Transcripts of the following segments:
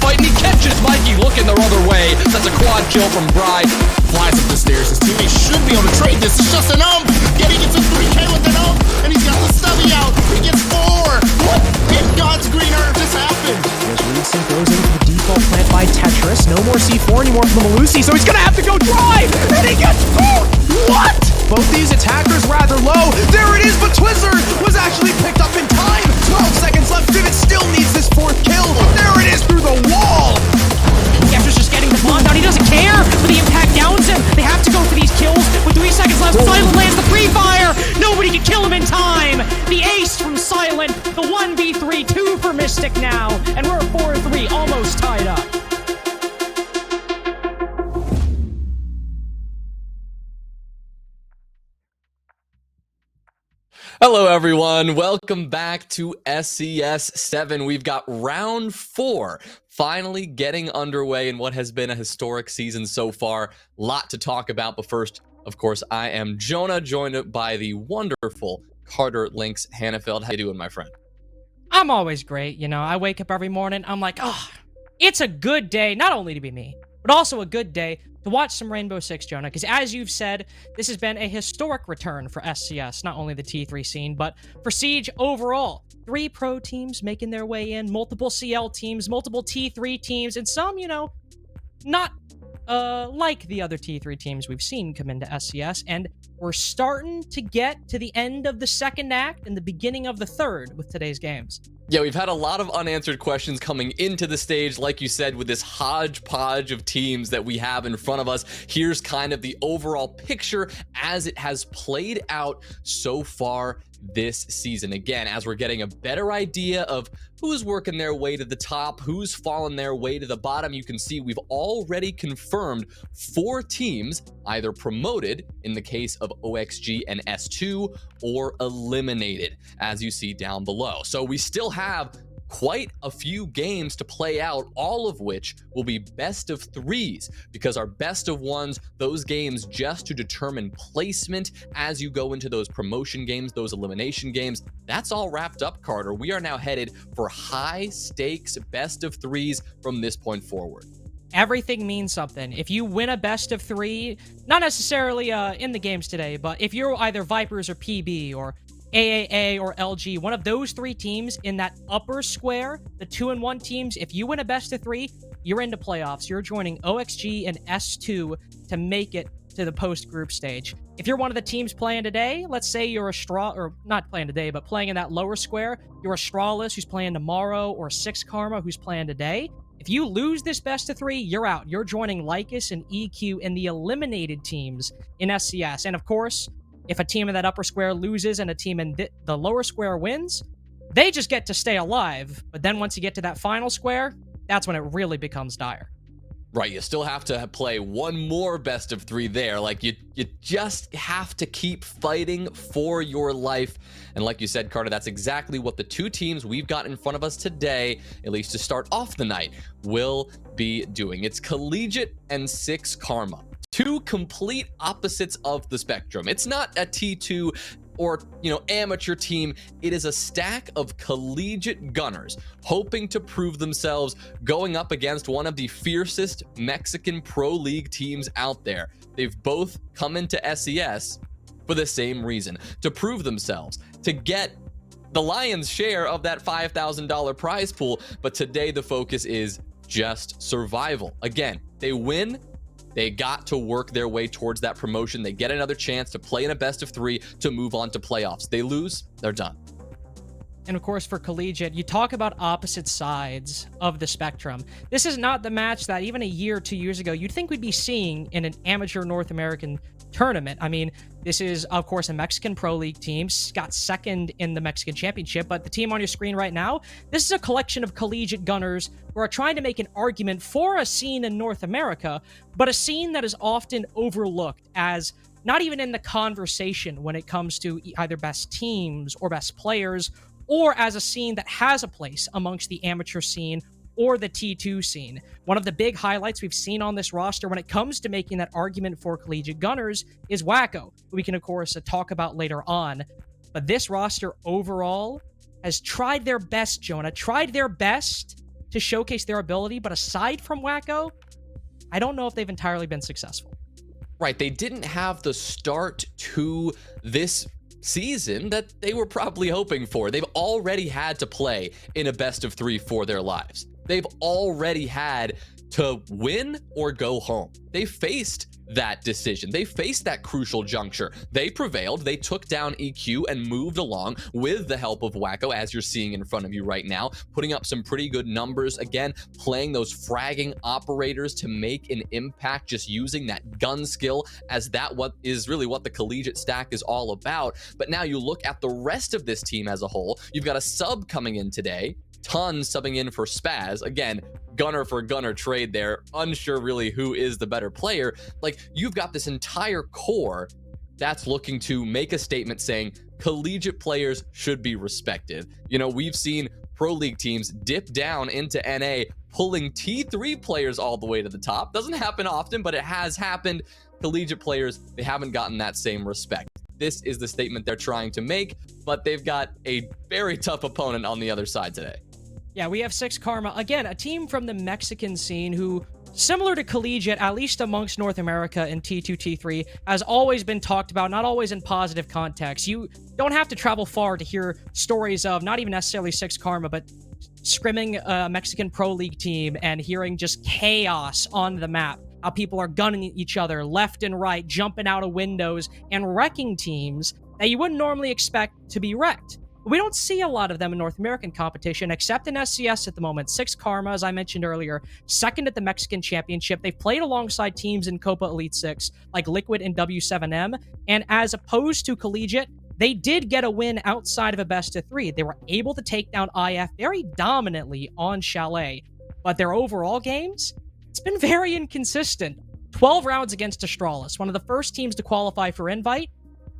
fight, and he catches Mikey looking the other way. That's a quad kill from Bride. Flies up the stairs. His teammate should be able to trade this. It's just an Getting into 3K with an and he's got the stubby out. He gets 4. What in God's green earth just happened? As Reedson goes into the default plant by Tetris. No more C4 anymore from the Malusi, so he's gonna have to go drive, and he gets both. What? Both these attackers rather low. There it is, but Twizzler was actually picked up in time. 12 seconds left. Vivid still needs this 4th kill. There it is through the wall. After's just getting the bomb down. He doesn't care, but the impact downs him. They have to go for these kills. With 3 seconds left, Silent lands the free fire. Nobody can kill him in time. The ace from Silent. The 1v3, 2 for Mystic now. And we're at 4-3, almost tied up. Hello everyone, welcome back to SCS7. We've got round 4 finally getting underway in what has been a historic season so far. Lot to talk about, but first, of course, I am Jonah, joined by the wonderful Carter Lynx Hannafeld. How you doing, my friend? I'm always great, you know. I wake up every morning, I'm like, oh, it's a good day, not only to be me, but also a good day to watch some Rainbow Six, Jonah, because as you've said, this has been a historic return for SCS, not only the T3 scene, but for Siege overall. 3 pro teams making their way in, multiple CL teams, multiple T3 teams, and some, you know, not like the other T3 teams we've seen come into SCS, and we're starting to get to the end of the 2nd act and the beginning of the 3rd with today's games. Yeah, we've had a lot of unanswered questions coming into the stage, like you said, with this hodgepodge of teams that we have in front of us. Here's kind of the overall picture as it has played out so far this season. Again, as we're getting a better idea of who's working their way to the top, who's fallen their way to the bottom, you can see we've already confirmed 4 teams either promoted in the case of OXG and S2 or eliminated, as you see down below. So we still have quite a few games to play out, all of which will be best of 3s, because our best of 1s, those games just to determine placement as you go into those promotion games, those elimination games, that's all wrapped up, Carter. We are now headed for high stakes best of 3s from this point forward. Everything means something. If you win a best of 3, not necessarily in the games today, but if you're either Vipers or PB or AAA or LG, one of those 3 teams in that upper square, the 2-1 teams, if you win a best of 3, you're into playoffs. You're joining OXG and S2 to make it to the post-group stage. If you're one of the teams playing today, let's say you're a Straw, or not playing today, but playing in that lower square, you're a Strawless who's playing tomorrow, or 6 Karma who's playing today. If you lose this best of 3, you're out. You're joining Lycus and EQ in the eliminated teams in SCS. And of course, if a team in that upper square loses and a team in the lower square wins, they just get to stay alive. But then once you get to that final square, that's when it really becomes dire. Right, you still have to play one more best of 3 there. Like, you just have to keep fighting for your life. And like you said, Carter, that's exactly what the 2 teams we've got in front of us today, at least to start off the night, will be doing. It's Collegiate and 6 Karma. 2 complete opposites of the spectrum. It's not a T2 or, you know, amateur team. It is a stack of collegiate gunners hoping to prove themselves, going up against one of the fiercest Mexican pro league teams out there. They've both come into SCS for the same reason, to prove themselves, to get the lion's share of that $5,000 prize pool. But today the focus is just survival. Again, they win, they got to work their way towards that promotion. They get another chance to play in a best of 3 to move on to playoffs. They lose, they're done. And of course, for Collegiate, you talk about opposite sides of the spectrum. This is not the match that even a year or 2 years ago, you'd think we'd be seeing in an amateur North American tournament. I mean, this is, of course, a Mexican Pro League team, got 2nd in the Mexican Championship, but the team on your screen right now, this is a collection of collegiate gunners who are trying to make an argument for a scene in North America, but a scene that is often overlooked as not even in the conversation when it comes to either best teams or best players, or as a scene that has a place amongst the amateur scene or the T2 scene. One of the big highlights we've seen on this roster when it comes to making that argument for collegiate gunners is Wacko, who we can, of course, talk about later on. But this roster overall has tried their best, Jonah, tried their best to showcase their ability, but aside from Wacko, I don't know if they've entirely been successful. Right, they didn't have the start to this season that they were probably hoping for. They've already had to play in a best of 3 for their lives. They've already had to win or go home. They faced that decision. They faced that crucial juncture. They prevailed. They took down EQ and moved along with the help of Wacko, as you're seeing in front of you right now, putting up some pretty good numbers. Again, playing those fragging operators to make an impact, just using that gun skill as that what is really what the collegiate stack is all about. But now you look at the rest of this team as a whole. You've got a sub coming in today, Ton subbing in for Spaz. Again, gunner for gunner trade there. Unsure really who is the better player. Like, you've got this entire core that's looking to make a statement saying collegiate players should be respected. You know, we've seen Pro League teams dip down into NA, pulling T3 players all the way to the top. Doesn't happen often, but it has happened. Collegiate players, they haven't gotten that same respect. This is the statement they're trying to make, but they've got a very tough opponent on the other side today. Yeah, we have 6 Karma. Again, a team from the Mexican scene who, similar to Collegiate, at least amongst North America in T2, T3, has always been talked about, not always in positive context. You don't have to travel far to hear stories of not even necessarily 6 Karma, but scrimming a Mexican Pro League team and hearing just chaos on the map. How people are gunning each other left and right, jumping out of windows, and wrecking teams that you wouldn't normally expect to be wrecked. We don't see a lot of them in North American competition, except in SCS at the moment. 6 Karma, as I mentioned earlier, second at the Mexican Championship. They've played alongside teams in Copa Elite 6, like Liquid and W7M, and as opposed to Collegiate, they did get a win outside of a best of 3. They were able to take down IF very dominantly on Chalet, but their overall games, it's been very inconsistent. 12 rounds against Astralis, one of the first teams to qualify for Invite,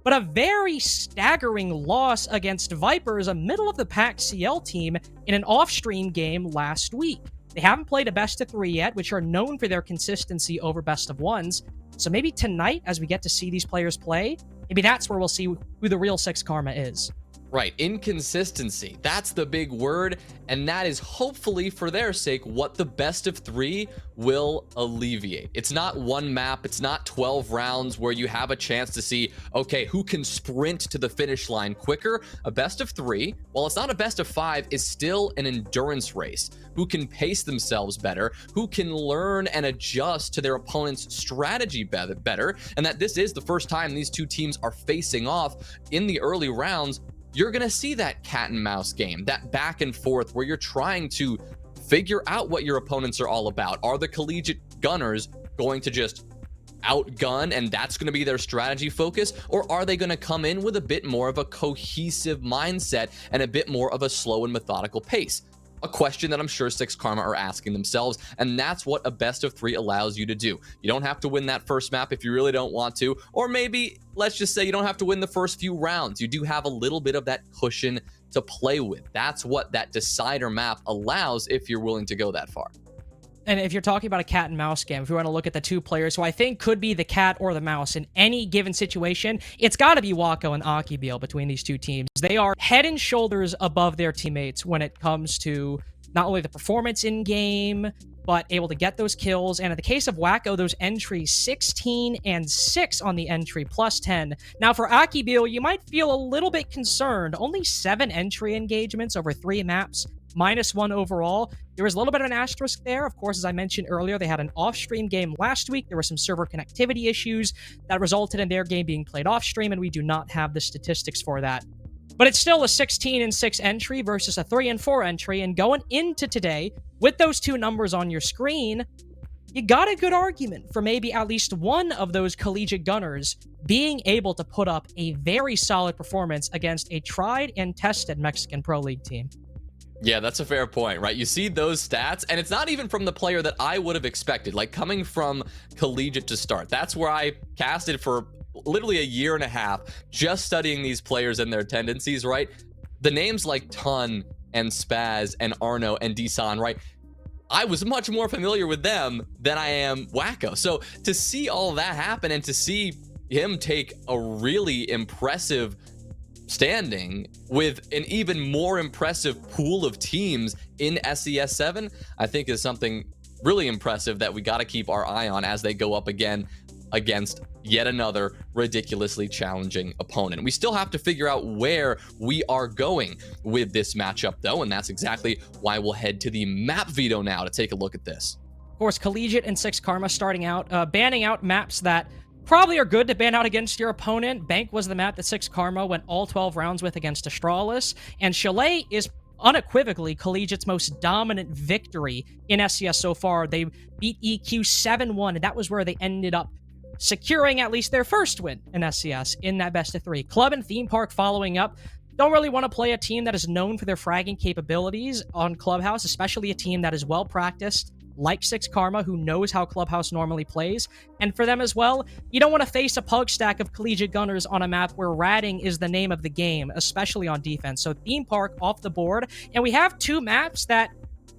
but a very staggering loss against Vipers, a middle-of-the-pack CL team, in an off-stream game last week. They haven't played a best of 3 yet, which are known for their consistency over best of 1s. So maybe tonight, as we get to see these players play, maybe that's where we'll see who the real 6 Karma is. Right, inconsistency. That's the big word, and that is hopefully, for their sake, what the best of 3 will alleviate. It's not one map, it's not 12 rounds where you have a chance to see, okay, who can sprint to the finish line quicker. A best of 3, while it's not a best of 5, is still an endurance race. Who can pace themselves better, who can learn and adjust to their opponent's strategy better, and that this is the first time these two teams are facing off in the early rounds. You're going to see that cat and mouse game, that back and forth where you're trying to figure out what your opponents are all about. Are the collegiate gunners going to just outgun and that's going to be their strategy focus? Or are they going to come in with a bit more of a cohesive mindset and a bit more of a slow and methodical pace? A question that I'm sure 6 Karma are asking themselves, and that's what a best of 3 allows you to do. You don't have to win that first map if you really don't want to, or maybe let's just say you don't have to win the first few rounds. You do have a little bit of that cushion to play with. That's what that decider map allows if you're willing to go that far. And if you're talking about a cat and mouse game, if you want to look at the 2 players who I think could be the cat or the mouse in any given situation, it's got to be Wacko and Akibil between these 2 teams. They are head and shoulders above their teammates when it comes to not only the performance in game, but able to get those kills. And in the case of Wacko, those entries 16 and 6 on the entry, plus 10. Now for Akibil, you might feel a little bit concerned. Only 7 entry engagements over 3 maps. -1 overall. There was a little bit of an asterisk there. Of course, as I mentioned earlier, they had an off-stream game last week. There were some server connectivity issues that resulted in their game being played off-stream, and we do not have the statistics for that. But it's still a 16 and 6 entry versus a 3 and 4 entry, and going into today, with those 2 numbers on your screen, you got a good argument for maybe at least one of those collegiate gunners being able to put up a very solid performance against a tried and tested Mexican Pro League team. Yeah, that's a fair point, right? You see those stats, and it's not even from the player that I would have expected, like coming from Collegiate to start. That's where I casted for literally a year and a half, just studying these players and their tendencies, right? The names like Ton and Spaz and Arno and Disan, right? I was much more familiar with them than I am Wacko. So to see all that happen and to see him take a really impressive standing with an even more impressive pool of teams in SCS7, I think is something really impressive that we got to keep our eye on as they go up again against yet another ridiculously challenging opponent. We still have to figure out where we are going with this matchup, though, and that's exactly why we'll head to the map veto now to take a look at this. Of course, Collegiate and 6 Karma starting out, banning out maps that probably are good to ban out against your opponent. Bank was the map that 6 Karma went all 12 rounds with against Astralis, and Chalet is unequivocally Collegiate's most dominant victory in SCS so far. They beat EQ 7-1, and that was where they ended up securing at least their first win in SCS in that best of 3. Club and Theme Park following up. Don't really want to play a team that is known for their fragging capabilities on Clubhouse, especially a team that is well practiced, like 6 Karma, who knows how Clubhouse normally plays. And for them as well, you don't want to face a pug stack of Collegiate Gunners on a map where ratting is the name of the game, especially on defense. So Theme Park off the board. And we have 2 maps that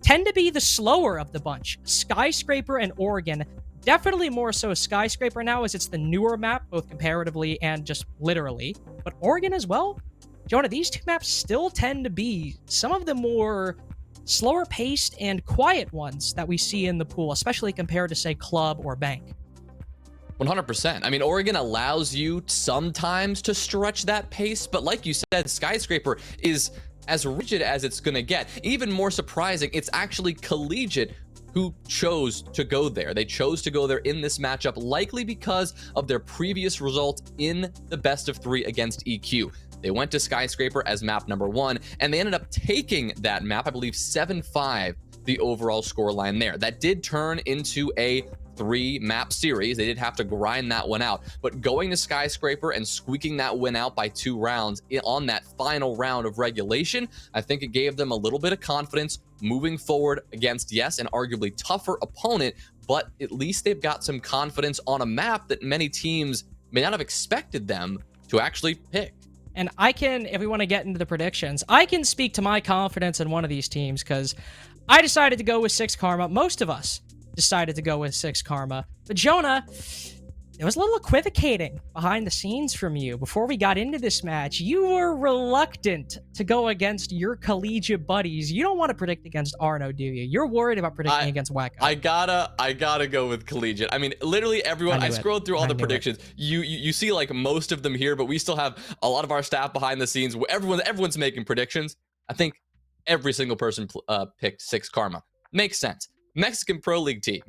tend to be the slower of the bunch, Skyscraper and Oregon. Definitely more so Skyscraper now, as it's the newer map, both comparatively and just literally. But Oregon as well. Jonah, these 2 maps still tend to be some of the more slower paced and quiet ones that we see in the pool, especially compared to, say, Club or Bank. 100%. I mean, Oregon allows you sometimes to stretch that pace, but like you said, Skyscraper is as rigid as it's going to get. Even more surprising, it's actually Collegiate who chose to go there. They chose to go there in this matchup, likely because of their previous result in the best of 3 against EQ. They went to Skyscraper as map number 1, and they ended up taking that map, I believe 7-5, the overall scoreline there. That did turn into a 3-map series. They did have to grind that one out, but going to Skyscraper and squeaking that win out by 2 rounds on that final round of regulation, I think it gave them a little bit of confidence moving forward against, yes, an arguably tougher opponent, but at least they've got some confidence on a map that many teams may not have expected them to actually pick. And I can, if we want to get into the predictions, I can speak to my confidence in one of these teams because I decided to go with 6 Karma. Most of us decided to go with 6 Karma. But Jonah, there was a little equivocating behind the scenes from you. Before we got into this match, you were reluctant to go against your Collegiate buddies. You don't want to predict against Arno, do you? You're worried about predicting against Wacko. I gotta go with Collegiate. I mean, literally everyone, I scrolled through all the predictions. You see like most of them here, but we still have a lot of our staff behind the scenes. Everyone's making predictions. I think every single person picked 6 Karma. Makes sense. Mexican Pro League team.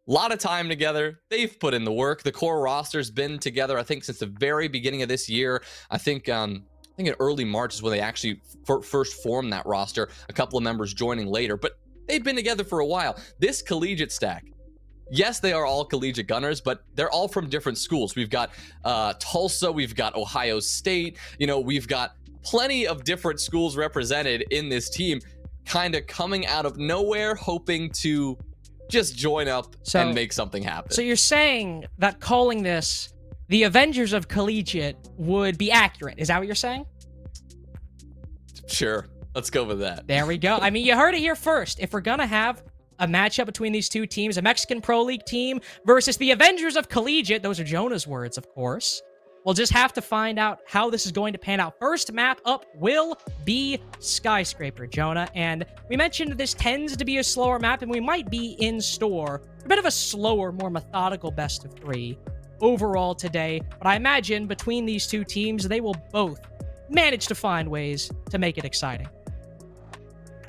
A lot of time together. They've put in the work. The core roster's been together, I think, since the very beginning of this year. I think in early March is when they actually first formed that roster. A couple of members joining later, but they've been together for a while. This Collegiate stack, yes, they are all Collegiate Gunners, but they're all from different schools. We've got Tulsa, we've got Ohio State. You know, we've got plenty of different schools represented in this team, kind of coming out of nowhere, hoping to just join up and make something happen. So you're saying that calling this the Avengers of Collegiate would be accurate. Is that what you're saying? Sure. Let's go with that. There we go. I mean, you heard it here first. If we're going to have a matchup between these 2 teams, a Mexican Pro League team versus the Avengers of Collegiate, those are Jonah's words, of course, we'll just have to find out how this is going to pan out. First map up will be Skyscraper, Jonah. And we mentioned this tends to be a slower map, and we might be in store for a bit of a slower, more methodical best of 3 overall today. But I imagine between these 2 teams, they will both manage to find ways to make it exciting.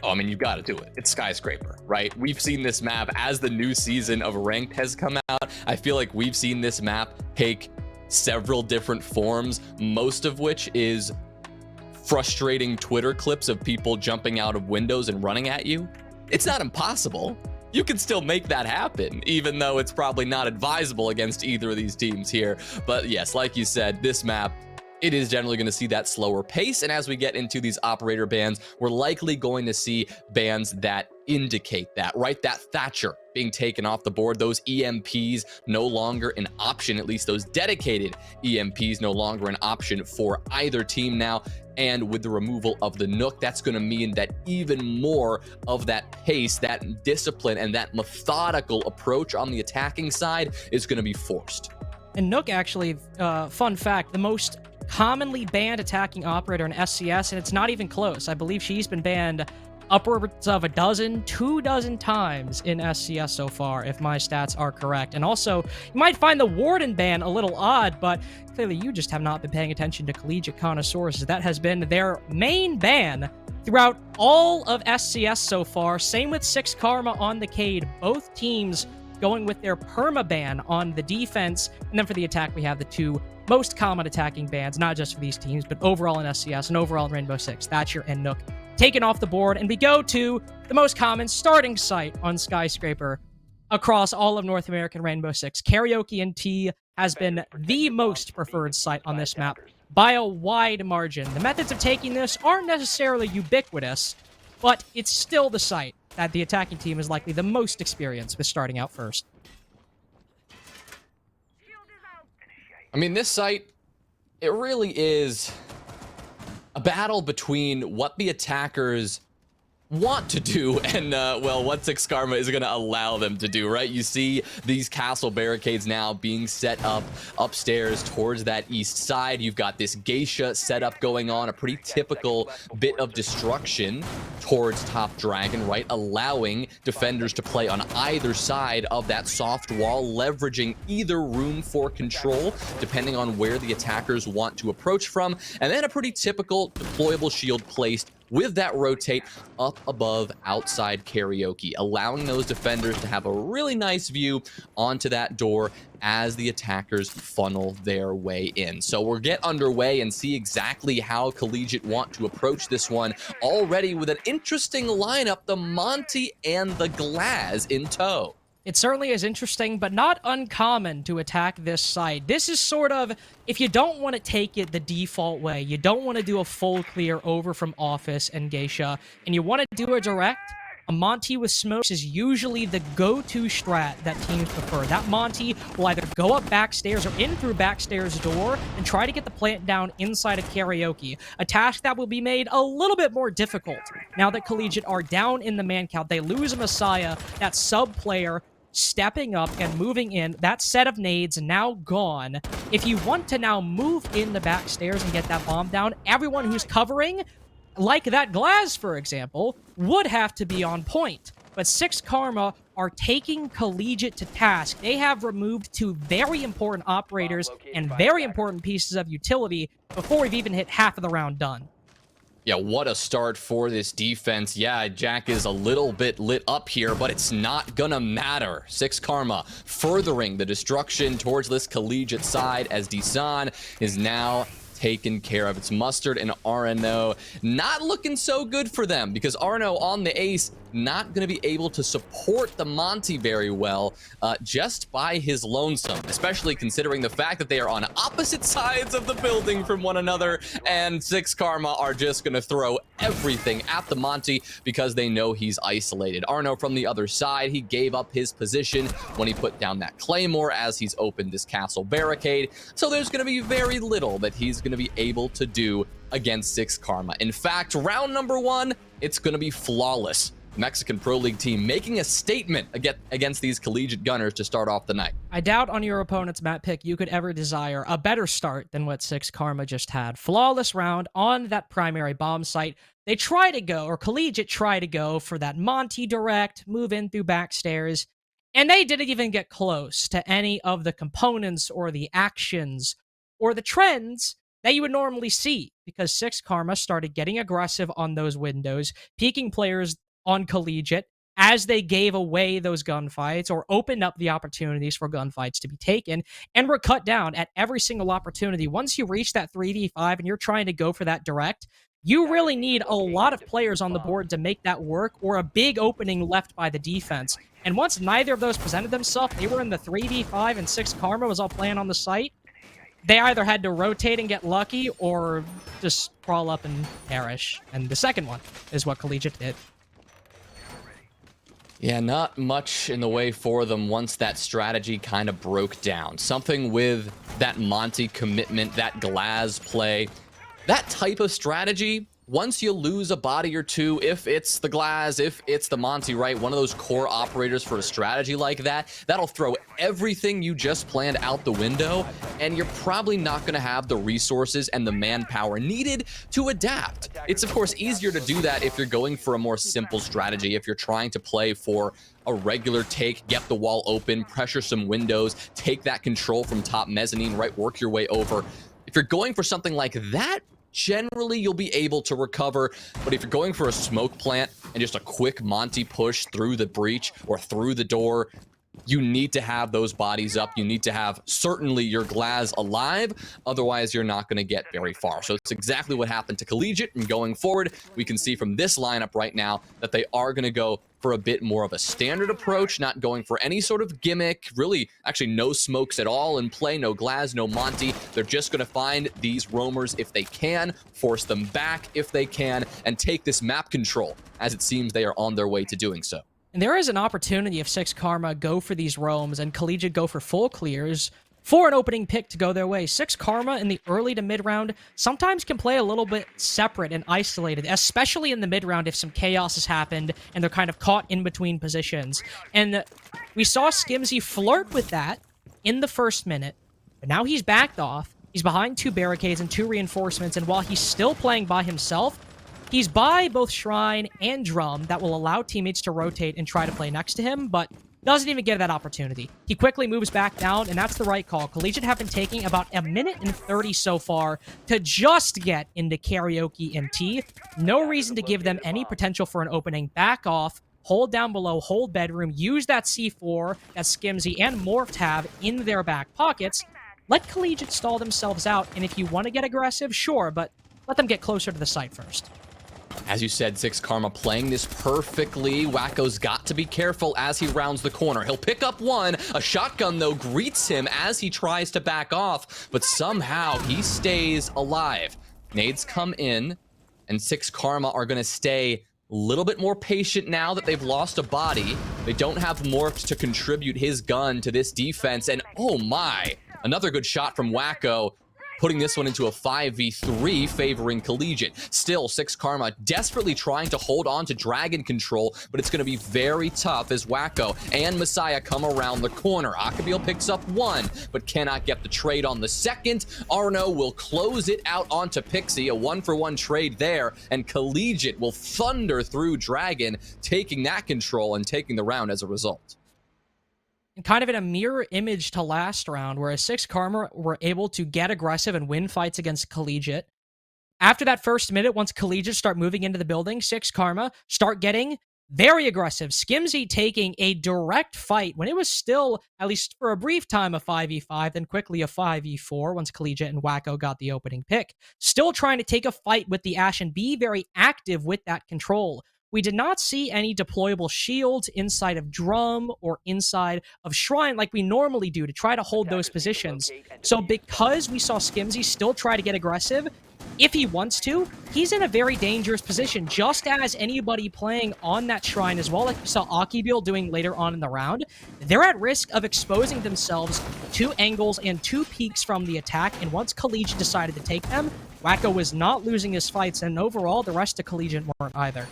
Oh, I mean, you've got to do it. It's Skyscraper, right? We've seen this map as the new season of Ranked has come out. I feel like we've seen this map take several different forms, most of which is frustrating Twitter clips of people jumping out of windows and running at you. It's not impossible. You can still make that happen, even though it's probably not advisable against either of these teams here. But yes, like you said, this map, it is generally going to see that slower pace. And as we get into these operator bans, we're likely going to see bans that indicate that, right? That Thatcher being taken off the board, those EMPs no longer an option, at least those dedicated EMPs no longer an option for either team now. And with the removal of the Nook, that's going to mean that even more of that pace, that discipline, and that methodical approach on the attacking side is going to be forced. And Nook actually, fun fact, the most commonly banned attacking operator in SCS, and it's not even close. I believe she's been banned upwards of 2 dozen times in SCS so far, if my stats are correct. And also, you might find the Warden ban a little odd, but clearly you just have not been paying attention to Collegiate connoisseurs. That has been their main ban throughout all of SCS so far. Same with 6 Karma on the Cade. Both teams going with their permaban on the defense. And then for the attack, we have the 2 most common attacking bans, not just for these teams, but overall in SCS and overall in Rainbow Six. That's your Nook taken off the board, and we go to the most common starting site on Skyscraper across all of North American Rainbow Six. Karaoke and T has been the most preferred site on this map by a wide margin. The methods of taking this aren't necessarily ubiquitous, but it's still the site that the attacking team is likely the most experienced with starting out first. I mean, this site, it really is a battle between what the attackers want to do and, well, what 6 Karma is going to allow them to do, right? You see these castle barricades now being set up upstairs towards that east side. You've got this geisha setup going on, a pretty typical bit of destruction towards top dragon, right? Allowing defenders to play on either side of that soft wall, leveraging either room for control, depending on where the attackers want to approach from. And then a pretty typical deployable shield placed with that rotate up above outside Karaoke, allowing those defenders to have a really nice view onto that door as the attackers funnel their way in. So we'll get underway and see exactly how Collegiate want to approach this one, already with an interesting lineup, the Monty and the Glaz in tow. It certainly is interesting, but not uncommon to attack this site. This is sort of, if you don't want to take it the default way, you don't want to do a full clear over from Office and Geisha, and you want to do a direct, a Monty with smokes is usually the go-to strat that teams prefer. That Monty will either go up backstairs or in through backstairs door and try to get the plant down inside of Karaoke, a task that will be made a little bit more difficult. Now that Collegiate are down in the man count, they lose a Messiah, that sub-player, stepping up and moving in. That set of nades now gone. If you want to now move in the back stairs and get that bomb down, everyone who's covering, like that Glaz, for example, would have to be on point. But 6 Karma are taking Collegiate to task. They have removed 2 very important operators and very important pieces of utility before we've even hit half of the round done. Yeah, what a start for this defense. Yeah, Jack is a little bit lit up here, but it's not gonna matter. 6 Karma furthering the destruction towards this Collegiate side as Disan is now taken care of. It's Mustard and RNO. Not looking so good for them because RNO on the ace, not going to be able to support the Monty very well just by his lonesome, especially considering the fact that they are on opposite sides of the building from one another, and 6 Karma are just going to throw everything at the Monty because they know he's isolated. Arno from the other side, he gave up his position when he put down that Claymore as he's opened this castle barricade, so there's going to be very little that he's going to be able to do against 6 Karma. In fact, round number 1, it's going to be flawless. Mexican Pro League team making a statement against these Collegiate Gunners to start off the night. I doubt on your opponent's map pick you could ever desire a better start than what 6 Karma just had. Flawless round on that primary bomb site. They try to go, or Collegiate try to go for that Monty direct, move in through backstairs, and they didn't even get close to any of the components or the actions or the trends that you would normally see, because 6 Karma started getting aggressive on those windows, peeking players on Collegiate as they gave away those gunfights or opened up the opportunities for gunfights to be taken, and were cut down at every single opportunity. Once you reach that 3v5 and you're trying to go for that direct, you really need a lot of players on the board to make that work, or a big opening left by the defense. And once neither of those presented themselves, they were in the 3v5 and 6 Karma was all playing on the site. They either had to rotate and get lucky or just crawl up and perish. And the second one is what Collegiate did. Yeah, not much in the way for them once that strategy kind of broke down. Something with that Monty commitment, that Glaz play, that type of strategy once you lose a body or two, if it's the Glaz, if it's the Monty, right, one of those core operators for a strategy like that, that'll throw everything you just planned out the window, and you're probably not going to have the resources and the manpower needed to adapt. It's, of course, easier to do that if you're going for a more simple strategy, if you're trying to play for a regular take, get the wall open, pressure some windows, take that control from top mezzanine, right, work your way over. If you're going for something like that, generally you'll be able to recover. But if you're going for a smoke plant and just a quick Monty push through the breach or through the door, you need to have those bodies up. You need to have certainly your Glaz alive. Otherwise, you're not going to get very far. So it's exactly what happened to Collegiate. And going forward, we can see from this lineup right now that they are going to go for a bit more of a standard approach, not going for any sort of gimmick, really actually no smokes at all in play, no Glaz, no Monty. They're just going to find these roamers if they can, force them back if they can, and take this map control, as it seems they are on their way to doing so. And there is an opportunity if 6 Karma go for these roams and Collegiate go for full clears for an opening pick to go their way. 6 Karma in the early to mid-round sometimes can play a little bit separate and isolated, especially in the mid-round if some chaos has happened and they're kind of caught in between positions. And we saw Skimzy flirt with that in the first minute, but now he's backed off. He's behind 2 barricades and 2 reinforcements, and while he's still playing by himself, he's by both Shrine and Drum that will allow teammates to rotate and try to play next to him, but doesn't even get that opportunity. He quickly moves back down, and that's the right call. Collegiate have been taking about a minute and 30 so far to just get into Karaoke and T. No reason to give them any potential for an opening. Back off, hold down below, hold bedroom, use that C4 that Skimzy and Morphed have in their back pockets. Let Collegiate stall themselves out, and if you want to get aggressive, sure, but let them get closer to the site first. As you said, 6 Karma playing this perfectly. Wacko's got to be careful as he rounds the corner. He'll pick up one. A shotgun, though, greets him as he tries to back off, but somehow he stays alive. Nades come in, and 6 Karma are going to stay a little bit more patient now that they've lost a body. They don't have Morphed to contribute his gun to this defense, and oh my, another good shot from Wacko, putting this one into a 5v3 favoring Collegiate. Still, 6 Karma desperately trying to hold on to Dragon control, but it's going to be very tough as Wacko and Messiah come around the corner. Akabil picks up one, but cannot get the trade on the second. Arno will close it out onto Pixie, a 1-for-1 trade there, and Collegiate will thunder through Dragon, taking that control and taking the round as a result. And kind of in a mirror image to last round, whereas 6 Karma were able to get aggressive and win fights against Collegiate. After that first minute, once Collegiate start moving into the building, 6 Karma start getting very aggressive. Skimzy taking a direct fight when it was still, at least for a brief time, a 5v5, then quickly a 5v4 once Collegiate and Wacko got the opening pick. Still trying to take a fight with the Ash and be very active with that control. We did not see any deployable shields inside of Drum or inside of Shrine like we normally do to try to hold those positions. So because we saw Skimzy still try to get aggressive, if he wants to, he's in a very dangerous position, just as anybody playing on that Shrine as well, like we saw Akibil doing later on in the round. They're at risk of exposing themselves to angles and 2 peaks from the attack, and once Collegiate decided to take them, Wacko was not losing his fights, and overall, the rest of Collegiate weren't either.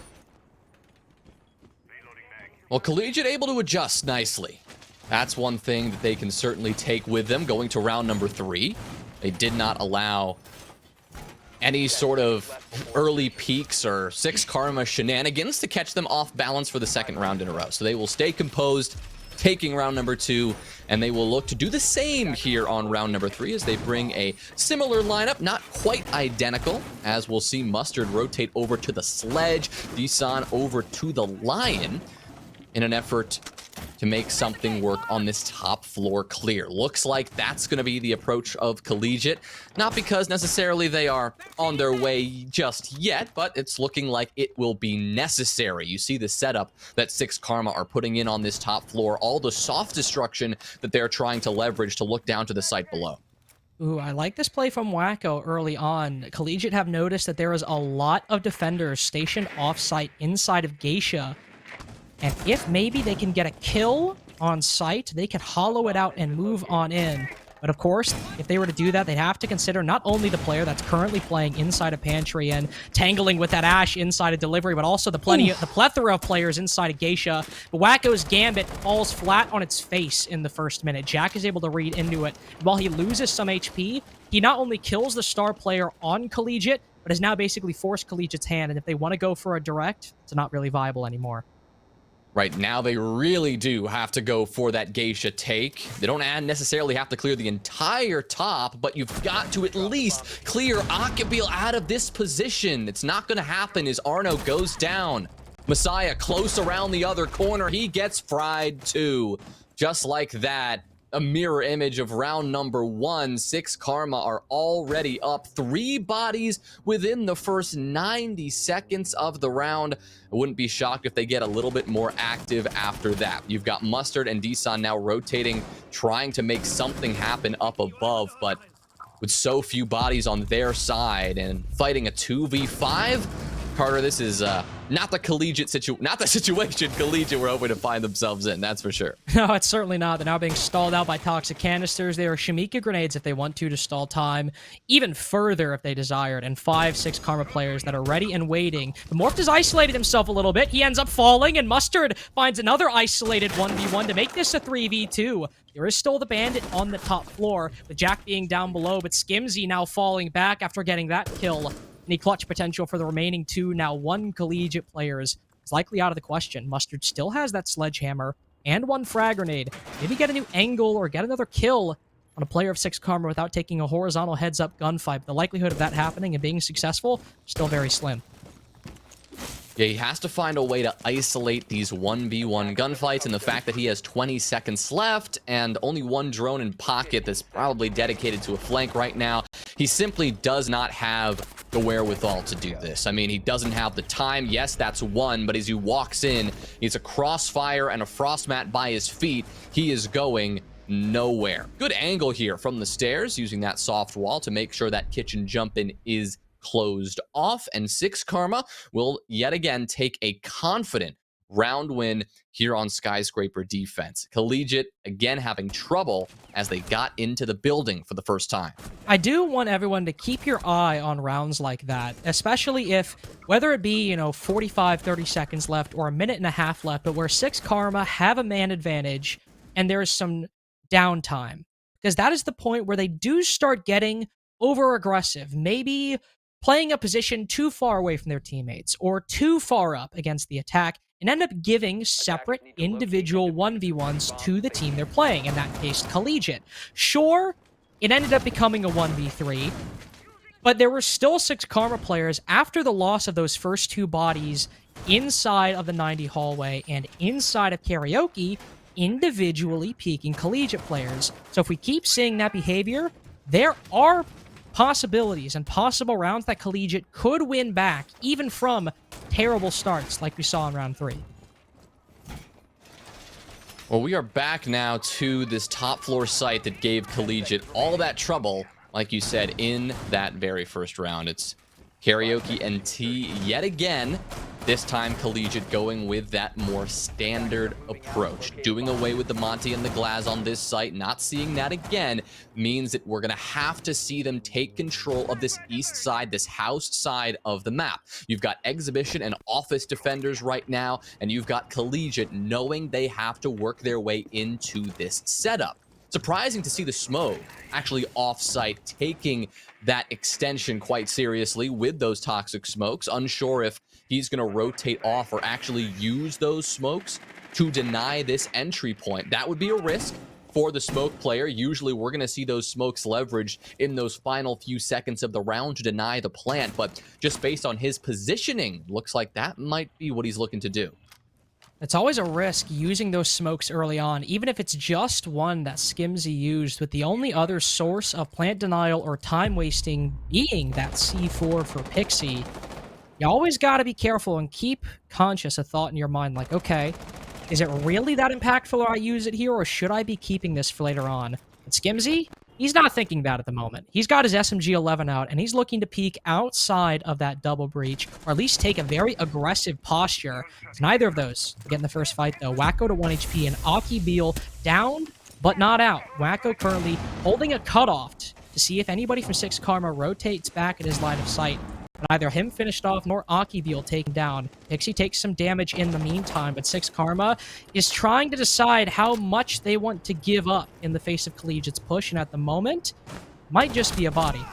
Well, Collegiate able to adjust nicely. That's one thing that they can certainly take with them going to round number 3. They did not allow any sort of early peaks or 6 Karma shenanigans to catch them off balance for the second round in a row. So they will stay composed, taking round number 2, and they will look to do the same here on round number 3 as they bring a similar lineup, not quite identical, as we'll see Mustard rotate over to the Sledge, Desan over to the Lion, in an effort to make something work on this top floor clear. Looks like that's going to be the approach of Collegiate. Not because necessarily they are on their way just yet, but it's looking like it will be necessary. You see the setup that 6 Karma are putting in on this top floor, all the soft destruction that they're trying to leverage to look down to the site below. Ooh, I like this play from Wacko early on. Collegiate have noticed that there is a lot of defenders stationed off-site inside of Geisha. And if maybe they can get a kill on site, they could hollow it out and move on in. But of course, if they were to do that, they'd have to consider not only the player that's currently playing inside a pantry and tangling with that Ashe inside a delivery, but also the plethora of players inside a Geisha. But Wacko's Gambit falls flat on its face in the first minute. Jack is able to read into it. While he loses some HP, he not only kills the star player on Collegiate, but has now basically forced Collegiate's hand, and if they want to go for a direct, it's not really viable anymore. Right now, they really do have to go for that Geisha take. They don't necessarily have to clear the entire top, but you've got to at least clear Akabil out of this position. It's not going to happen as Arno goes down. Messiah close around the other corner. He gets fried too. Just like that. A mirror image of round number 1. 6 Karma are already up. 3 bodies within the first 90 seconds of the round. I wouldn't be shocked if they get a little bit more active after that. You've got Mustard and Desan now rotating, trying to make something happen up above, but with so few bodies on their side and fighting a 2v5, Carter, this is not the situation Collegiate were hoping to find themselves in, that's for sure. No, it's certainly not. They're now being stalled out by toxic canisters. They are Shamika grenades if they want to stall time even further if they desired, and 5-6 Karma players that are ready and waiting. The Morph has isolated himself a little bit. He ends up falling, and Mustard finds another isolated 1v1 to make this a 3v2. There is still the Bandit on the top floor, with Jack being down below, but Skimzy now falling back after getting that kill. Any clutch potential for the remaining 2, now 1 Collegiate players, is likely out of the question. Mustard still has that sledgehammer and 1 frag grenade. Maybe get a new angle or get another kill on a player of 6 Karma without taking a horizontal heads-up gunfight. But the likelihood of that happening and being successful, still very slim. Yeah, he has to find a way to isolate these 1v1 gunfights, and the fact that he has 20 seconds left and only 1 drone in pocket that's probably dedicated to a flank right now, he simply does not have the wherewithal to do this. I mean, he doesn't have the time. Yes, that's 1, but as he walks in, he's a crossfire and a frost mat by his feet. He is going nowhere. Good angle here from the stairs, using that soft wall to make sure that kitchen jump-in is closed off, and 6 Karma will yet again take a confident round win here on Skyscraper defense. Collegiate again having trouble as they got into the building for the first time. I do want everyone to keep your eye on rounds like that, especially if, whether it be, 45, 30 seconds left or a minute and a half left, but where 6 Karma have a man advantage and there's some downtime, because that is the point where they do start getting over aggressive, maybe playing a position too far away from their teammates or too far up against the attack, and end up giving separate individual 1v1s to the team they're playing, in that case, Collegiate. Sure, it ended up becoming a 1v3, but there were still 6 Karma players after the loss of those first 2 bodies inside of the 90 hallway and inside of Karaoke, individually peeking Collegiate players. So if we keep seeing that behavior, there are possibilities and possible rounds that Collegiate could win back, even from terrible starts like we saw in round 3. Well, we are back now to this top floor site that gave Collegiate all that trouble, like you said, in that very first round. It's Karaoke and T yet again. This time, Collegiate going with that more standard approach. Doing away with the Monty and the Glaz on this site, not seeing that again, means that we're going to have to see them take control of this east side, this house side of the map. You've got Exhibition and Office defenders right now, and you've got Collegiate knowing they have to work their way into this setup. Surprising to see the smoke actually off-site, taking that extension quite seriously with those toxic smokes. Unsure if he's going to rotate off or actually use those smokes to deny this entry point. That would be a risk for the smoke player. Usually we're going to see those smokes leveraged in those final few seconds of the round to deny the plant, but just based on his positioning, looks like that might be what he's looking to do. It's always a risk using those smokes early on, even if it's just one that Skimzy used, with the only other source of plant denial or time wasting being that C4 for Pixie. You always got to be careful and keep conscious a thought in your mind like, okay, is it really that impactful if I use it here, or should I be keeping this for later on? But Skimzy, he's not thinking that at the moment. He's got his SMG-11 out, and he's looking to peek outside of that double breach, or at least take a very aggressive posture. It's neither of those to get in the first fight, though. Wacko to 1 HP, and Aki Beal down but not out. Wacko currently holding a cutoff to see if anybody from 6 Karma rotates back at his line of sight. But either him finished off nor Akibil taken down. Pixie takes some damage in the meantime, but 6 Karma is trying to decide how much they want to give up in the face of Collegiate's push, and at the moment, might just be a body.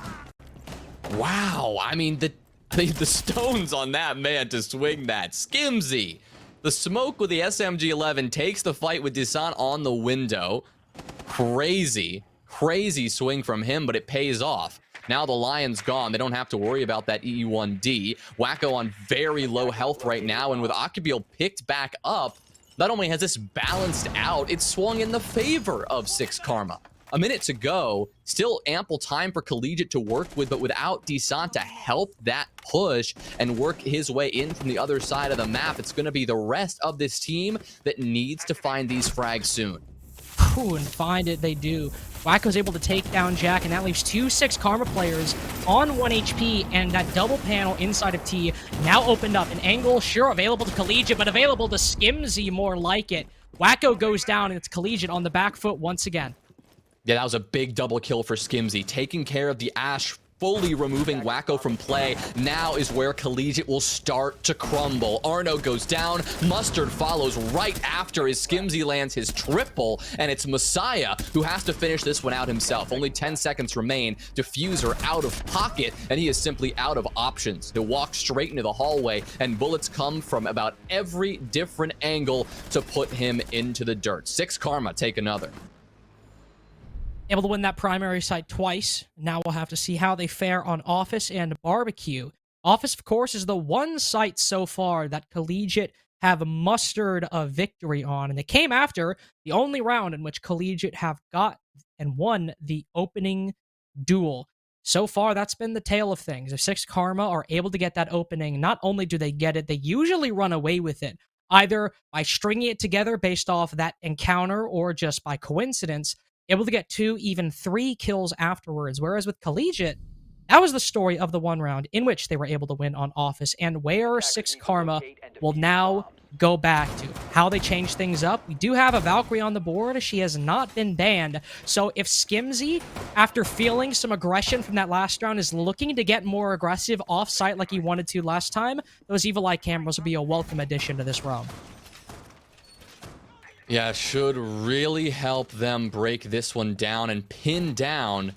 Wow, I mean, the stones on that man to swing that. Skimzy. The smoke with the SMG-11 takes the fight with Desant on the window. Crazy swing from him, but it pays off. Now the Lion's gone. They don't have to worry about that EE1D. Wacko on very low health right now, and with Akibil picked back up, not only has this balanced out, it's swung in the favor of 6 Karma. A minute to go, still ample time for Collegiate to work with, but without Desant to help that push and work his way in from the other side of the map, it's going to be the rest of this team that needs to find these frags soon. Ooh, and find it they do. Wacko's able to take down Jack, and that leaves 2 6 Karma players on 1 HP, and that double panel inside of T now opened up. An angle, sure, available to Collegiate, but available to Skimzy more like it. Wacko goes down, and it's Collegiate on the back foot once again. Yeah, that was a big double kill for Skimzy, taking care of the Ash, fully removing Wacko from play. Now is where Collegiate will start to crumble. Arno goes down, Mustard follows right after as Skimzy lands his triple, and it's Messiah who has to finish this one out himself. Only 10 seconds remain. Diffuser out of pocket, and he is simply out of options. He'll walk straight into the hallway, and bullets come from about every different angle to put him into the dirt. 6 Karma take another. Able to win that primary site twice. Now we'll have to see how they fare on Office and Barbecue. Office, of course, is the one site so far that Collegiate have mustered a victory on, and they came after the only round in which Collegiate have got and won the opening duel. So far, that's been the tale of things. If 6 Karma are able to get that opening, not only do they get it, they usually run away with it, either by stringing it together based off that encounter or just by coincidence, able to get 2, even 3 kills afterwards. Whereas with Collegiate, that was the story of the one round in which they were able to win on Office, and where 6 Karma will now go back to. How they change things up. We do have a Valkyrie on the board. She has not been banned. So if Skimzy, after feeling some aggression from that last round, is looking to get more aggressive off-site like he wanted to last time, those Evil Eye cameras will be a welcome addition to this roam. Yeah, should really help them break this one down and pin down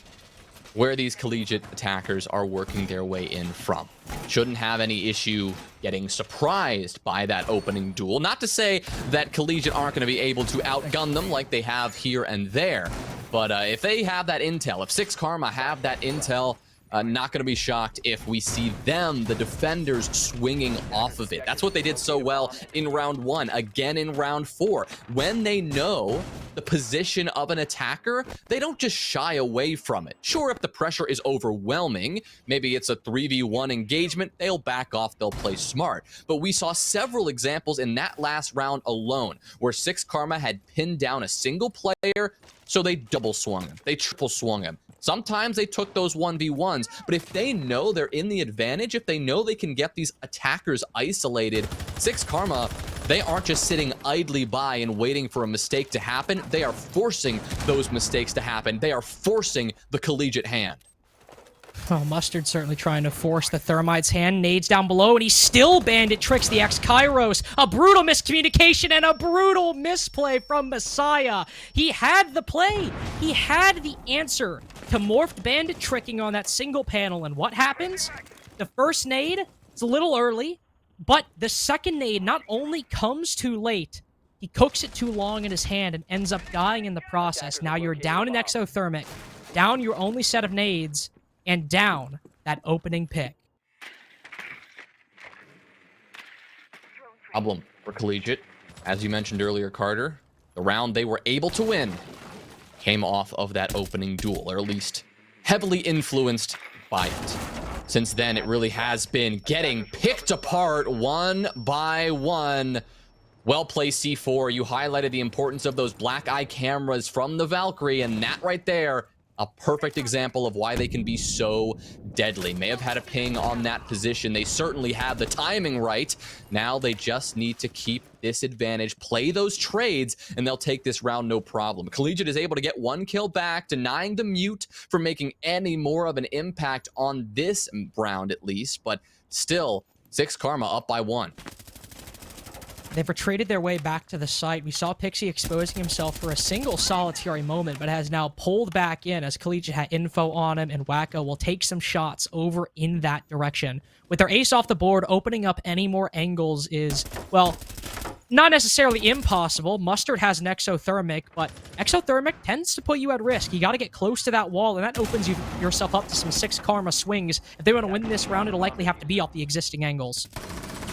where these Collegiate attackers are working their way in from. Shouldn't have any issue getting surprised by that opening duel. Not to say that Collegiate aren't going to be able to outgun them like they have here and there, but if they have that intel, if 6 Karma have that intel, not going to be shocked if we see them, the defenders, swinging off of it. That's what they did so well in round 1, again in round 4. When they know the position of an attacker, they don't just shy away from it. Sure, if the pressure is overwhelming, maybe it's a 3v1 engagement, they'll back off, they'll play smart. But we saw several examples in that last round alone where 6 Karma had pinned down a single player, so they double swung him, they triple swung him. Sometimes they took those 1v1s, but if they know they're in the advantage, if they know they can get these attackers isolated, 6 Karma, they aren't just sitting idly by and waiting for a mistake to happen. They are forcing those mistakes to happen. They are forcing the Collegiate hand. Oh, Mustard certainly trying to force the Thermite's hand. Nades down below, and he still bandit tricks the X-Kairos. A brutal miscommunication and a brutal misplay from Messiah. He had the play. He had the answer to morphed bandit tricking on that single panel, and what happens? The first nade is a little early, but the second nade not only comes too late, he cooks it too long in his hand and ends up dying in the process. Now you're down in exothermic, down your only set of nades, and down that opening pick. Problem for Collegiate, as you mentioned earlier, Carter, the round they were able to win came off of that opening duel, or at least heavily influenced by it. Since then, it really has been getting picked apart one by one. Well-placed C4. You highlighted the importance of those black eye cameras from the Valkyrie, and that right there, A perfect example of why they can be so deadly. May have had a ping on that position. They certainly have the timing right. Now they just need to keep this advantage, play those trades, and they'll take this round no problem. Collegiate is able to get 1 kill back, denying the mute from making any more of an impact on this round at least, but still, 6 Karma up by 1. They've retreated their way back to the site. We saw Pixie exposing himself for a single solitary moment, but has now pulled back in as Collegiate had info on him, and Wacko will take some shots over in that direction. With their ace off the board, opening up any more angles is, well, not necessarily impossible. Mustard has an exothermic, but exothermic tends to put you at risk. You got to get close to that wall, and that opens yourself up to some 6 Karma swings. If they want to win this round, it'll likely have to be off the existing angles.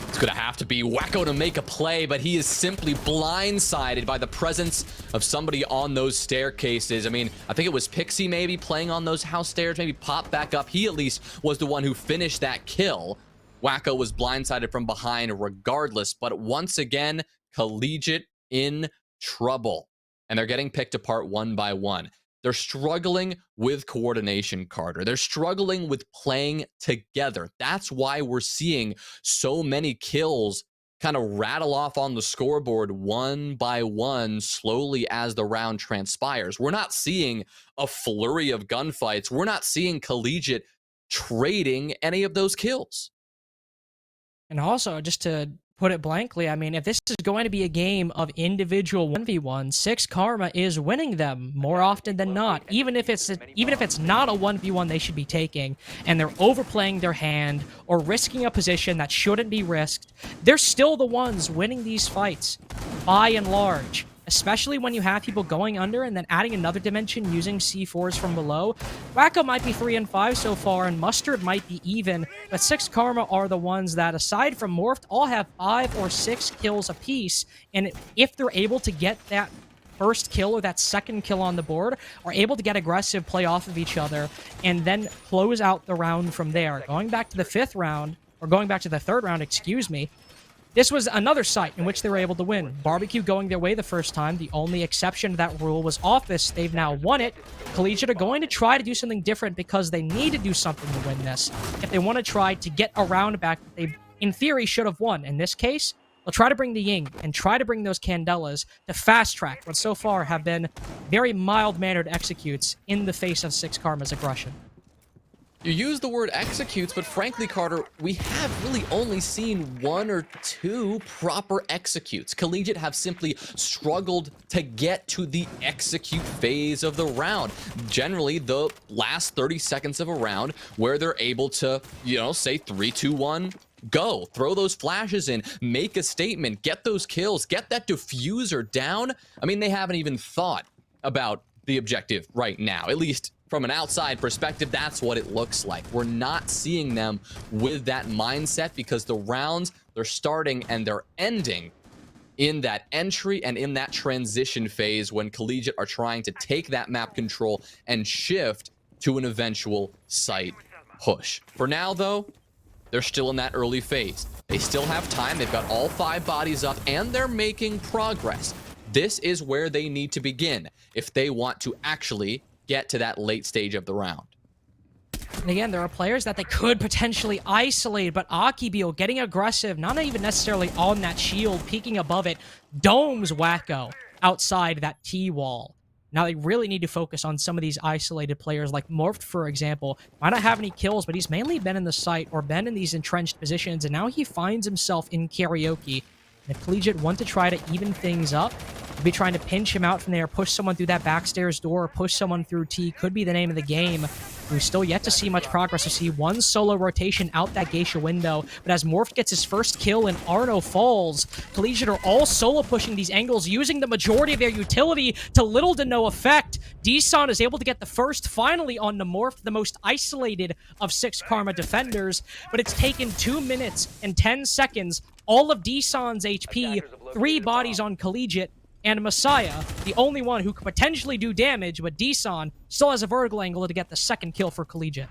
It's going to have to be Wacko to make a play, but he is simply blindsided by the presence of somebody on those staircases. I mean, I think it was Pixie maybe playing on those house stairs, maybe popped back up. He at least was the one who finished that kill. Wacko was blindsided from behind regardless, but once again, Collegiate in trouble. And they're getting picked apart one by one. They're struggling with coordination, Carter. They're struggling with playing together. That's why we're seeing so many kills kind of rattle off on the scoreboard one by one slowly as the round transpires. We're not seeing a flurry of gunfights. We're not seeing Collegiate trading any of those kills. And also, just to put it blankly, I mean, if this is going to be a game of individual 1v1, 6 Karma is winning them more often than not. Even if it's not a 1v1 they should be taking, and they're overplaying their hand or risking a position that shouldn't be risked, they're still the ones winning these fights by and large. Especially when you have people going under and then adding another dimension using C4s from below. Wacko might be 3 and 5 so far, and Mustard might be even, but 6 Karma are the ones that, aside from Morphed, all have 5 or 6 kills apiece, and if they're able to get that first kill or that second kill on the board, are able to get aggressive, play off of each other, and then close out the round from there. Going back to the 5th round, or going back to the 3rd round, excuse me, this was another site in which they were able to win. Barbecue going their way the first time. The only exception to that rule was Office. They've now won it. Collegiate are going to try to do something different because they need to do something to win this. If they want to try to get a round back that they, in theory, should have won. In this case, they'll try to bring the Ying and try to bring those Candelas to fast-track what so far have been very mild-mannered executes in the face of 6 Karma's aggression. You use the word executes, but frankly, Carter, we have really only seen 1 or 2 proper executes. Collegiate have simply struggled to get to the execute phase of the round. Generally, the last 30 seconds of a round where they're able to, say 3, 2, 1, go. Throw those flashes in, make a statement, get those kills, get that diffuser down. I mean, they haven't even thought about the objective right now, at least from an outside perspective. That's what it looks like. We're not seeing them with that mindset because the rounds, they're starting and they're ending in that entry and in that transition phase when Collegiate are trying to take that map control and shift to an eventual site push. For now, though, they're still in that early phase. They still have time. They've got all 5 bodies up and they're making progress. This is where they need to begin if they want to actually get to that late stage of the round. And again, there are players that they could potentially isolate, but Akibio getting aggressive, not even necessarily on that shield, peeking above it, domes Wacko outside that T-wall. Now they really need to focus on some of these isolated players, like Morphed, for example. Might not have any kills, but he's mainly been in the site or been in these entrenched positions, and now he finds himself in karaoke. And if Collegiate want to try to even things up, could be trying to pinch him out from there, push someone through that backstairs door, push someone through T, could be the name of the game. We're still yet to see much progress. We see one solo rotation out that geisha window, but as Morph gets his first kill and Arno falls, Collegiate are all solo pushing these angles, using the majority of their utility to little to no effect. Dson is able to get the first finally on the Morph, the most isolated of 6 Karma defenders, but it's taken 2 minutes and 10 seconds, all of Dson's HP, 3 bodies on Collegiate, and Messiah, the only one who could potentially do damage, but Dson still has a vertical angle to get the second kill for Collegiate.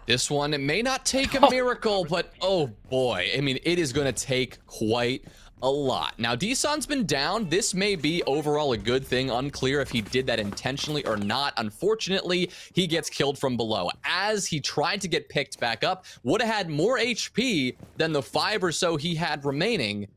This one, it may not take a miracle, but oh boy. I mean, it is going to take quite a lot. Now, Deeson's been down. This may be overall a good thing. Unclear if he did that intentionally or not. Unfortunately, he gets killed from below. As he tried to get picked back up, would have had more HP than the 5 or so he had remaining.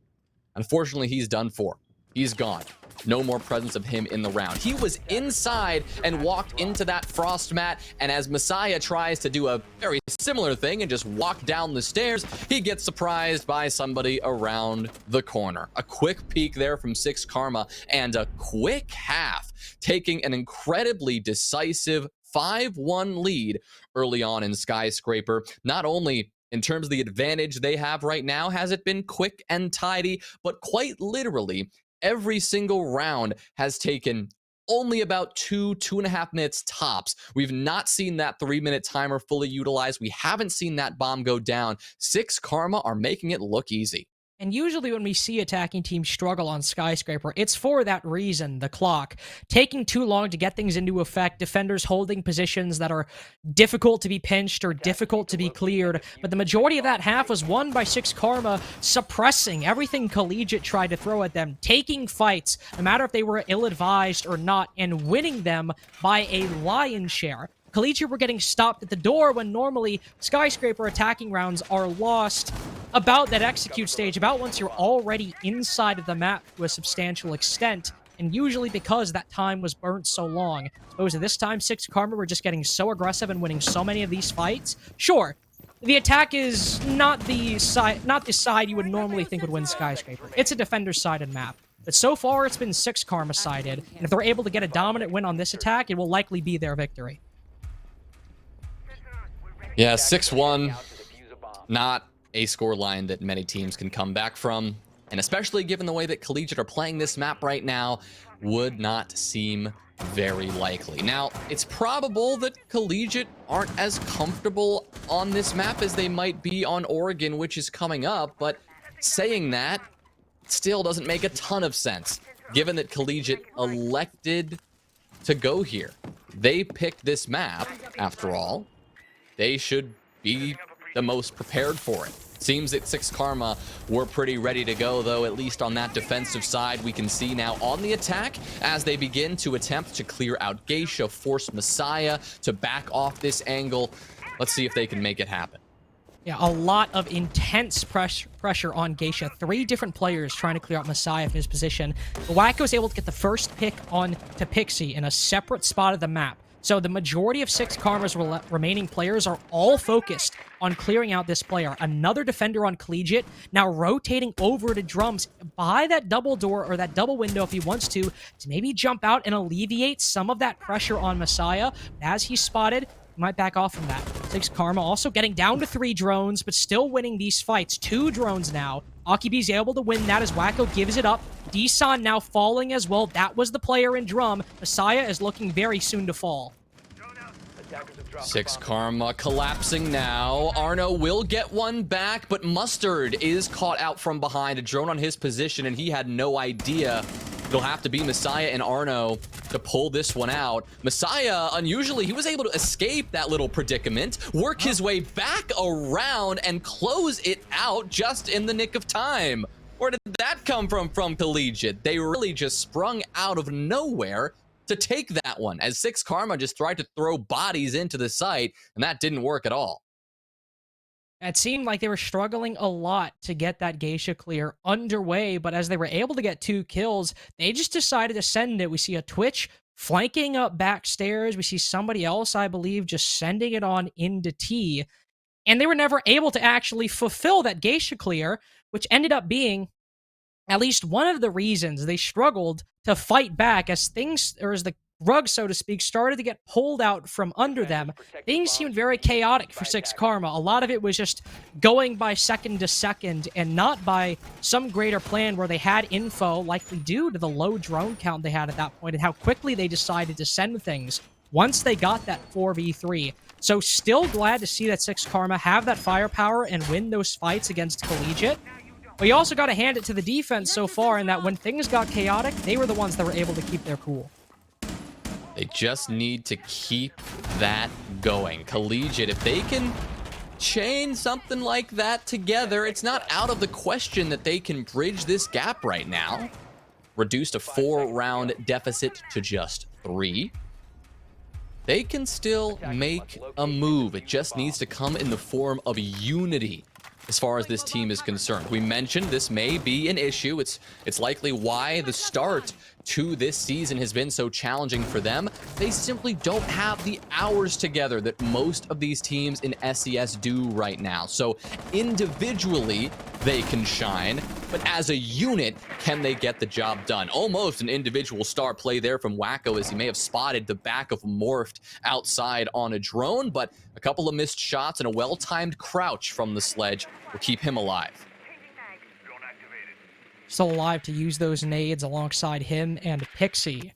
Unfortunately, he's done for. He's gone. No more presence of him in the round. He was inside and walked into that frost mat, and as Messiah tries to do a very similar thing and just walk down the stairs, he gets surprised by somebody around the corner. A quick peek there from Six Karma and a quick half, taking an incredibly decisive 5-1 lead early on in Skyscraper. Not only in terms of the advantage they have right now, has it been quick and tidy, but quite literally, every single round has taken only about 2.5 minutes tops. We've not seen that 3-minute timer fully utilized. We haven't seen that bomb go down. Six Karma are making it look easy. And usually when we see attacking teams struggle on Skyscraper, it's for that reason, the clock. Taking too long to get things into effect, defenders holding positions that are difficult to be pinched or difficult to be cleared. But the majority of that half was won by Six Karma, suppressing everything Collegiate tried to throw at them, taking fights, no matter if they were ill-advised or not, and winning them by a lion's share. Collegiate were getting stopped at the door when normally Skyscraper attacking rounds are lost about that execute stage, about once you're already inside of the map to a substantial extent, and usually because that time was burnt so long. Suppose at this time, Six Karma were just getting so aggressive and winning so many of these fights. Sure, the attack is not the side you would normally think would win Skyscraper. It's a defender-sided map. But so far, it's been Six Karma-sided, and if they're able to get a dominant win on this attack, it will likely be their victory. Yeah, 6-1, not a scoreline that many teams can come back from, and especially given the way that Collegiate are playing this map right now, would not seem very likely. Now, it's probable that Collegiate aren't as comfortable on this map as they might be on Oregon, which is coming up, but saying that still doesn't make a ton of sense, given that Collegiate elected to go here. They picked this map, after all. They should be the most prepared for it. Seems that Six Karma were pretty ready to go, though, at least on that defensive side. We can see now on the attack as they begin to attempt to clear out Geisha, force Messiah to back off this angle. Let's see if they can make it happen. Yeah, a lot of intense pressure on Geisha. 3 different players trying to clear out Messiah from his position. Wacko was able to get the first pick on to Pixie in a separate spot of the map. So the majority of Six Karma's remaining players are all focused on clearing out this player. Another defender on Collegiate now rotating over to Drums by that double door or that double window if he wants to maybe jump out and alleviate some of that pressure on Messiah. As he's spotted, he might back off from that. Six Karma also getting down to 3 drones, but still winning these fights. 2 drones now. Akibi's able to win that as Wacko gives it up. Deeson now falling as well. That was the player in Drum. Messiah is looking very soon to fall. Six Karma collapsing now. Arno will get one back, but Mustard is caught out from behind. A drone on his position, and he had no idea. It'll have to be Messiah and Arno to pull this one out. Messiah, unusually, he was able to escape that little predicament, work his way back around, and close it out just in the nick of time. Where did that come from Collegiate? They really just sprung out of nowhere to take that one, as Six Karma just tried to throw bodies into the site, and that didn't work at all. It seemed like they were struggling a lot to get that Geisha clear underway, but as they were able to get 2 kills, they just decided to send it. We see a Twitch flanking up backstairs. We see somebody else, I believe, just sending it on into T. And they were never able to actually fulfill that Geisha clear, which ended up being at least one of the reasons they struggled to fight back as things, or as the rug, so to speak, started to get pulled out from under them. Things seemed very chaotic for Six Karma. A lot of it was just going by second to second and not by some greater plan where they had info, likely due to the low drone count they had at that point and how quickly they decided to send things once they got that 4v3. So still glad to see that Six Karma have that firepower and win those fights against Collegiate. But you also got to hand it to the defense so far in that when things got chaotic, they were the ones that were able to keep their cool. They just need to keep that going. Collegiate, if they can chain something like that together. It's not out of the question that they can bridge this gap right now. Reduced a 4-round deficit to just 3. They can still make a move. It just needs to come in the form of unity as far as this team is concerned. We mentioned this may be an issue. It's likely why the start to this season has been so challenging for them. They simply don't have the hours together that most of these teams in SCS do right now. So individually, they can shine, but as a unit, can they get the job done? Almost an individual star play there from Wacko, as he may have spotted the back of Morphed outside on a drone, but a couple of missed shots and a well-timed crouch from the sledge will keep him alive. Still alive to use those nades alongside him and Pixie.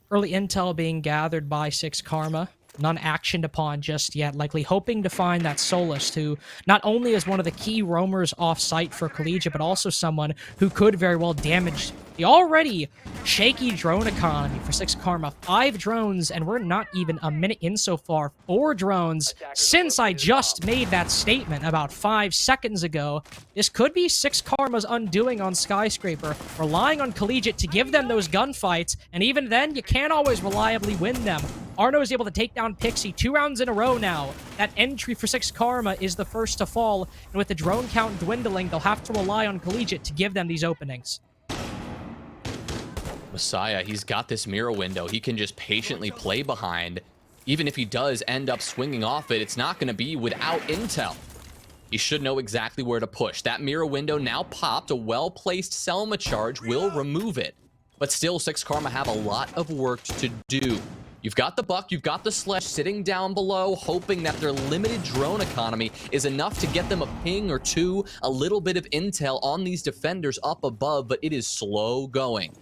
Early intel being gathered by 6 Karma. None actioned upon just yet, likely hoping to find that Solus, who not only is one of the key roamers off-site for Collegiate, but also someone who could very well damage the already shaky drone economy for 6 Karma. 5 drones, and we're not even a minute in so far. 4 drones since I just made that statement about 5 seconds ago. This could be 6 Karma's undoing on Skyscraper, relying on Collegiate to give them those gunfights, and even then, you can't always reliably win them. Arno is able to take down Pixie 2 rounds in a row now. That entry for 6 Karma is the first to fall, and with the drone count dwindling, they'll have to rely on Collegiate to give them these openings. Messiah, he's got this mirror window. He can just patiently play behind. Even if he does end up swinging off it, it's not going to be without intel. He should know exactly where to push. That mirror window now popped. A well-placed Selma charge will remove it. But still, 6 Karma have a lot of work to do. You've got the Buck, you've got the Sledge sitting down below, hoping that their limited drone economy is enough to get them a ping or 2, a little bit of intel on these defenders up above, but it is slow going.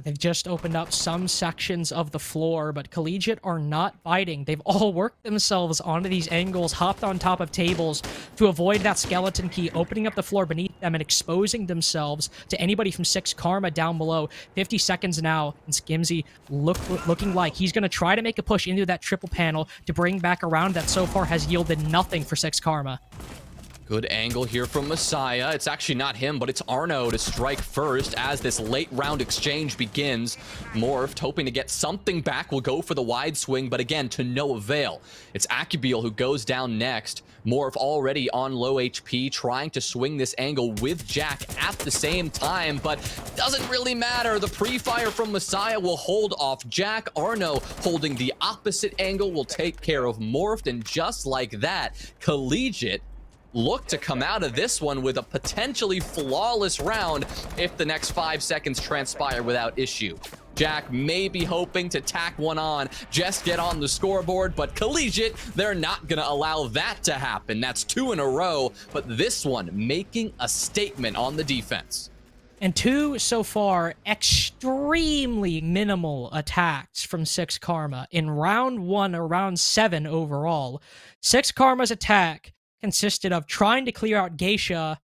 They've just opened up some sections of the floor, but Collegiate are not biting. They've all worked themselves onto these angles, hopped on top of tables to avoid that skeleton key, opening up the floor beneath them and exposing themselves to anybody from 6 Karma down below. 50 seconds now, and Skimzy looking like he's going to try to make a push into that triple panel to bring back around that so far has yielded nothing for 6 Karma. Good angle here from Messiah. It's actually not him, but it's Arno to strike first as this late round exchange begins. Morphed, hoping to get something back, will go for the wide swing, but again, to no avail. It's Akubeel who goes down next. Morph already on low HP, trying to swing this angle with Jack at the same time, but doesn't really matter. The pre-fire from Messiah will hold off Jack. Arno holding the opposite angle will take care of Morphed, and just like that, Collegiate look to come out of this one with a potentially flawless round if the next 5 seconds transpire without issue. Jack may be hoping to tack one on, just get on the scoreboard, but Collegiate, they're not going to allow that to happen. That's 2 in a row, but this one making a statement on the defense. And 2 so far extremely minimal attacks from 6 Karma in round 1 or round 7 overall. 6 Karma's attack consisted of trying to clear out Geisha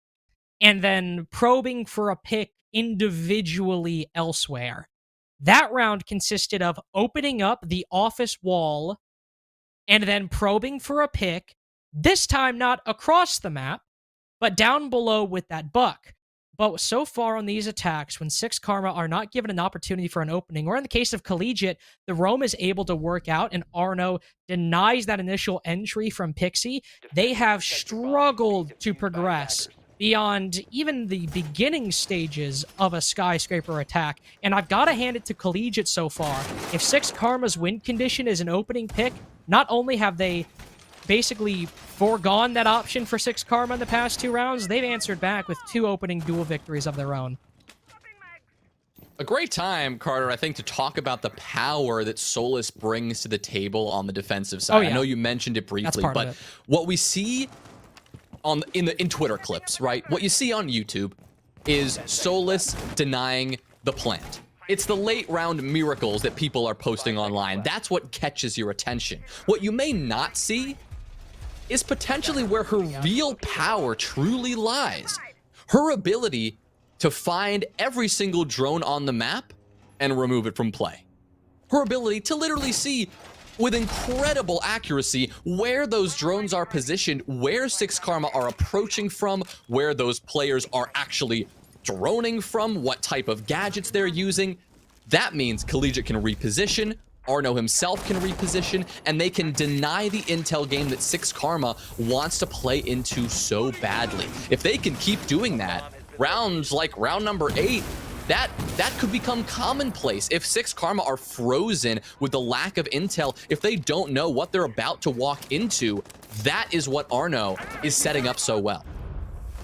and then probing for a pick individually elsewhere. That round consisted of opening up the office wall and then probing for a pick, this time not across the map, but down below with that Buck. But so far on these attacks, when 6 Karma are not given an opportunity for an opening, or in the case of Collegiate, the roam is able to work out and Arno denies that initial entry from Pixie, they have struggled to progress beyond even the beginning stages of a Skyscraper attack. And I've got to hand it to Collegiate so far. If 6 Karma's win condition is an opening pick, not only have they basically foregone that option for 6 Karma in the past 2 rounds, they've answered back with 2 opening duel victories of their own. A great time, Carter, I think, to talk about the power that Solus brings to the table on the defensive side. Oh, yeah. I know you mentioned it briefly, part but of it. what we see in Twitter clips, right? What you see on YouTube is Solus denying the plant. It's the late round miracles that people are posting online. That's what catches your attention. What you may not see is potentially where her real power truly lies. Her ability to find every single drone on the map and remove it from play. Her ability to literally see with incredible accuracy where those drones are positioned, where Six Karma are approaching from, where those players are actually droning from, what type of gadgets they're using. That means Collegiate can reposition, Arno himself can reposition, and they can deny the intel game that Six Karma wants to play into so badly. If they can keep doing that, rounds like round number 8, that could become commonplace. If Six Karma are frozen with the lack of intel, if they don't know what they're about to walk into, that is what Arno is setting up so well.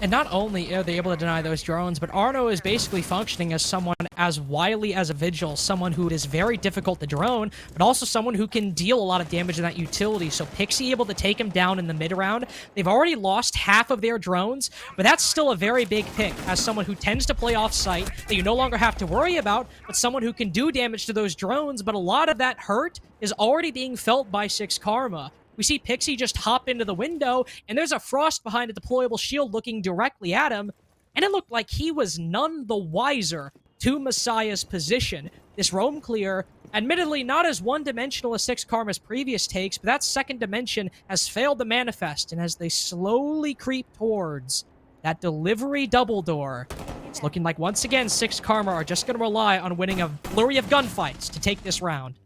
And not only are they able to deny those drones, but Arno is basically functioning as someone as wily as a Vigil, someone who is very difficult to drone, but also someone who can deal a lot of damage in that utility. So Pixie able to take him down in the mid-round. They've already lost half of their drones, but that's still a very big pick as someone who tends to play off-site that you no longer have to worry about, but someone who can do damage to those drones, but a lot of that hurt is already being felt by Six Karma. We see Pixie just hop into the window, and there's a Frost behind a deployable shield looking directly at him, and it looked like he was none the wiser to Messiah's position. This roam clear, admittedly not as one-dimensional as Six Karma's previous takes, but that second dimension has failed to manifest, and as they slowly creep towards that delivery double door, it's looking like once again Six Karma are just going to rely on winning a flurry of gunfights to take this round.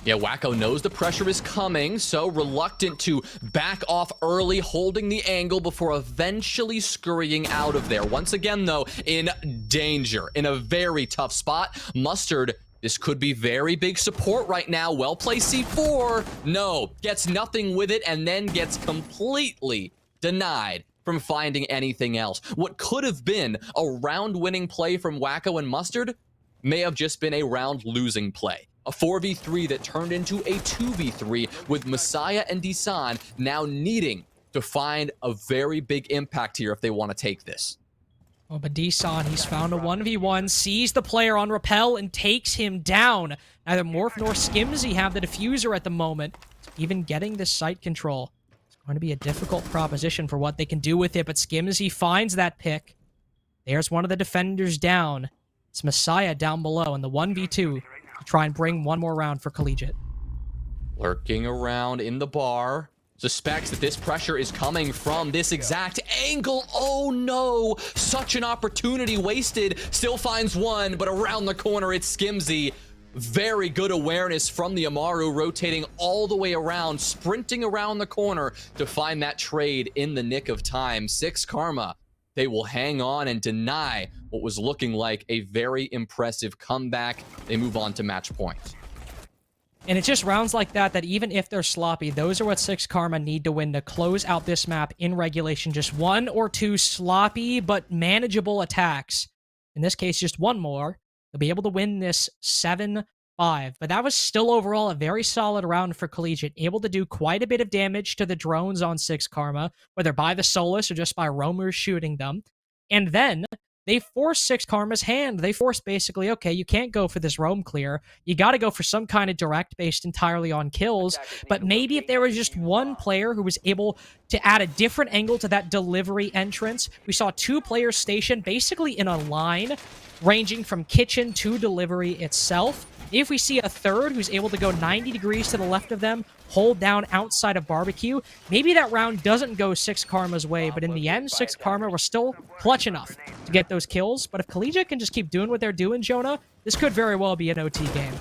Yeah, Wacko knows the pressure is coming, so reluctant to back off early, holding the angle before eventually scurrying out of there. Once again, though, in danger, in a very tough spot. Mustard, this could be very big support right now. Well played C4. No, gets nothing with it and then gets completely denied from finding anything else. What could have been a round-winning play from Wacko and Mustard may have just been a round-losing play. A 4v3 that turned into a 2v3 with Messiah and Desan now needing to find a very big impact here if they want to take this. Oh, but Desan, he's found a 1v1, sees the player on rappel, and takes him down. Neither Morph nor Skimzy have the diffuser at the moment. Even getting this site control is going to be a difficult proposition for what they can do with it, but Skimzy finds that pick. There's one of the defenders down. It's Messiah down below in the 1v2 to try and bring one more round for Collegiate. Lurking around in the bar. Suspects that this pressure is coming from this exact angle. Oh no! Such an opportunity wasted. Still finds one, but around the corner it's Skimzy. Very good awareness from the Amaru, rotating all the way around, sprinting around the corner to find that trade in the nick of time. Six Karma, they will hang on and deny what was looking like a very impressive comeback. They move on to match point. And it's just rounds like that that even if they're sloppy, those are what Six Karma need to win to close out this map in regulation. Just one or two sloppy but manageable attacks. In this case, just one more. They'll be able to win this 7-5. But that was still overall a very solid round for Collegiate. Able to do quite a bit of damage to the drones on Six Karma, whether by the Solus or just by roamers shooting them. And then they force Six Karma's hand. They force basically, okay, you can't go for this roam clear. You got to go for some kind of direct based entirely on kills. But maybe if there was just one player who was able to add a different angle to that delivery entrance. We saw two players stationed basically in a line ranging from kitchen to delivery itself. If we see a third who's able to go 90 degrees to the left of them, hold down outside of barbecue, maybe that round doesn't go Six Karma's way, but in the end, Six Karma were still clutch enough to get those kills. But if Collegiate can just keep doing what they're doing, Jonah, this could very well be an OT game.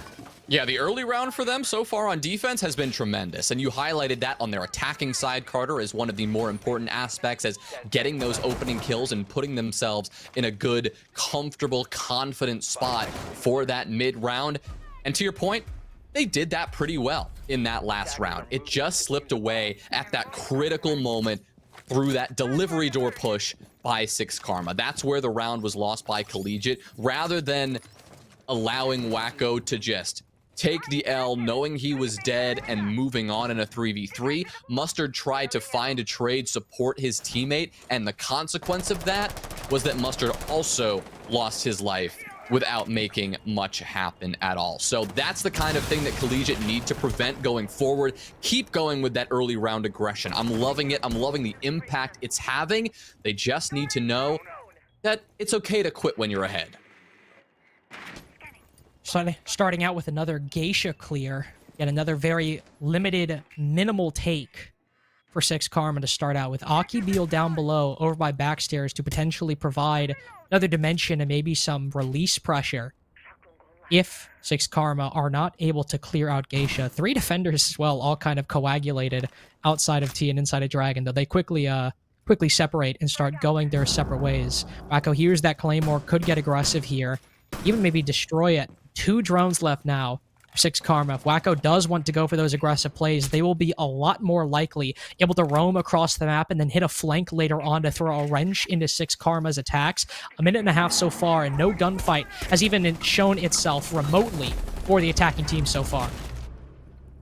Yeah, the early round for them so far on defense has been tremendous, and you highlighted that on their attacking side, Carter, as one of the more important aspects, as getting those opening kills and putting themselves in a good, comfortable, confident spot for that mid-round. And to your point, they did that pretty well in that last round. It just slipped away at that critical moment through that delivery door push by Six Karma. That's where the round was lost by Collegiate, rather than allowing Wacko to just take the L, knowing he was dead and moving on in a 3v3. Mustard tried to find a trade, support his teammate, and the consequence of that was that Mustard also lost his life without making much happen at all. So that's the kind of thing that Collegiate need to prevent going forward. Keep going with that early round aggression. I'm loving it. I'm loving the impact it's having. They just need to know that it's okay to quit when you're ahead. Starting out with another Geisha clear. Yet another very limited, minimal take for 6 Karma to start out with Aki Beal down below over by backstairs to potentially provide another dimension and maybe some release pressure if 6 Karma are not able to clear out Geisha. 3 defenders as well, all kind of coagulated outside of T and inside of Dragon, though they quickly separate and start going their separate ways. Wacko hears that Claymore, could get aggressive here, even maybe destroy it. 2 drones left now. 6 Karma. If Wacko does want to go for those aggressive plays, they will be a lot more likely able to roam across the map and then hit a flank later on to throw a wrench into 6 Karma's attacks. A minute and a half so far, and no gunfight has even shown itself remotely for the attacking team so far.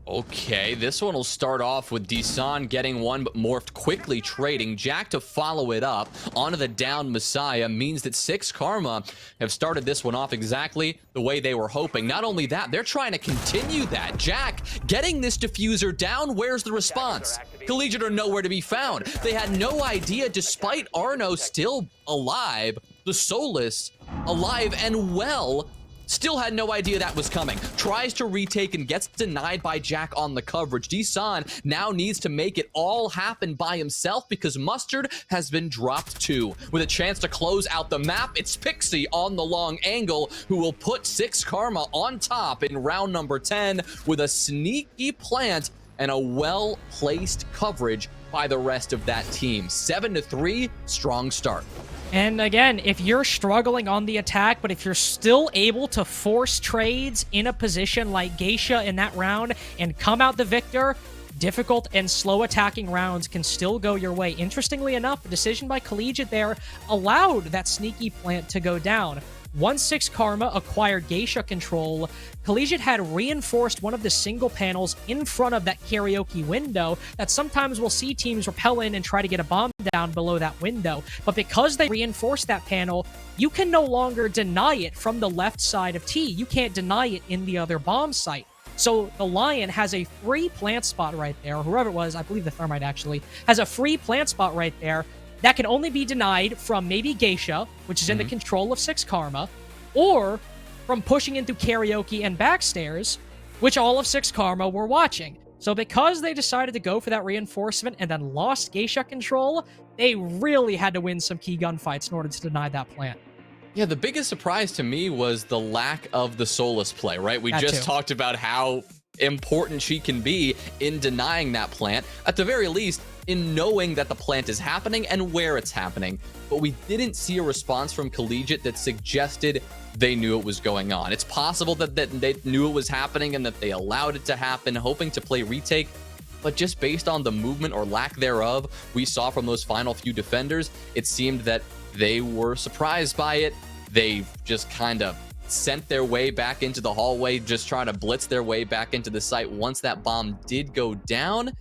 Okay, this one will start off with Desan getting one, but Morphed quickly trading. Jack to follow it up onto the down Messiah means that 6 Karma have started this one off exactly the way they were hoping. Not only that, they're trying to continue that. Jack getting this diffuser down, where's the response? Collegiate are nowhere to be found. They had no idea, despite Arno still alive, the Solus alive and well, still had no idea that was coming. Tries to retake and gets denied by Jack on the coverage. Desan now needs to make it all happen by himself because Mustard has been dropped too. With a chance to close out the map, it's Pixie on the long angle who will put 6 Karma on top in round number 10 with a sneaky plant and a well-placed coverage by the rest of that team. 7-3, strong start. And again, if you're struggling on the attack, but if you're still able to force trades in a position like Geisha in that round and come out the victor, difficult and slow attacking rounds can still go your way. Interestingly enough, a decision by Collegiate there allowed that sneaky plant to go down. Once 6 Karma acquired Geisha control, Collegiate had reinforced one of the single panels in front of that karaoke window that sometimes we'll see teams repel in and try to get a bomb down below that window. But because they reinforced that panel, you can no longer deny it from the left side of T. You can't deny it in the other bomb site. So the Lion has a free plant spot right there. Whoever it was, I believe the Thermite actually, has a free plant spot right there that can only be denied from maybe Geisha, which is in the control of 6 Karma, or from pushing into karaoke and backstairs, which all of 6 Karma were watching. So because they decided to go for that reinforcement and then lost Geisha control, they really had to win some key gunfights in order to deny that plant. Yeah, the biggest surprise to me was the lack of the Solus play, right? We just talked about how important she can be in denying that plant, at the very least in knowing that the plant is happening and where it's happening. But we didn't see a response from Collegiate that suggested they knew it was going on. It's possible that they knew it was happening and that they allowed it to happen, hoping to play retake, but just based on the movement or lack thereof we saw from those final few defenders, it seemed that they were surprised by it. They just kind of sent their way back into the hallway, just trying to blitz their way back into the site once that bomb did go down.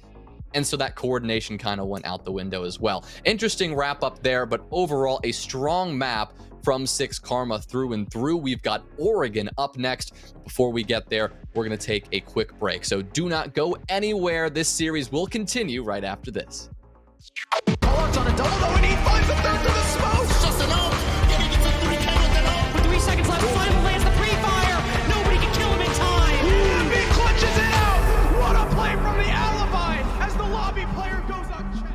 And so that coordination kind of went out the window as well. Interesting wrap up there, but overall a strong map from 6 Karma through and through. We've got Oregon up next. Before we get there, we're going to take a quick break. So do not go anywhere. This series will continue right after this. Pollard's on a double, though, and he finds the third through the smoke. Just enough. With 3 seconds left, Final lands the pre-fire. Nobody can kill him in time. He clutches it out. What a play from the Alibi as the lobby player goes unchecked.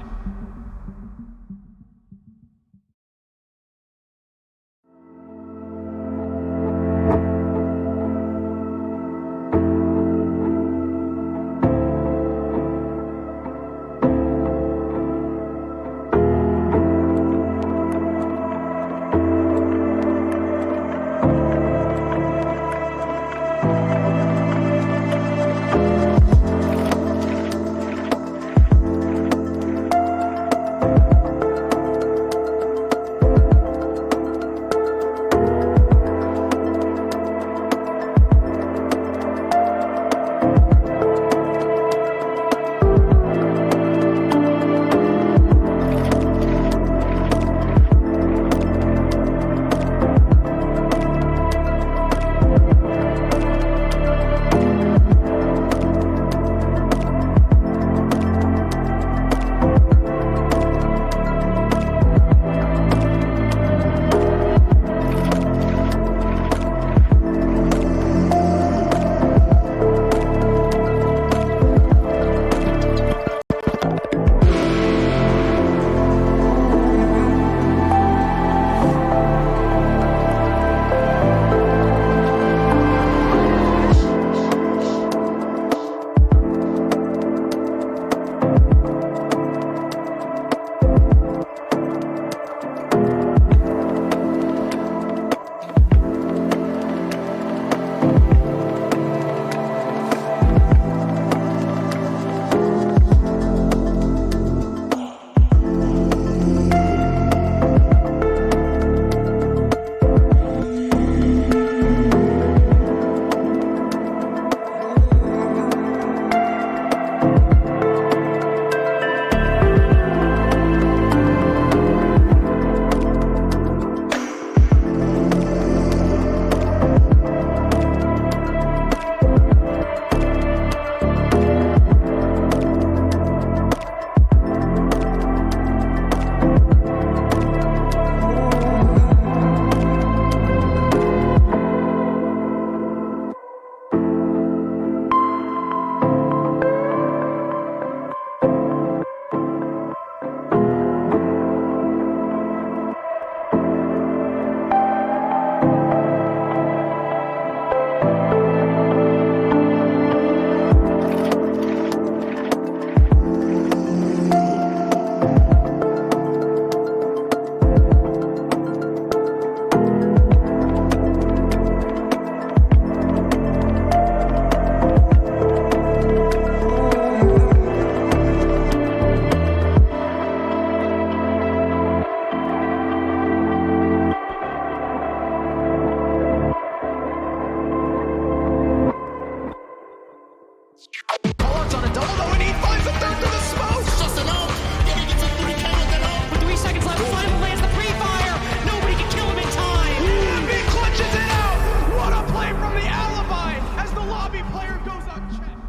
Pollard's on a double though, and he finds the third through the smoke. Just an ult. Yeah, he gets a 3K with an ult. With 3 seconds left, Final lands the pre-fire. Nobody can kill him in time. And he clutches it out. What a play from the alibi as the lobby player goes unchecked.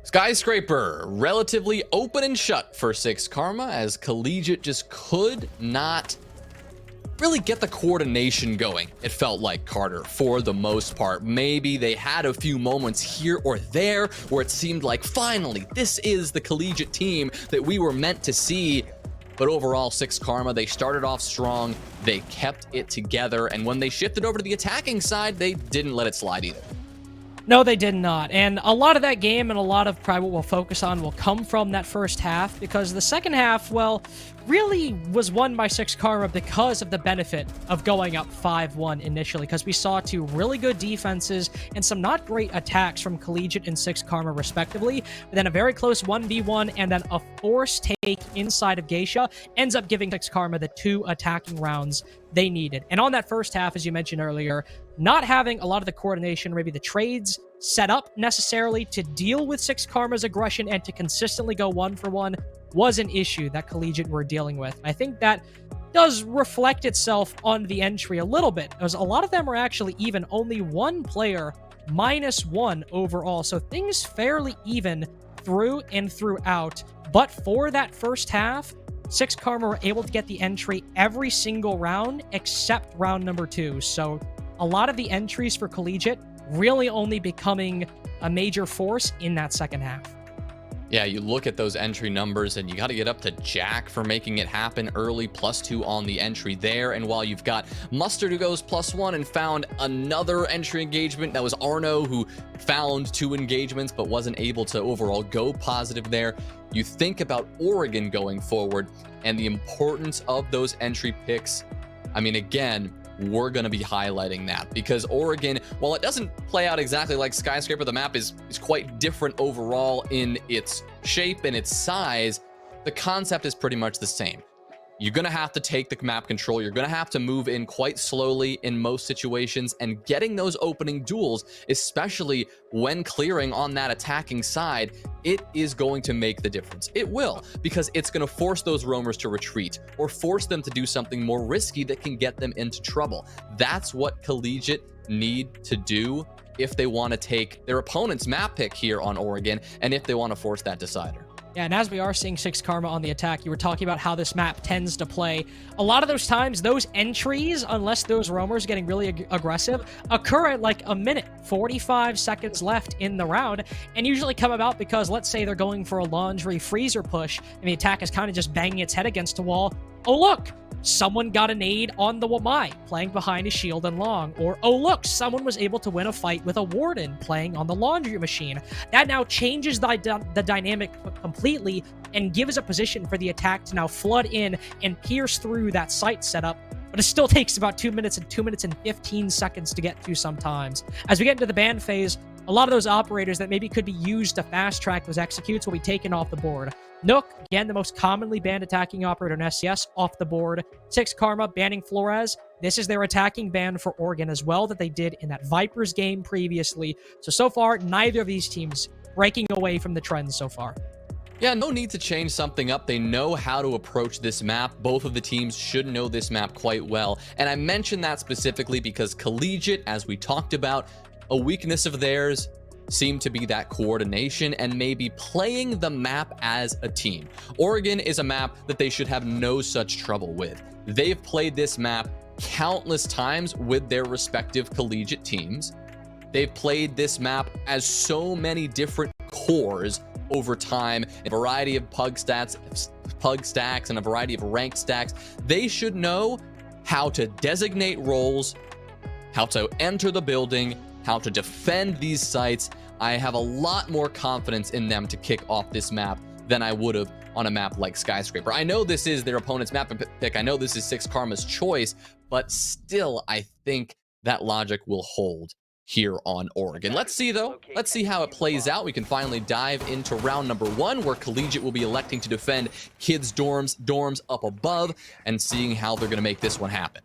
Skyscraper, relatively open and shut for 6 Karma, as Collegiate just could not really get the coordination going. It felt like, Carter, for the most part. Maybe they had a few moments here or there where it seemed like, finally, this is the Collegiate team that we were meant to see. But overall, 6 Karma, they started off strong, they kept it together, and when they shifted over to the attacking side, they didn't let it slide either. No, they did not. And a lot of that game and a lot of probably what we'll focus on will come from that first half, because the second half, well, really was won by 6 Karma because of the benefit of going up 5-1 initially, because we saw 2 really good defenses and some not great attacks from Collegiate and 6 Karma respectively, but then a very close 1v1 and then a forced take inside of Geisha ends up giving 6 Karma the 2 attacking rounds they needed. And on that first half, as you mentioned earlier, not having a lot of the coordination, maybe the trades set up necessarily to deal with 6 Karma's aggression and to consistently go 1-for-1 was an issue that Collegiate were dealing with. I think that does reflect itself on the entry a little bit, as a lot of them are actually even only 1 player -1 overall, so things fairly even through and throughout. But for that first half, 6 Karma were able to get the entry every single round except round number 2. So a lot of the entries for Collegiate really only becoming a major force in that second half. Yeah, you look at those entry numbers and you got to get up to Jack for making it happen early, +2 on the entry there. And while you've got Mustard who goes +1 and found another entry engagement, that was Arno who found 2 engagements but wasn't able to overall go positive there. You think about Oregon going forward and the importance of those entry picks. I mean, again, we're going to be highlighting that because Oregon, while it doesn't play out exactly like Skyscraper, the map is quite different overall in its shape and its size. The concept is pretty much the same. You're going to have to take the map control. You're going to have to move in quite slowly in most situations, and getting those opening duels, especially when clearing on that attacking side, it is going to make the difference. It will, because it's going to force those roamers to retreat or force them to do something more risky that can get them into trouble. That's what Collegiate need to do if they want to take their opponent's map pick here on Oregon, and if they want to force that decider. Yeah, and as we are seeing 6 Karma on the attack, you were talking about how this map tends to play. A lot of those times, those entries, unless those roamers are getting really aggressive, occur at like a minute, 45 seconds left in the round, and usually come about because, let's say they're going for a laundry freezer push, and the attack is kind of just banging its head against a wall. Oh, look! Someone got a nade on the Wamai, playing behind a shield and long. Or, oh look, someone was able to win a fight with a Warden, playing on the laundry machine. That now changes the dynamic completely and gives a position for the attack to now flood in and pierce through that site setup. But it still takes about 2 minutes and 2 minutes and 15 seconds to get to sometimes. As we get into the ban phase, a lot of those operators that maybe could be used to fast-track those executes will be taken off the board. Nook, again, the most commonly banned attacking operator in SCS, off the board. 6 Karma banning Flores. This is their attacking ban for Oregon as well that they did in that Vipers game previously. So far, neither of these teams breaking away from the trends so far. Yeah, no need to change something up. They know how to approach this map. Both of the teams should know this map quite well. And I mentioned that specifically because Collegiate, as we talked about, a weakness of theirs seemed to be that coordination and maybe playing the map as a team. Oregon is a map that they should have no such trouble with. They've played this map countless times with their respective collegiate teams. They've played this map as so many different cores over time, a variety of pug stacks and a variety of rank stacks. They should know how to designate roles, how to enter the building, how to defend these sites. I have a lot more confidence in them to kick off this map than I would have on a map like Skyscraper. I know this is their opponent's map pick. I know this is 6 Karma's choice, but still, I think that logic will hold here on Oregon. Let's see, though. Let's see how it plays out. We can finally dive into round number 1, where Collegiate will be electing to defend kids' dorms up above, and seeing how they're going to make this one happen.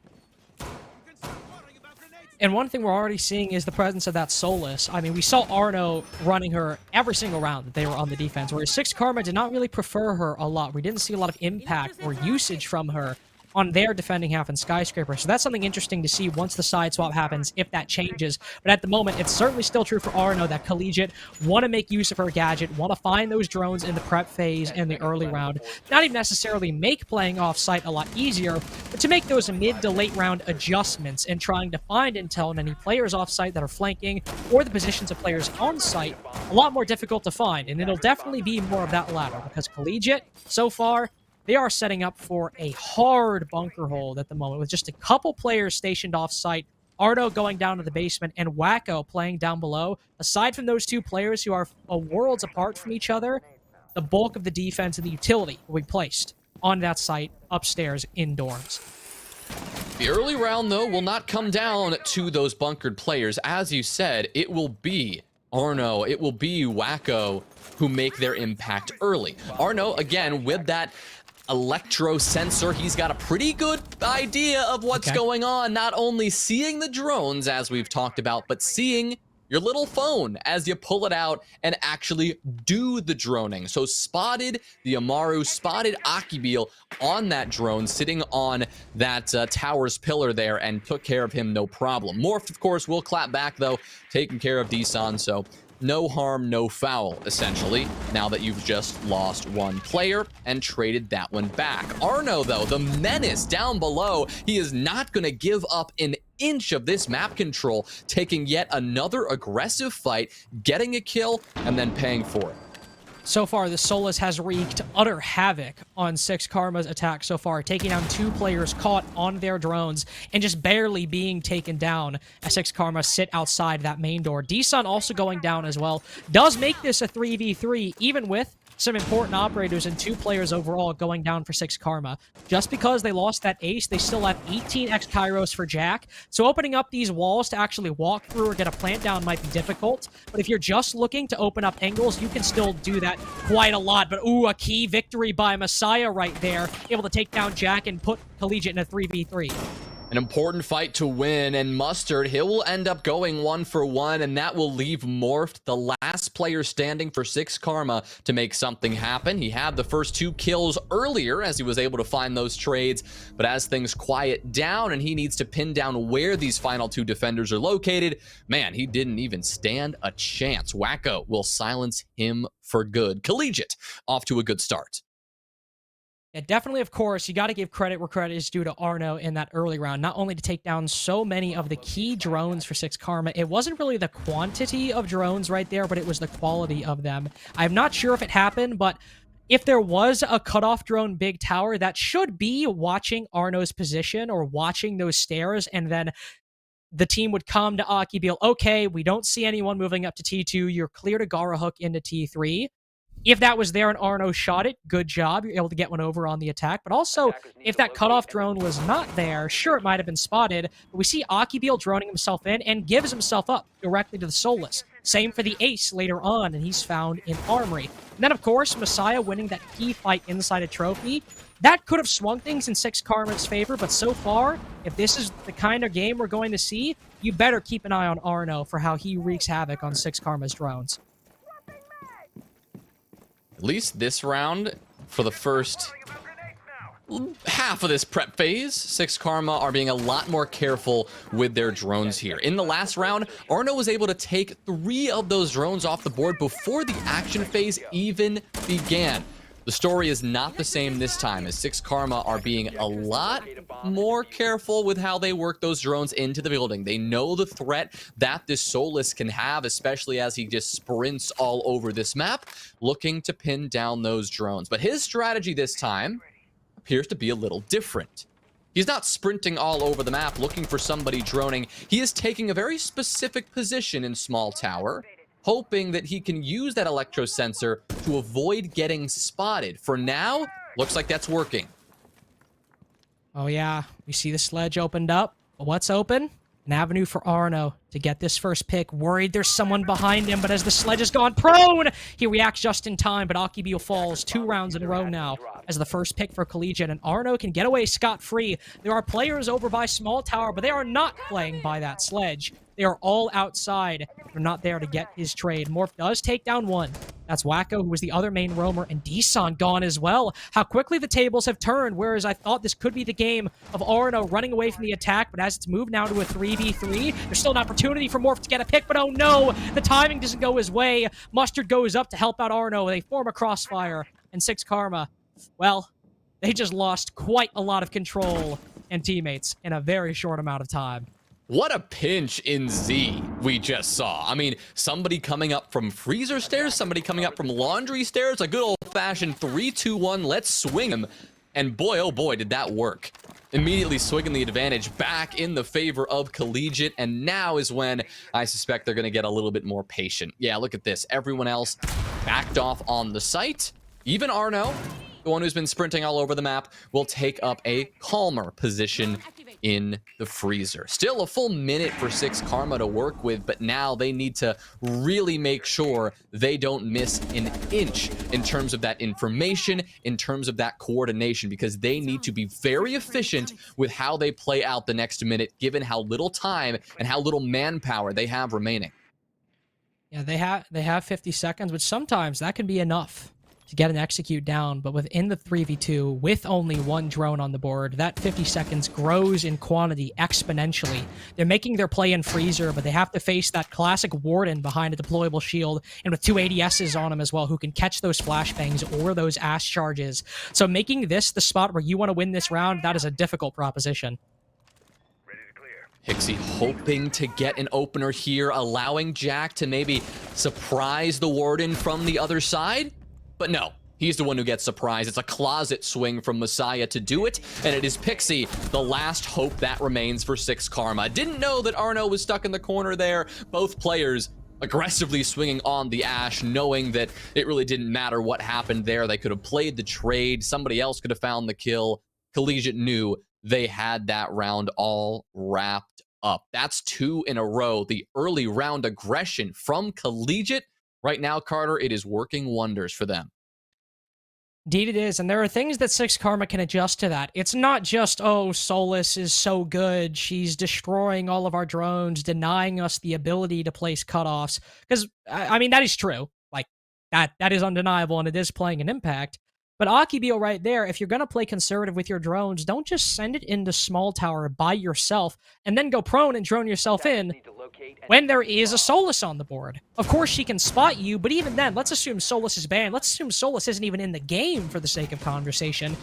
And one thing we're already seeing is the presence of that Solus. I mean, we saw Arno running her every single round that they were on the defense, whereas 6 Karma did not really prefer her a lot. We didn't see a lot of impact or usage from her on their defending half in Skyscraper. So that's something interesting to see once the side swap happens, if that changes. But at the moment, it's certainly still true for Arno that Collegiate want to make use of her gadget, want to find those drones in the prep phase in the early round. Not even necessarily make playing off-site a lot easier, but to make those mid to late round adjustments and trying to find intel on any players off-site that are flanking or the positions of players on-site a lot more difficult to find. And it'll definitely be more of that latter because Collegiate, so far, they are setting up for a hard bunker hold at the moment with just a couple players stationed off-site, Arno going down to the basement, and Wacko playing down below. Aside from those two players who are worlds apart from each other, the bulk of the defense and the utility will be placed on that site upstairs in dorms. The early round, though, will not come down to those bunkered players. As you said, it will be Arno, it will be Wacko who make their impact early. Arno, again, with that electro sensor, he's got a pretty good idea of what's going on, not only seeing the drones as we've talked about, but seeing your little phone as you pull it out and actually do the droning. So spotted the Amaru, spotted Akibeel on that drone sitting on that tower's pillar there and took care of him no problem. Morph, of course, will clap back though, taking care of Desan, so no harm, no foul, essentially, now that you've just lost one player and traded that one back. Arno, though, the menace down below, he is not going to give up an inch of this map control, taking yet another aggressive fight, getting a kill, and then paying for it. So far, the Solus has wreaked utter havoc on 6 Karma's attack so far, taking down 2 players caught on their drones and just barely being taken down as 6 Karma sit outside that main door. Desan also going down as well. Does make this a 3v3, even with some important operators and 2 players overall going down for 6 Karma. Just because they lost that ace, they still have 18x Kairos for Jack. So opening up these walls to actually walk through or get a plant down might be difficult. But if you're just looking to open up angles, you can still do that quite a lot. But ooh, a key victory by Messiah right there. Able to take down Jack and put Collegiate in a 3v3. An important fight to win, and Mustard, he will end up going 1-for-1, and that will leave Morphed, the last player standing for 6 Karma, to make something happen. He had the first 2 kills earlier as he was able to find those trades, but as things quiet down and he needs to pin down where these final 2 defenders are located, man, he didn't even stand a chance. Wacko will silence him for good. Collegiate, off to a good start. Yeah, definitely, of course, you got to give credit where credit is due to Arno in that early round, not only to take down so many of the key drones for 6 Karma. It wasn't really the quantity of drones right there, but it was the quality of them. I'm not sure if it happened, but if there was a cutoff drone big tower, that should be watching Arno's position or watching those stairs, and then the team would come to Akibeel. Okay, we don't see anyone moving up to T2. You're clear to Gara Hook into T3. If that was there and Arno shot it, good job. You're able to get one over on the attack. But also, if that cutoff drone was not there, sure, it might have been spotted. But we see Akibeel droning himself in and gives himself up directly to the Solus. Same for the Ace later on, and he's found in Armory. And then, of course, Messiah winning that key fight inside a trophy. That could have swung things in 6 Karma's favor, but so far, if this is the kind of game we're going to see, you better keep an eye on Arno for how he wreaks havoc on 6 Karma's drones. At least this round, for the first half of this prep phase, 6 Karma are being a lot more careful with their drones here. In the last round, Arno was able to take 3 of those drones off the board before the action phase even began. The story is not the same this time, as 6 Karma are being a lot more careful with how they work those drones into the building. They know the threat that this Solus can have, especially as he just sprints all over this map, looking to pin down those drones. But his strategy this time appears to be a little different. He's not sprinting all over the map looking for somebody droning. He is taking a very specific position in Small Tower, hoping that he can use that electro sensor to avoid getting spotted. For now, looks like that's working. Oh yeah, we see the sledge opened up. But what's open? An avenue for Arno to get this first pick. Worried there's someone behind him, but as the sledge has gone prone, he reacts just in time, but Akibio falls 2 rounds in a row now as the first pick for Collegiate, and Arno can get away scot-free. There are players over by Small Tower, but they are not playing by that sledge. They are all outside. They're not there to get his trade. Morph does take down one. That's Wacko, who was the other main roamer, and Desan gone as well. How quickly the tables have turned, whereas I thought this could be the game of Arno running away from the attack, but as it's moved now to a 3v3, there's still an opportunity for Morph to get a pick, but oh no, the timing doesn't go his way. Mustard goes up to help out Arno. They form a crossfire, and 6 Karma, well, they just lost quite a lot of control and teammates in a very short amount of time. What a pinch in Z we just saw. I mean, somebody coming up from freezer stairs, somebody coming up from laundry stairs, a good old-fashioned 3-2-1, let's swing him. And boy, oh boy, did that work. Immediately swinging the advantage back in the favor of Collegiate, and now is when I suspect they're going to get a little bit more patient. Yeah, look at this. Everyone else backed off on the site. Even Arno, the one who's been sprinting all over the map, will take up a calmer position in the freezer. Still a full minute for 6 Karma to work with, but now they need to really make sure they don't miss an inch in terms of that information, in terms of that coordination, because they need to be very efficient with how they play out the next minute, given how little time and how little manpower they have remaining. Yeah, they have 50 seconds, which sometimes that can be enough to get an execute down, but within the 3v2, with only 1 drone on the board, that 50 seconds grows in quantity exponentially. They're making their play in freezer, but they have to face that classic Warden behind a deployable shield, and with 2 ADSs on him as well, who can catch those flashbangs or those ass charges. So making this the spot where you want to win this round, that is a difficult proposition. Hixie hoping to get an opener here, allowing Jack to maybe surprise the Warden from the other side. But no, he's the one who gets surprised. It's a closet swing from Messiah to do it, and it is Pixie, the last hope that remains for 6 Karma. Didn't know that Arno was stuck in the corner there. Both players aggressively swinging on the Ash, knowing that it really didn't matter what happened there. They could have played the trade. Somebody else could have found the kill. Collegiate knew they had that round all wrapped up. That's 2 in a row. The early round aggression from Collegiate. Right now, Carter, it is working wonders for them. Indeed it is, and there are things that 6 Karma can adjust to that. It's not just, oh, Solus is so good, she's destroying all of our drones, denying us the ability to place cutoffs. Because, I mean, that is true. Like, that is undeniable, and it is playing an impact. But Akibio right there, if you're going to play conservative with your drones, don't just send it into Small Tower by yourself, and then go prone and drone yourself in when there is a Solus on the board. Of course, she can spot you, but even then, let's assume Solus is banned. Let's assume Solus isn't even in the game for the sake of conversation.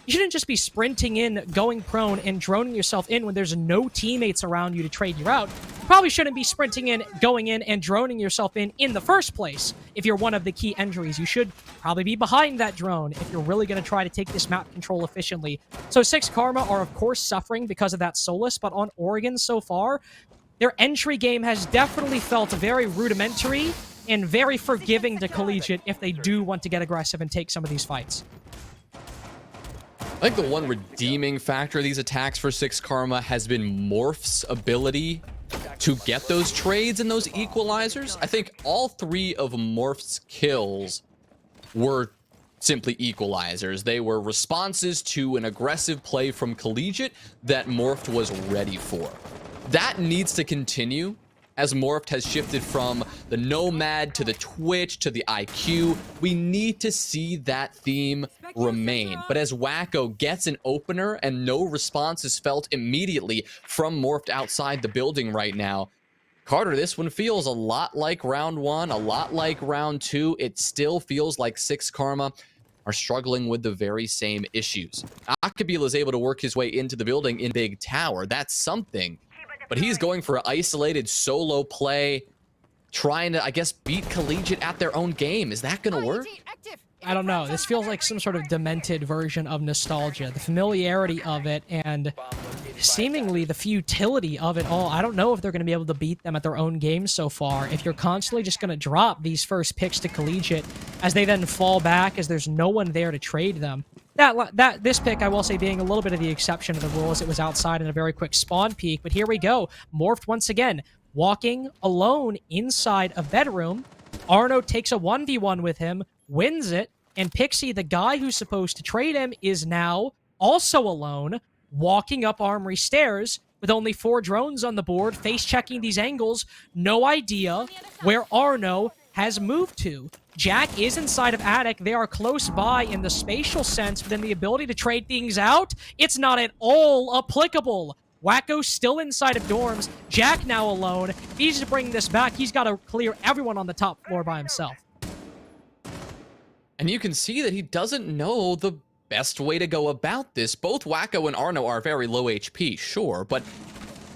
You shouldn't just be sprinting in, going prone, and droning yourself in when there's no teammates around you to trade you out. You probably shouldn't be sprinting in, going in, and droning yourself in the first place. If you're one of the key entries, you should probably be behind that drone if you're really going to try to take this map control efficiently. So 6 Karma are, of course, suffering because of that Solus, but on Oregon so far, their entry game has definitely felt very rudimentary and very forgiving to Collegiate if they do want to get aggressive and take some of these fights. I think the one redeeming factor of these attacks for 6 Karma has been Morph's ability to get those trades and those equalizers. I think all 3 of Morph's kills were simply equalizers. They were responses to an aggressive play from Collegiate that Morph was ready for. That needs to continue as Morph has shifted from the Nomad to the Twitch to the IQ. We need to see that theme remain. But as Wacko gets an opener and no response is felt immediately from Morph outside the building right now, Carter, this one feels a lot like round 1, a lot like round 2. It still feels like 6 Karma are struggling with the very same issues. Akabila is able to work his way into the building in Big Tower. That's something. But he's going for an isolated solo play, trying to, I guess, beat Collegiate at their own game. Is that going to work? I don't know. This feels like some sort of demented version of nostalgia. The familiarity of it and seemingly the futility of it all. I don't know if they're going to be able to beat them at their own game so far. If you're constantly just going to drop these first picks to Collegiate as they then fall back as there's no one there to trade them. This pick, I will say, being a little bit of the exception to the rule, as it was outside in a very quick spawn peek. But here we go. Morphed once again, walking alone inside a bedroom. Arno takes a 1v1 with him, wins it, and Pixie, the guy who's supposed to trade him, is now also alone, walking up Armory stairs with only 4 drones on the board, face-checking these angles. No idea where Arno has moved to. Jack is inside of Attic. They are close by in the spatial sense, but in the ability to trade things out, it's not at all applicable. Wacko still inside of dorms. Jack now alone. If he's to bring this back, he's got to clear everyone on the top floor by himself. And you can see that he doesn't know the best way to go about this. Both Wacko and Arno are very low HP, sure, but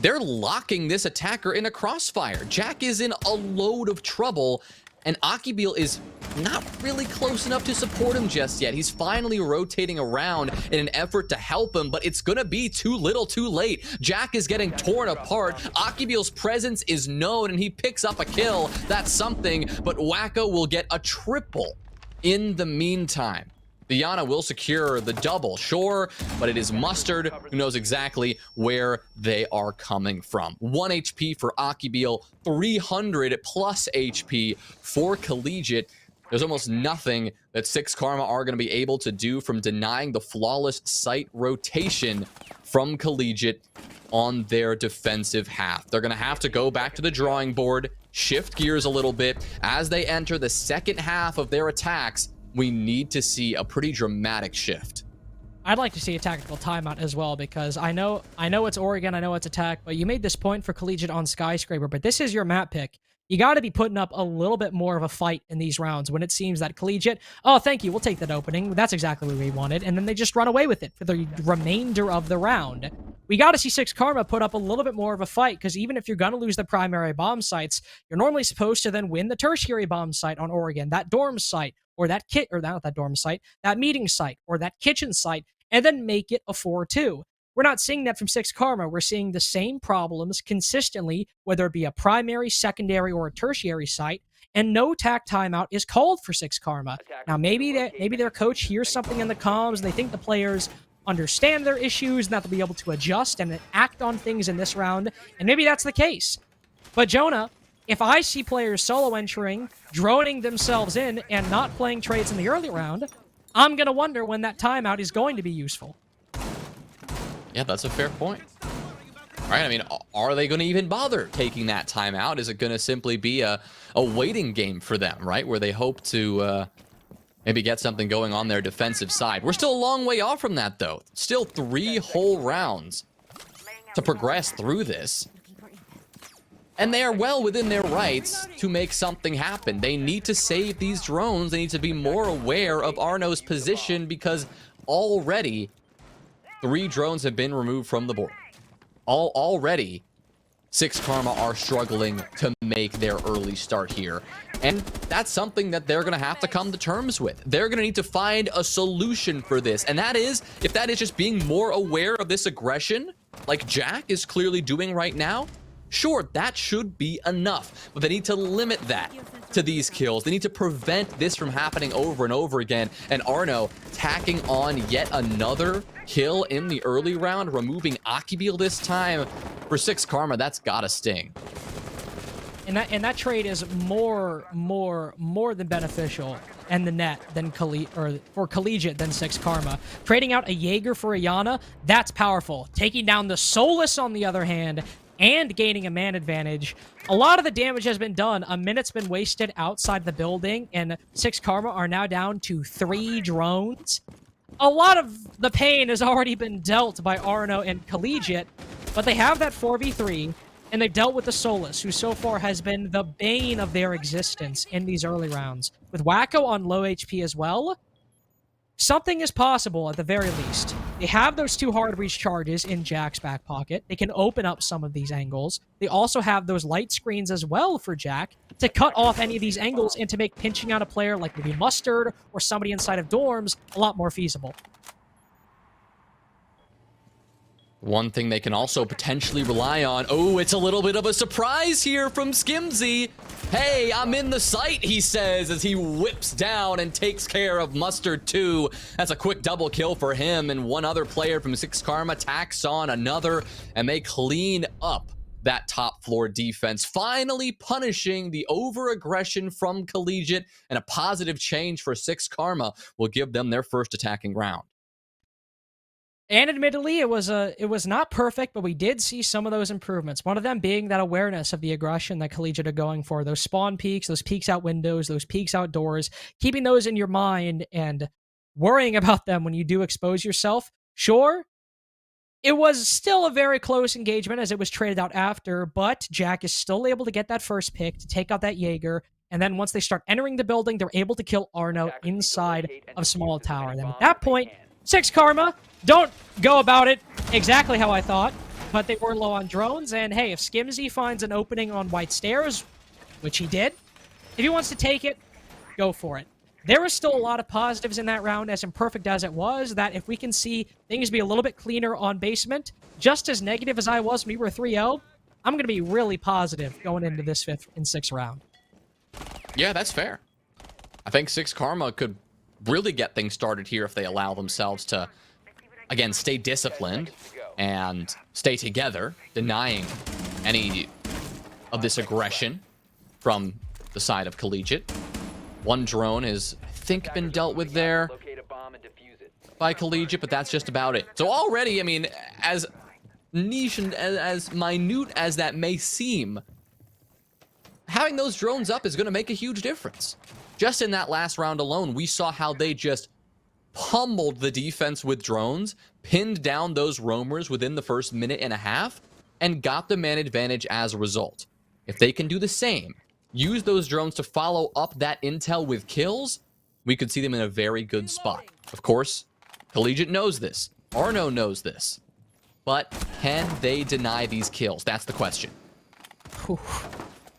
they're locking this attacker in a crossfire. Jack is in a load of trouble, and Akibeel is not really close enough to support him just yet. He's finally rotating around in an effort to help him, but it's gonna be too little too late. Jack is getting torn apart. Akibeel's presence is known, and he picks up a kill. That's something, but Wacko will get a triple in the meantime. Diana will secure the double, sure, but it is Mustard who knows exactly where they are coming from. 1 HP for Akibeel, 300 plus HP for Collegiate. There's almost nothing that 6 Karma are going to be able to do from denying the flawless site rotation from Collegiate on their defensive half. They're going to have to go back to the drawing board, shift gears a little bit. As they enter the second half of their attacks, we need to see a pretty dramatic shift. I'd like to see a tactical timeout as well, because I know it's Oregon, I know it's attack, but you made this point for Collegiate on Skyscraper, but this is your map pick. You got to be putting up a little bit more of a fight in these rounds when it seems that Collegiate, oh, thank you, we'll take that opening. That's exactly what we wanted. And then they just run away with it for the remainder of the round. We got to see 6 Karma put up a little bit more of a fight, because even if you're going to lose the primary bomb sites, you're normally supposed to then win the tertiary bomb site on Oregon, that dorm site, or that not that dorm site, that meeting site, or that kitchen site, and then make it a 4-2. We're not seeing that from 6 Karma. We're seeing the same problems consistently, whether it be a primary, secondary, or a tertiary site, and no tac timeout is called for 6 Karma. Now, maybe their coach hears something in the comms, and they think the players understand their issues, and that they'll be able to adjust and act on things in this round, and maybe that's the case. But Jonah, if I see players solo entering, droning themselves in, and not playing trades in the early round, I'm going to wonder when that timeout is going to be useful. Yeah, that's a fair point. All right, I mean, are they going to even bother taking that timeout? Is it going to simply be a waiting game for them, right? Where they hope to maybe get something going on their defensive side. We're still a long way off from that, though. Still 3 whole rounds to progress through this. And they are well within their rights to make something happen. They need to save these drones. They need to be more aware of Arno's position, because already 3 drones have been removed from the board. Already, 6 Karma are struggling to make their early start here. And that's something that they're going to have to come to terms with. They're going to need to find a solution for this. And that is, if that is just being more aware of this aggression, like Jack is clearly doing right now, sure, that should be enough, but they need to limit that to these kills. They need to prevent this from happening over and over again. And Arno tacking on yet another kill in the early round, removing Akibeel this time. For 6 Karma, that's gotta sting. And that trade is more than beneficial and the net than for Collegiate than 6 Karma. Trading out a Jaeger for a Yana, that's powerful. Taking down the Solus on the other hand, and gaining a man advantage. A lot of the damage has been done. A minute's been wasted outside the building, and 6 Karma are now down to 3 drones. A lot of the pain has already been dealt by Arno and Collegiate, but they have that 4v3, and they've dealt with the Solus, who so far has been the bane of their existence in these early rounds. With Wacko on low HP as well, something is possible at the very least. They have those 2 hard reach charges in Jack's back pocket. They can open up some of these angles. They also have those light screens as well for Jack to cut off any of these angles and to make pinching out a player like maybe Mustard or somebody inside of dorms a lot more feasible. One thing they can also potentially rely on. Oh, it's a little bit of a surprise here from Skimzy. Hey, I'm in the site, he says, as he whips down and takes care of Mustard 2. That's a quick double kill for him, and one other player from 6 Karma tacks on another, and they clean up that top floor defense, finally punishing the over-aggression from Collegiate, and a positive change for 6 Karma will give them their first attacking round. And admittedly, it was not perfect, but we did see some of those improvements. One of them being that awareness of the aggression that Collegiate are going for. Those spawn peeks, those peeks out windows, those peeks outdoors, keeping those in your mind and worrying about them when you do expose yourself. Sure, it was still a very close engagement as it was traded out after, but Jack is still able to get that first pick to take out that Jaeger. And then once they start entering the building, they're able to kill Arno inside of Small Tower. And then at that point, 6 Karma don't go about it exactly how I thought, but they were low on drones. And hey, if Skimzy finds an opening on White Stairs, which he did, if he wants to take it, go for it. There was still a lot of positives in that round, as imperfect as it was, that if we can see things be a little bit cleaner on basement, just as negative as I was when we were 3-0, I'm going to be really positive going into this 5th and 6th round. Yeah, that's fair. I think 6 Karma could really get things started here if they allow themselves to, again, stay disciplined and stay together, denying any of this aggression from the side of Collegiate. One drone is, I think, been dealt with there by Collegiate, but that's just about it. So already, I mean, as niche and as minute as that may seem, having those drones up is going to make a huge difference. Just in that last round alone, we saw how they just pummeled the defense with drones, pinned down those roamers within the first minute and a half, and got the man advantage as a result. If they can do the same, use those drones to follow up that intel with kills, we could see them in a very good spot. Of course, Collegiate knows this. Arno knows this. But can they deny these kills? That's the question. Whew.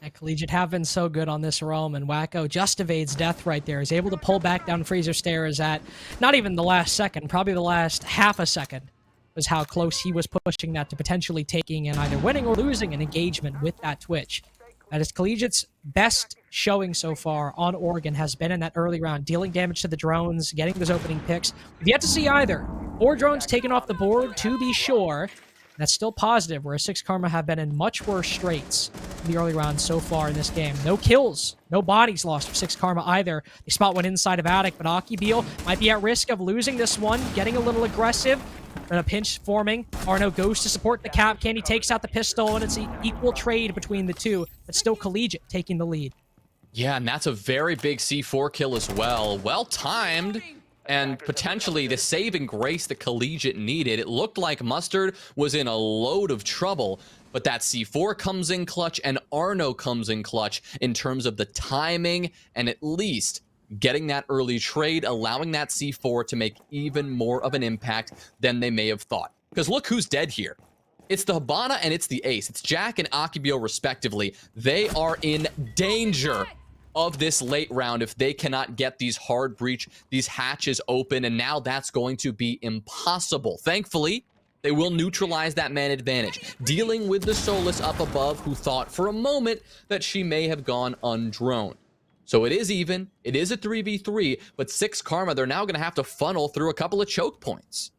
And Collegiate have been so good on this realm, and Wacko just evades death right there. He's able to pull back down Freezer Stairs at not even the last second, probably the last half a second was how close he was pushing that to potentially taking and either winning or losing an engagement with that Twitch. That is Collegiate's best showing so far on Oregon has been in that early round, dealing damage to the drones, getting those opening picks. We've yet to see either. 4 drones taken off the board, to be sure. That's still positive, whereas 6 Karma have been in much worse straits in the early rounds so far in this game. No kills, no bodies lost for 6 Karma either. They spot one inside of Attic, but Akibil might be at risk of losing this one, getting a little aggressive. And a pinch forming. Arno goes to support the cap. Candy takes out the pistol, and it's an equal trade between the two, but still Collegiate taking the lead. Yeah, and that's a very big C4 kill as well. Well timed, and potentially the saving grace that Collegiate needed. It looked like Mustard was in a load of trouble, but that C4 comes in clutch, and Arno comes in clutch in terms of the timing, and at least getting that early trade, allowing that C4 to make even more of an impact than they may have thought. Because look who's dead here. It's the Hibana and it's the Ace. It's Jack and Akibio respectively. They are in danger of this late round if they cannot get these hard breach, these hatches open, and now that's going to be impossible. Thankfully, they will neutralize that man advantage, dealing with the Solus up above who thought for a moment that she may have gone undroned. So it is even, it is a 3v3, but 6 Karma, they're now going to have to funnel through a couple of choke points.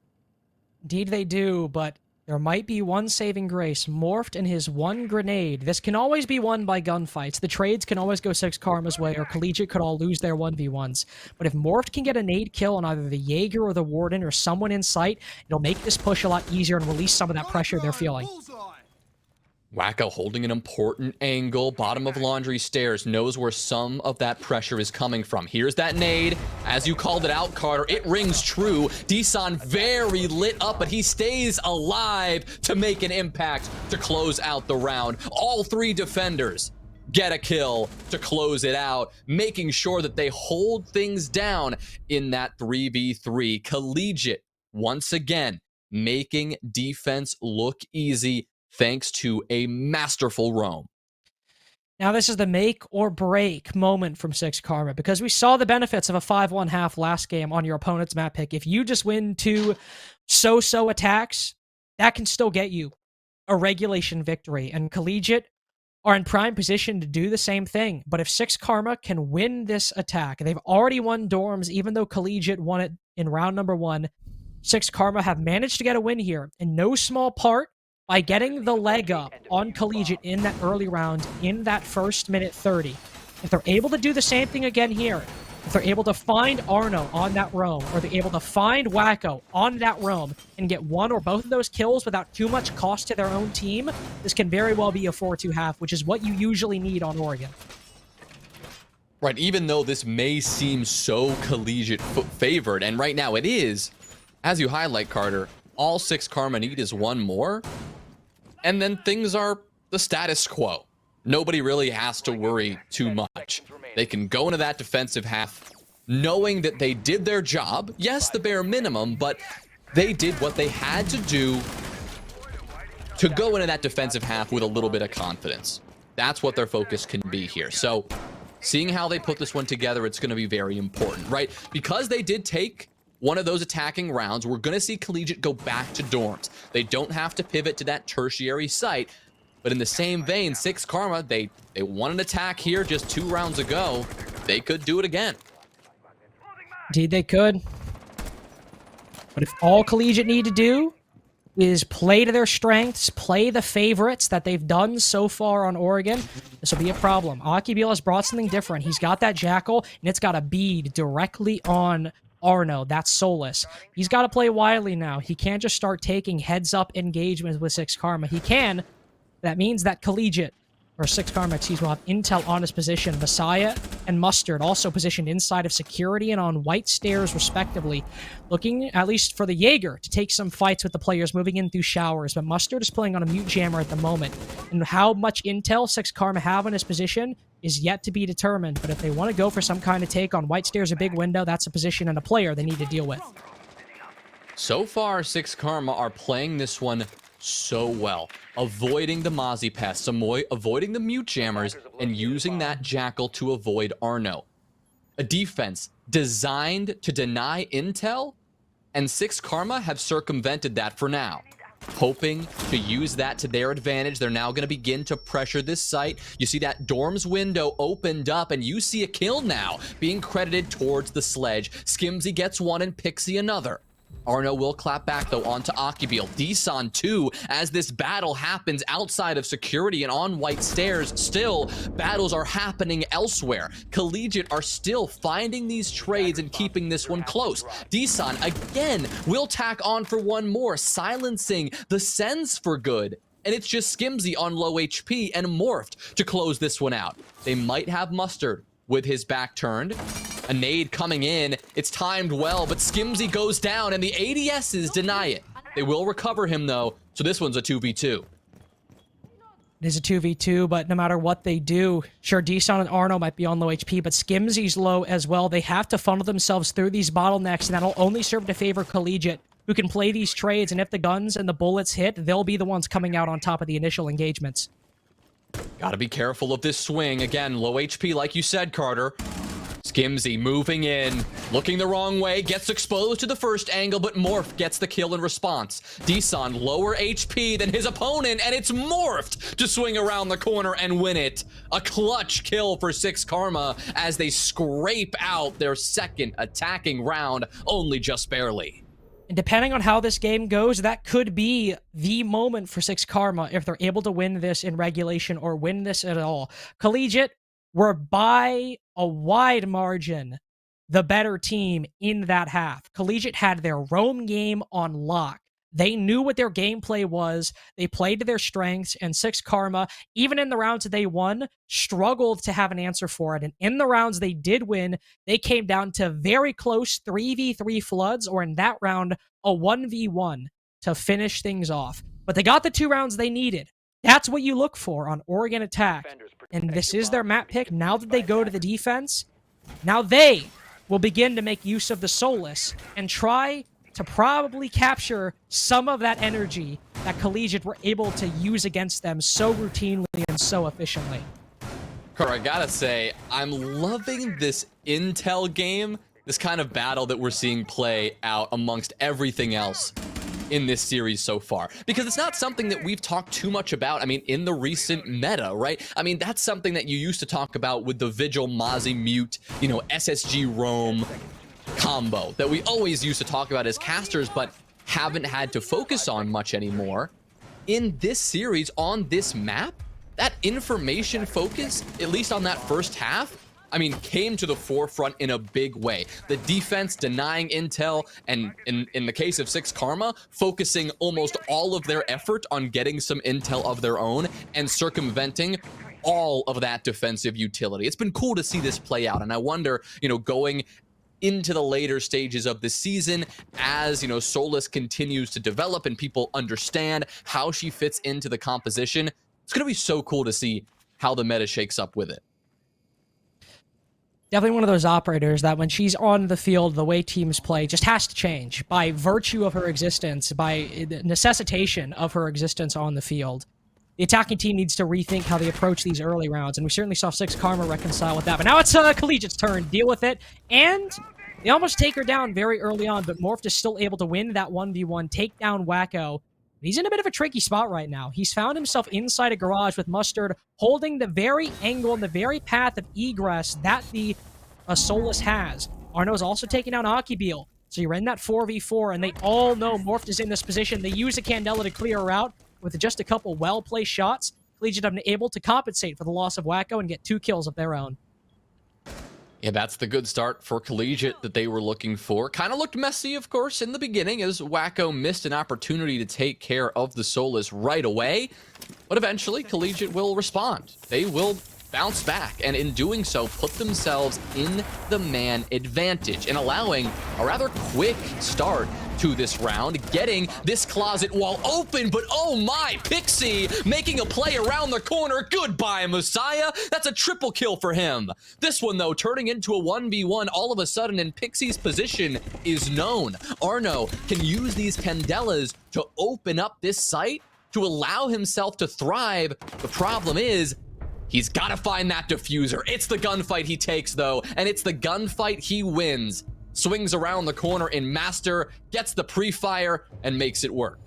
Indeed they do, but there might be one saving grace. Morphed and his one grenade. This can always be won by gunfights. The trades can always go 6 Karma's way, or Collegiate could all lose their 1v1s. But if Morphed can get a nade kill on either the Jaeger or the Warden or someone in sight, it'll make this push a lot easier and release some of that pressure they're feeling. Wacko holding an important angle, bottom of laundry stairs, knows where some of that pressure is coming from. Here's that nade. As you called it out, Carter, it rings true. Desan very lit up, but he stays alive to make an impact to close out the round. All 3 defenders get a kill to close it out, making sure that they hold things down in that 3v3. Collegiate, once again, making defense look easy, thanks to a masterful roam. Now this is the make or break moment from 6 Karma, because we saw the benefits of a 5-1 half last game on your opponent's map pick. If you just win 2 so-so attacks, that can still get you a regulation victory. And Collegiate are in prime position to do the same thing. But if 6 Karma can win this attack, they've already won Dorms, even though Collegiate won it in round number 1. 6 Karma have managed to get a win here, in no small part by getting the leg up on Collegiate in that early round, in that first minute 30. If they're able to do the same thing again here, if they're able to find Arno on that roam, or they're able to find Wacko on that roam and get one or both of those kills without too much cost to their own team, this can very well be a 4-2 half, which is what you usually need on Oregon. Right, even though this may seem so Collegiate favored, and right now it is, as you highlight, Carter, all 6 Karma need is one more, and then things are the status quo. Nobody really has to worry too much. They can go into that defensive half knowing that they did their job. Yes, the bare minimum, but they did what they had to do to go into that defensive half with a little bit of confidence. That's what their focus can be here. So seeing how they put this one together, it's going to be very important, right? Because they did take one of those attacking rounds, we're going to see Collegiate go back to Dorms. They don't have to pivot to that tertiary site. But in the same vein, 6 Karma, they won an attack here just 2 rounds ago. They could do it again. Indeed they could. But if all Collegiate need to do is play to their strengths, play the favorites that they've done so far on Oregon, this will be a problem. Akibil has brought something different. He's got that Jackal, and it's got a bead directly on Arno. That's Solus. He's got to play wily now. He can't just start taking heads-up engagements with 6 Karma. He can. That means that Collegiate, or 6 Karma, excuse me, will have intel on his position. Messiah and Mustard also positioned inside of security and on white stairs, respectively. Looking, at least for the Jaeger, to take some fights with the players moving in through showers. But Mustard is playing on a mute jammer at the moment. And how much intel 6 Karma have on his position is yet to be determined. But if they want to go for some kind of take on white stairs, a big window, that's a position and a player they need to deal with. So far, 6 Karma are playing this one so well, avoiding the Mozzie pests, avoiding the mute jammers, and using that Jackal to avoid Arno. A defense designed to deny intel, and 6 Karma have circumvented that for now. Hoping to use that to their advantage, they're now going to begin to pressure this site. You see that Dorms window opened up, and you see a kill now being credited towards the Sledge. Skimzy gets one and Pixie another. Arno will clap back, though, onto Akibil. Desan, too, as this battle happens outside of security and on white stairs. Still, battles are happening elsewhere. Collegiate are still finding these trades and keeping this one close. Desan, again, will tack on for one more, silencing the Sens for good. And it's just Skimzy on low HP and Morphed to close this one out. They might have Mustard with his back turned. A nade coming in. It's timed well, but Skimzy goes down, and the ADSs deny it. They will recover him, though, so this one's a 2v2. It is a 2v2, but no matter what they do, sure, Desan and Arno might be on low HP, but Skimzy's low as well. They have to funnel themselves through these bottlenecks, and that'll only serve to favor Collegiate, who can play these trades, and if the guns and the bullets hit, they'll be the ones coming out on top of the initial engagements. Gotta be careful of this swing. Again, low HP, like you said, Carter. Skimzy moving in, looking the wrong way, gets exposed to the first angle, but Morph gets the kill in response. Desan lower HP than his opponent, and it's Morphed to swing around the corner and win it. A clutch kill for 6 Karma as they scrape out their second attacking round, only just barely. And depending on how this game goes, that could be the moment for 6 Karma if they're able to win this in regulation or win this at all. Collegiate were by a wide margin the better team in that half. Collegiate had their roam game on lock. They knew what their gameplay was. They played to their strengths, and 6 Karma, even in the rounds that they won, struggled to have an answer for it. And in the rounds they did win, they came down to very close 3v3 floods, or in that round, a 1v1 to finish things off. But they got the 2 rounds they needed. That's what you look for on Oregon Attack. And this is their map pick. Now that they go to the defense, now they will begin to make use of the Solus and try to probably capture some of that energy that Collegiate were able to use against them so routinely and so efficiently. Carter, I gotta say, I'm loving this intel game, this kind of battle that we're seeing play out amongst everything else. in this series so far, because it's not something that we've talked too much about. I mean, in the recent meta, right? I mean, that's something that you used to talk about with the Vigil, Mozzie, Mute, you know, SSG, Roam combo that we always used to talk about as casters, but haven't had to focus on much anymore. In this series, on this map, that information focus, at least on that first half, I mean, came to the forefront in a big way. The defense denying intel, and in the case of Six Karma, focusing almost all of their effort on getting some intel of their own and circumventing all of that defensive utility. It's been cool to see this play out, and I wonder, you know, going into the later stages of the season, as, you know, Solus continues to develop and people understand how she fits into the composition, it's going to be so cool to see how the meta shakes up with it. Definitely one of those operators that when she's on the field, the way teams play just has to change by virtue of her existence, by necessitation of her existence on the field. The attacking team needs to rethink how they approach these early rounds, and we certainly saw Six Karma reconcile with that. But now it's Collegiate's turn. Deal with it. And they almost take her down very early on, but Morph is still able to win that 1v1, take down Wacko. He's in a bit of a tricky spot right now. He's found himself inside a garage with Mustard holding the very angle and the very path of egress that the Solus has. Arno's also taking down Akibil. So you're in that 4v4, and they all know Morph is in this position. They use a Candela to clear her out with just a couple well-placed shots. Collegiate have been able to compensate for the loss of Wacko and get 2 kills of their own. Yeah, that's the good start for Collegiate that they were looking for. Kind of looked messy, of course, in the beginning as Wacko missed an opportunity to take care of the Solus right away. But eventually, Collegiate will respond. They will bounce back, and in doing so, put themselves in the man advantage and allowing a rather quick start to this round, getting this closet wall open, but oh my, Pixie making a play around the corner. Goodbye, Messiah. That's a triple kill for him. This one, though, turning into a 1v1 all of a sudden, and Pixie's position is known. Arno can use these Candelas to open up this site to allow himself to thrive. The problem is, he's got to find that diffuser. It's the gunfight he takes, though, and it's the gunfight he wins. Swings around the corner in Master, gets the pre-fire, and makes it work.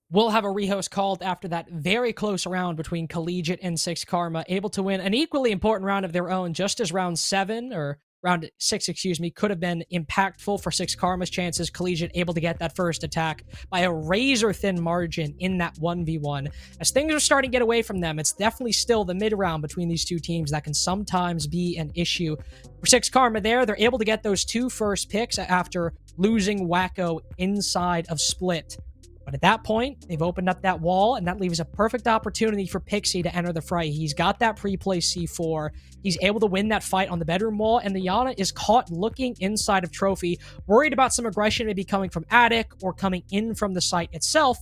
We'll have a rehost called after that very close round between Collegiate and Six Karma, able to win an equally important round of their own, just as round 7, or round 6, excuse me, could have been impactful for Six Karma's chances. Collegiate able to get that first attack by a razor-thin margin in that 1v1. As things are starting to get away from them, it's definitely still the mid-round between these two teams that can sometimes be an issue. For Six Karma there, they're able to get those 2 first picks after losing Wacko inside of Split. But at that point, they've opened up that wall, and that leaves a perfect opportunity for Pixie to enter the fray. He's got that pre-placed C4. He's able to win that fight on the bedroom wall, and the Yana is caught looking inside of Trophy, worried about some aggression maybe coming from Attic or coming in from the site itself.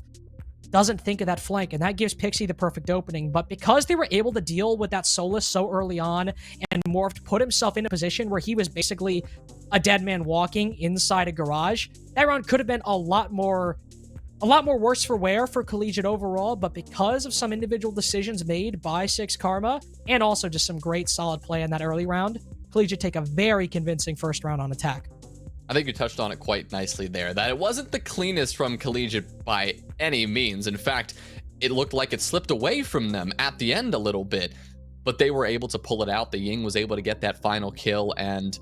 Doesn't think of that flank, and that gives Pixie the perfect opening. But because they were able to deal with that Solus so early on, and Morph put himself in a position where he was basically a dead man walking inside a garage, that round could have been a lot more worse for wear for Collegiate overall, but because of some individual decisions made by Six Karma, and also just some great solid play in that early round, Collegiate take a very convincing first round on attack. I think you touched on it quite nicely there, that it wasn't the cleanest from Collegiate by any means. In fact, it looked like it slipped away from them at the end a little bit, but they were able to pull it out. The Ying was able to get that final kill, and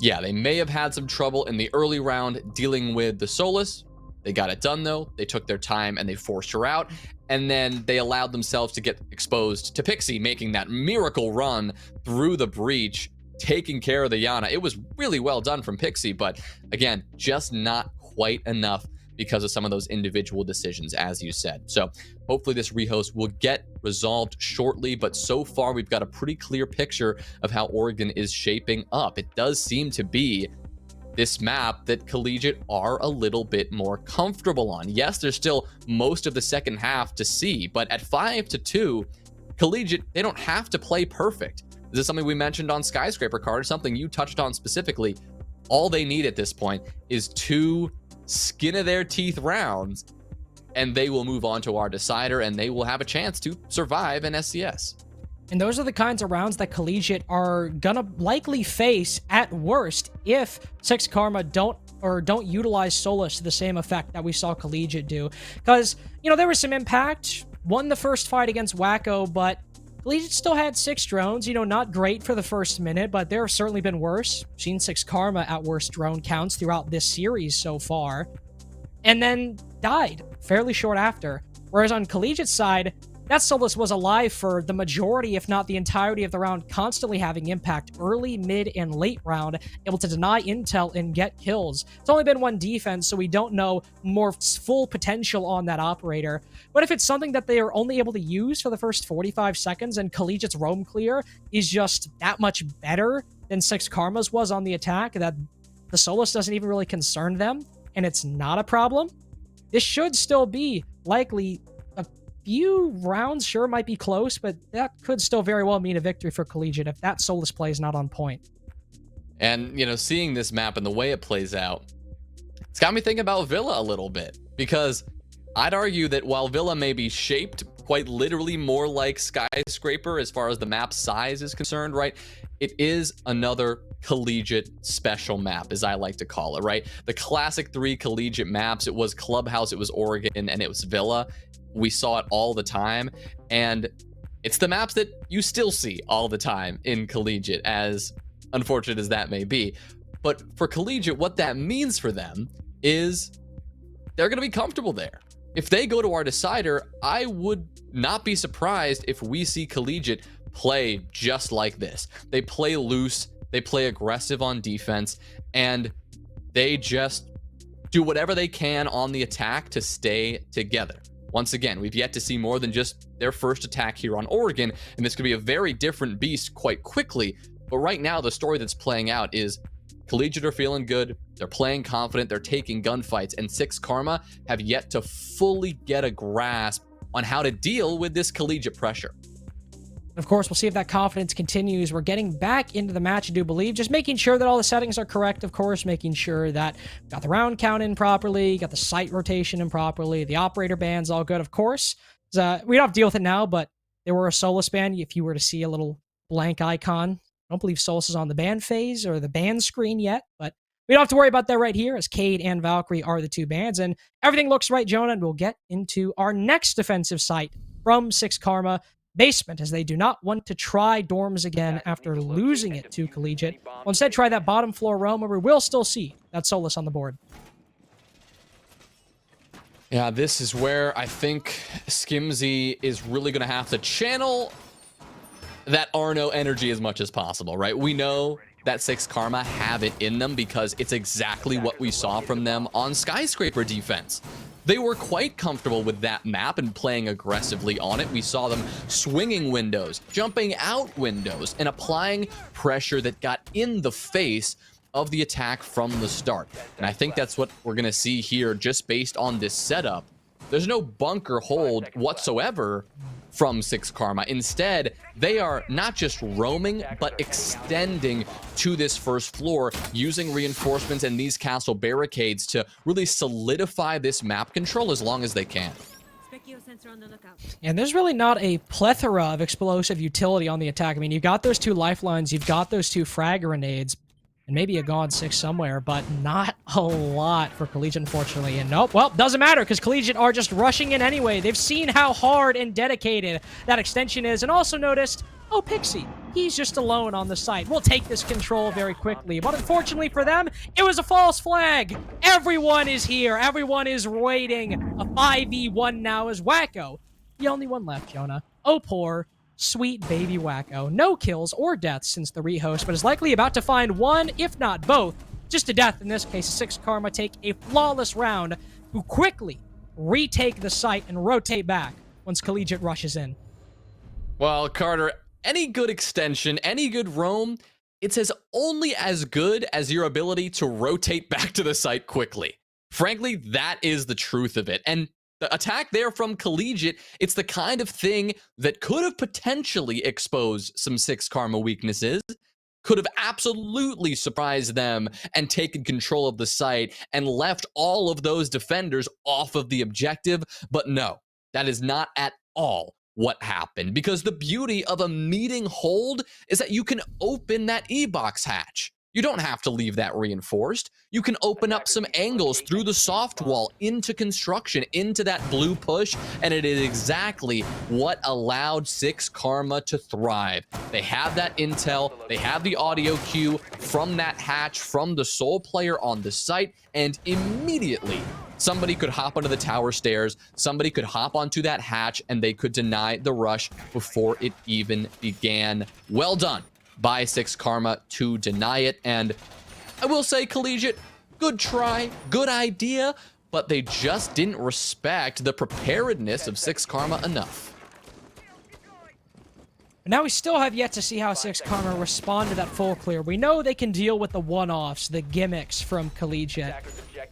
yeah, they may have had some trouble in the early round dealing with the Solus. They got it done, though. They took their time and they forced her out, and then they allowed themselves to get exposed to Pixie, making that miracle run through the breach, taking care of the Yana. It was really well done from Pixie, but again, just not quite enough because of some of those individual decisions, as you said. So hopefully this rehost will get resolved shortly, but so far we've got a pretty clear picture of how Oregon is shaping up. It does seem to be this map that Collegiate are a little bit more comfortable on. Yes, there's still most of the second half to see, but at 5-2, Collegiate, they don't have to play perfect. This is something we mentioned on Skyscraper Card, something you touched on specifically. All they need at this point is 2 skin of their teeth rounds, and they will move on to our decider, and they will have a chance to survive in SCS. And those are the kinds of rounds that Collegiate are gonna likely face at worst if Six Karma don't or don't utilize Solus to the same effect that we saw Collegiate do. Because, you know, there was some impact, won the first fight against Wacko, but Collegiate still had 6 drones, you know, not great for the first minute, but there have certainly been worse. Seen 6 Karma at worst drone counts throughout this series so far, and then died fairly short after. Whereas on Collegiate's side, that Solus was alive for the majority, if not the entirety of the round, constantly having impact early, mid, and late round, able to deny intel and get kills. It's only been 1 defense, so we don't know Morph's full potential on that operator. But if it's something that they are only able to use for the first 45 seconds and Collegiate's roam clear is just that much better than 6 Karma's was on the attack, that the Solus doesn't even really concern them, and it's not a problem, this should still be likely few rounds. Sure, might be close, but that could still very well mean a victory for Collegiate if that Solus play is not on point. And, you know, seeing this map and the way it plays out, it's got me thinking about Villa a little bit, because I'd argue that while Villa may be shaped quite literally more like Skyscraper as far as the map size is concerned, right, it is another Collegiate special map, as I like to call it, right? The classic 3 Collegiate maps, it was Clubhouse, it was Oregon, and it was Villa. We saw it all the time, and it's the maps that you still see all the time in Collegiate, as unfortunate as that may be. But for Collegiate, what that means for them is they're going to be comfortable there. If they go to our decider, I would not be surprised if we see Collegiate play just like this. They play loose, they play aggressive on defense, and they just do whatever they can on the attack to stay together. Once again, we've yet to see more than just their first attack here on Oregon, and this could be a very different beast quite quickly. But right now, the story that's playing out is Collegiate are feeling good, they're playing confident, they're taking gunfights, and 6 Karma have yet to fully get a grasp on how to deal with this Collegiate pressure. Of course, we'll see if that confidence continues. We're getting back into the match, I do believe. Just making sure that all the settings are correct, of course. Making sure that we got the round count in properly, got the sight rotation in properly, the operator band's all good, of course. We don't have to deal with it now, but there were a Solus band. If you were to see a little blank icon, I don't believe Solus is on the ban phase or the ban screen yet, but we don't have to worry about that right here, as Cade and Valkyrie are the 2 bans, and everything looks right, Jonah, and we'll get into our next defensive site from 6 Karma, Basement, as they do not want to try dorms again after losing it to Collegiate. We'll instead try that bottom floor roam, where we will still see that Solus on the board. Yeah, this is where I think Skimzy is really going to have to channel that Arno energy as much as possible, right? We know that 6 Karma have it in them because it's exactly what we saw from them on Skyscraper defense. They were quite comfortable with that map and playing aggressively on it. We saw them swinging windows, jumping out windows, and applying pressure that got in the face of the attack from the start. And I think that's what we're going to see here just based on this setup. There's no bunker hold whatsoever from 6 Karma. Instead, they are not just roaming, but extending to this first floor, using reinforcements and these castle barricades to really solidify this map control as long as they can. And there's really not a plethora of explosive utility on the attack. I mean, you've got those 2 lifelines, you've got those 2 frag grenades, and maybe a God 6 somewhere, but not a lot for Collegiate, unfortunately. And nope, well, doesn't matter, because Collegiate are just rushing in anyway. They've seen how hard and dedicated that extension is, and also noticed, oh, Pixie, he's just alone on the site. We'll take this control very quickly. But unfortunately for them, it was a false flag. Everyone is here. Everyone is waiting. A 5v1 now is Wacko. The only one left, Jonah. Oh, poor sweet baby Wacko. No kills or deaths since the rehost, but is likely about to find one, if not both, just a death in this case. 6 Karma take a flawless round, who quickly retake the site and rotate back once Collegiate rushes in. Well, Carter, any good extension, any good roam, it's only as good as your ability to rotate back to the site quickly. Frankly, that is the truth of it. And the attack there from Collegiate, it's the kind of thing that could have potentially exposed some 6 Karma weaknesses, could have absolutely surprised them and taken control of the site and left all of those defenders off of the objective. But no, that is not at all what happened, because the beauty of a meeting hold is that you can open that E-box hatch. You don't have to leave that reinforced. You can open up some angles through the soft wall into construction, into that blue push, and it is exactly what allowed 6 Karma to thrive. They have that intel, they have the audio cue from that hatch, from the sole player on the site, and immediately somebody could hop onto the tower stairs, somebody could hop onto that hatch, and they could deny the rush before it even began. Well done by 6 Karma to deny it. And I will say, Collegiate, good try, good idea, but they just didn't respect the preparedness of 6 Karma enough. Now we still have yet to see how 6 Karma respond to that full clear. We know they can deal with the one-offs, the gimmicks from Collegiate.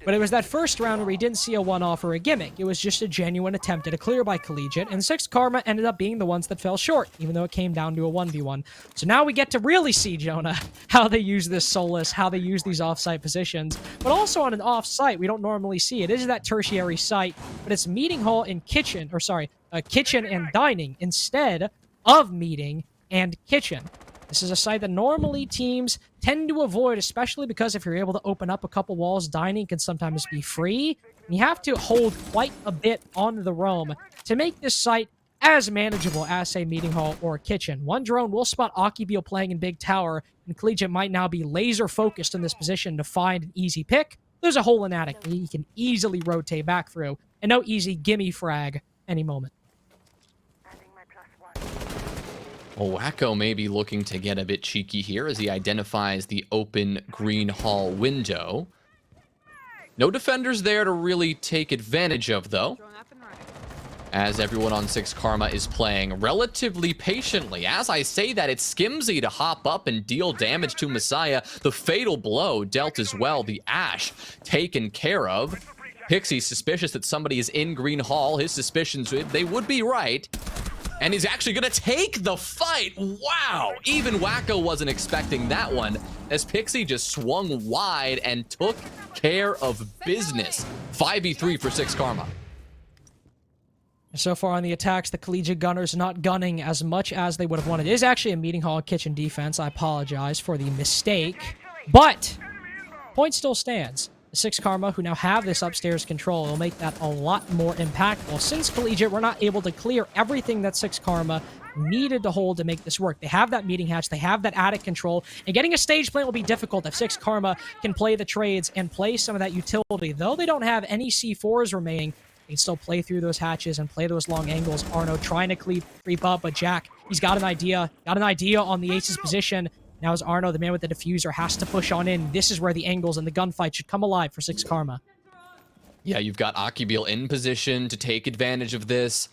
But it was that first round where we didn't see a one-off or a gimmick. It was just a genuine attempt at a clear by Collegiate, and 6 Karma ended up being the ones that fell short, even though it came down to a 1v1. So now we get to really see, Jonah, how they use this Solus, how they use these off-site positions. But also on an off-site, we don't normally see it. It is that tertiary site, but it's meeting hall and kitchen, or sorry, kitchen and dining instead of meeting and kitchen. This is a site that normally teams tend to avoid, especially because if you're able to open up a couple walls, dining can sometimes be free. And you have to hold quite a bit on the roam to make this site as manageable as, say, meeting hall or kitchen. One drone will spot Akibeel playing in big tower, and Collegiate might now be laser focused in this position to find an easy pick. There's a hole in attic that he can easily rotate back through, and no easy gimme frag any moment. Well, Wacko may be looking to get a bit cheeky here as he identifies the open green hall window. No defenders there to really take advantage of, though, as everyone on 6 Karma is playing relatively patiently. As I say that, it's Skimzy to hop up and deal damage to Messiah. The fatal blow dealt as well. The Ash taken care of. Pixie suspicious that somebody is in green hall. His suspicions, they would be right. And he's actually going to take the fight. Wow. Even Wacko wasn't expecting that one, as Pixie just swung wide and took care of business. 5v3 for 6 Karma. So far on the attacks, the Collegiate Gunners not gunning as much as they would have wanted. It is actually a meeting hall kitchen defense. I apologize for the mistake. But point still stands. 6 Karma, who now have this upstairs control, will make that a lot more impactful. Since Collegiate were not able to clear everything that 6 Karma needed to hold to make this work. They have that meeting hatch, they have that attic control, and getting a stage plant will be difficult if 6 Karma can play the trades and play some of that utility. Though they don't have any C4s remaining, they can still play through those hatches and play those long angles. Arno trying to creep up, but Jack, he's got an idea on the Ace's position. Now as Arno, the man with the diffuser, has to push on in. This is where the angles and the gunfight should come alive for 6 Karma. Yeah, you've got Akibeel in position to take advantage of this.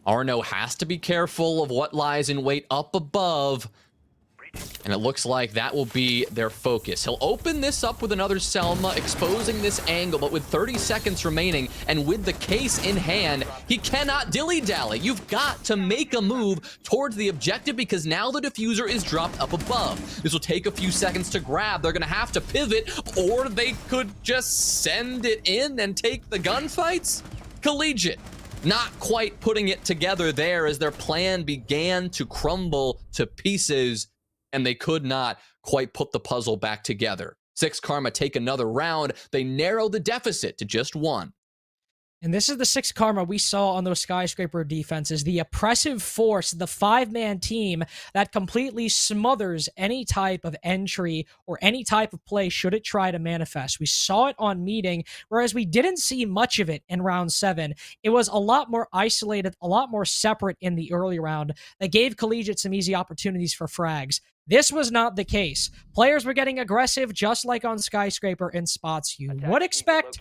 Arno has to be careful of what lies in wait up above. And it looks like that will be their focus. He'll open this up with another Selma, exposing this angle, but with 30 seconds remaining and with the case in hand, he cannot dilly-dally. You've got to make a move towards the objective because now the diffuser is dropped up above. This will take a few seconds to grab. They're going to have to pivot, or they could just send it in and take the gunfights. Collegiate not quite putting it together there as their plan began to crumble to pieces, and they could not quite put the puzzle back together. 6 Karma take another round. They narrow the deficit to just 1. And this is the 6 Karma we saw on those skyscraper defenses. The oppressive force, the 5-man team that completely smothers any type of entry or any type of play should it try to manifest. We saw it on meeting, whereas we didn't see much of it in round 7. It was a lot more isolated, a lot more separate in the early round that gave Collegiate some easy opportunities for frags. This was not the case. Players were getting aggressive just like on Skyscraper in spots you would expect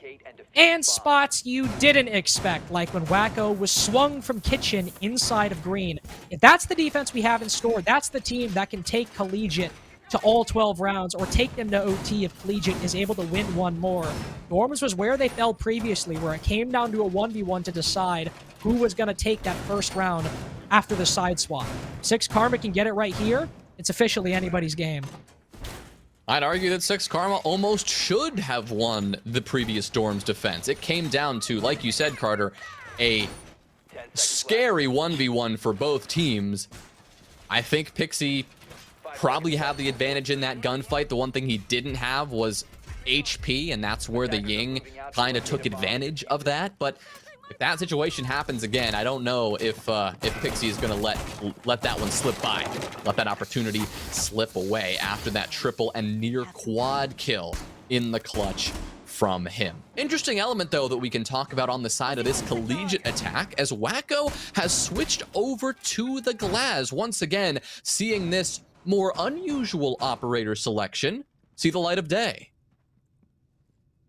and spots you didn't expect, like when Wacko was swung from kitchen inside of green. If that's the defense we have in store, that's the team that can take Collegiate to all 12 rounds or take them to OT if Collegiate is able to win one more. Dorms was where they fell previously, where it came down to a 1v1 to decide who was going to take that first round after the side swap. 6 Karma can get it right here. It's officially anybody's game. I'd argue that 6 Karma almost should have won the previous Dorm's defense. It came down to, like you said, Carter, a scary 1v1 for both teams. I think Pixie probably have the advantage in that gunfight. The one thing he didn't have was HP, and that's where the Ying kind of took advantage of that. But if that situation happens again, I don't know if Pixie is going to let that one slip by, let that opportunity slip away after that triple and near quad kill in the clutch from him. Interesting element, though, that we can talk about on the side of this Collegiate attack, as Wacko has switched over to the Glaz. Once again, seeing this more unusual operator selection see the light of day.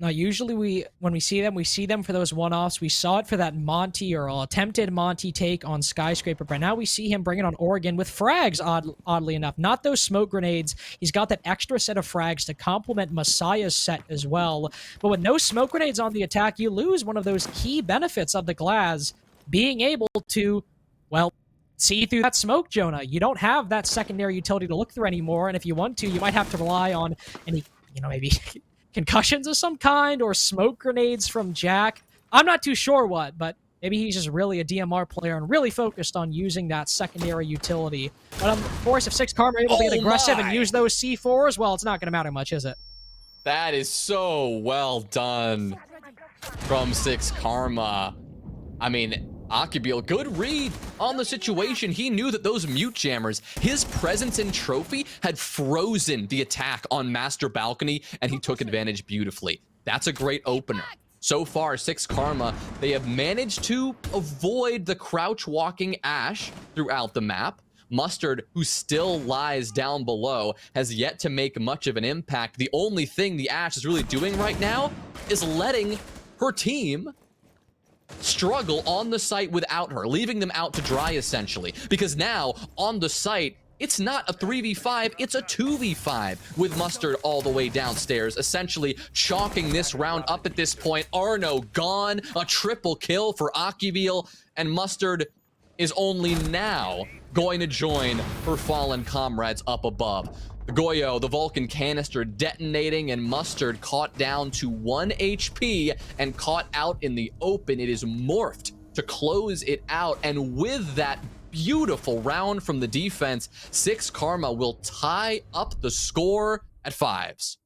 Now, usually when we see them for those one-offs. We saw it for that Monty or attempted Monty take on Skyscraper, but now we see him bring it on Oregon with frags, oddly enough. Not those smoke grenades. He's got that extra set of frags to complement Messiah's set as well. But with no smoke grenades on the attack, you lose one of those key benefits of the Glaz, being able to, well, see through that smoke, Jonah. You don't have that secondary utility to look through anymore, and if you want to, you might have to rely on any, maybe concussions of some kind or smoke grenades from Jack. I'm not too sure what, but maybe he's just really a DMR player and really focused on using that secondary utility. But of course, if 6 Karma are able to get aggressive and use those C4s, well, it's not going to matter much, is it? That is so well done from 6 Karma. I mean, Akibil, good read on the situation. He knew that those mute jammers, his presence in Trophy had frozen the attack on Master Balcony, and he took advantage beautifully. That's a great opener. So far, 6 Karma, they have managed to avoid the crouch walking Ash throughout the map. Mustard, who still lies down below, has yet to make much of an impact. The only thing the Ash is really doing right now is letting her team struggle on the site without her, leaving them out to dry essentially, because now on the site it's not a 3v5, it's a 2v5 with Mustard all the way downstairs, essentially chalking this round up at this point. Arno gone, a triple kill for Akibil, and Mustard is only now going to join her fallen comrades up above. Goyo, the Vulcan canister detonating, and Mustard caught down to 1 HP and caught out in the open. It is morphed to close it out, and with that beautiful round from the defense, 6 Karma will tie up the score at 5s.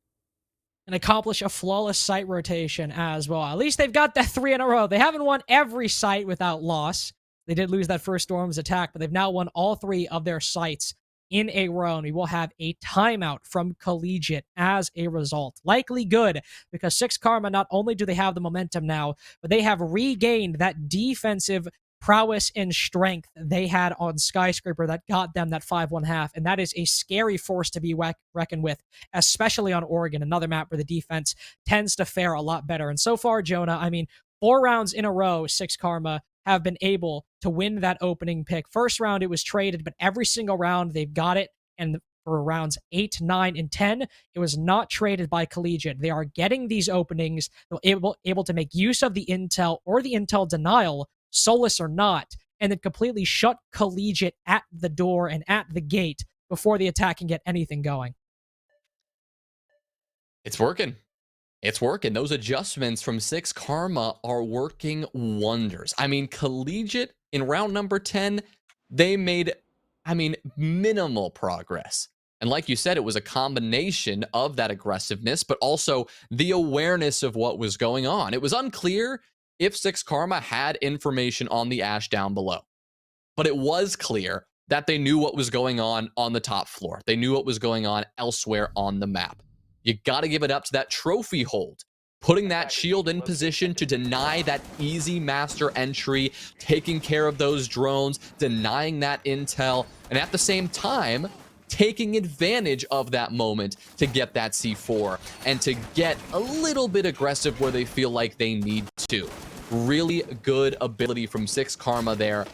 And accomplish a flawless site rotation as well. At least they've got that 3 in a row. They haven't won every site without loss. They did lose that first Storm's attack, but they've now won all 3 of their sites in a row, and we will have a timeout from Collegiate as a result. Likely good, because 6 Karma, not only do they have the momentum now, but they have regained that defensive prowess and strength they had on Skyscraper that got them that 5-1 half, and that is a scary force to be reckoned with, especially on Oregon, another map where the defense tends to fare a lot better. And so far, Jonah, I mean, 4 rounds in a row, 6 Karma have been able to win that opening pick. First round, it was traded, but every single round, they've got it. And for rounds 8, 9, and 10, it was not traded by Collegiate. They are getting these openings, able to make use of the intel or the intel denial, Solus or not, and then completely shut Collegiate at the door and at the gate before the attack can get anything going. It's working. It's working. Those adjustments from 6 Karma are working wonders. I mean, Collegiate in round number 10, they made, minimal progress. And like you said, it was a combination of that aggressiveness, but also the awareness of what was going on. It was unclear if 6 Karma had information on the Ash down below, but it was clear that they knew what was going on the top floor. They knew what was going on elsewhere on the map. You got to give it up to that trophy hold, putting that shield in position to deny that easy master entry, taking care of those drones, denying that intel, and at the same time, taking advantage of that moment to get that C4 and to get a little bit aggressive where they feel like they need to. Really good ability from 6 Karma there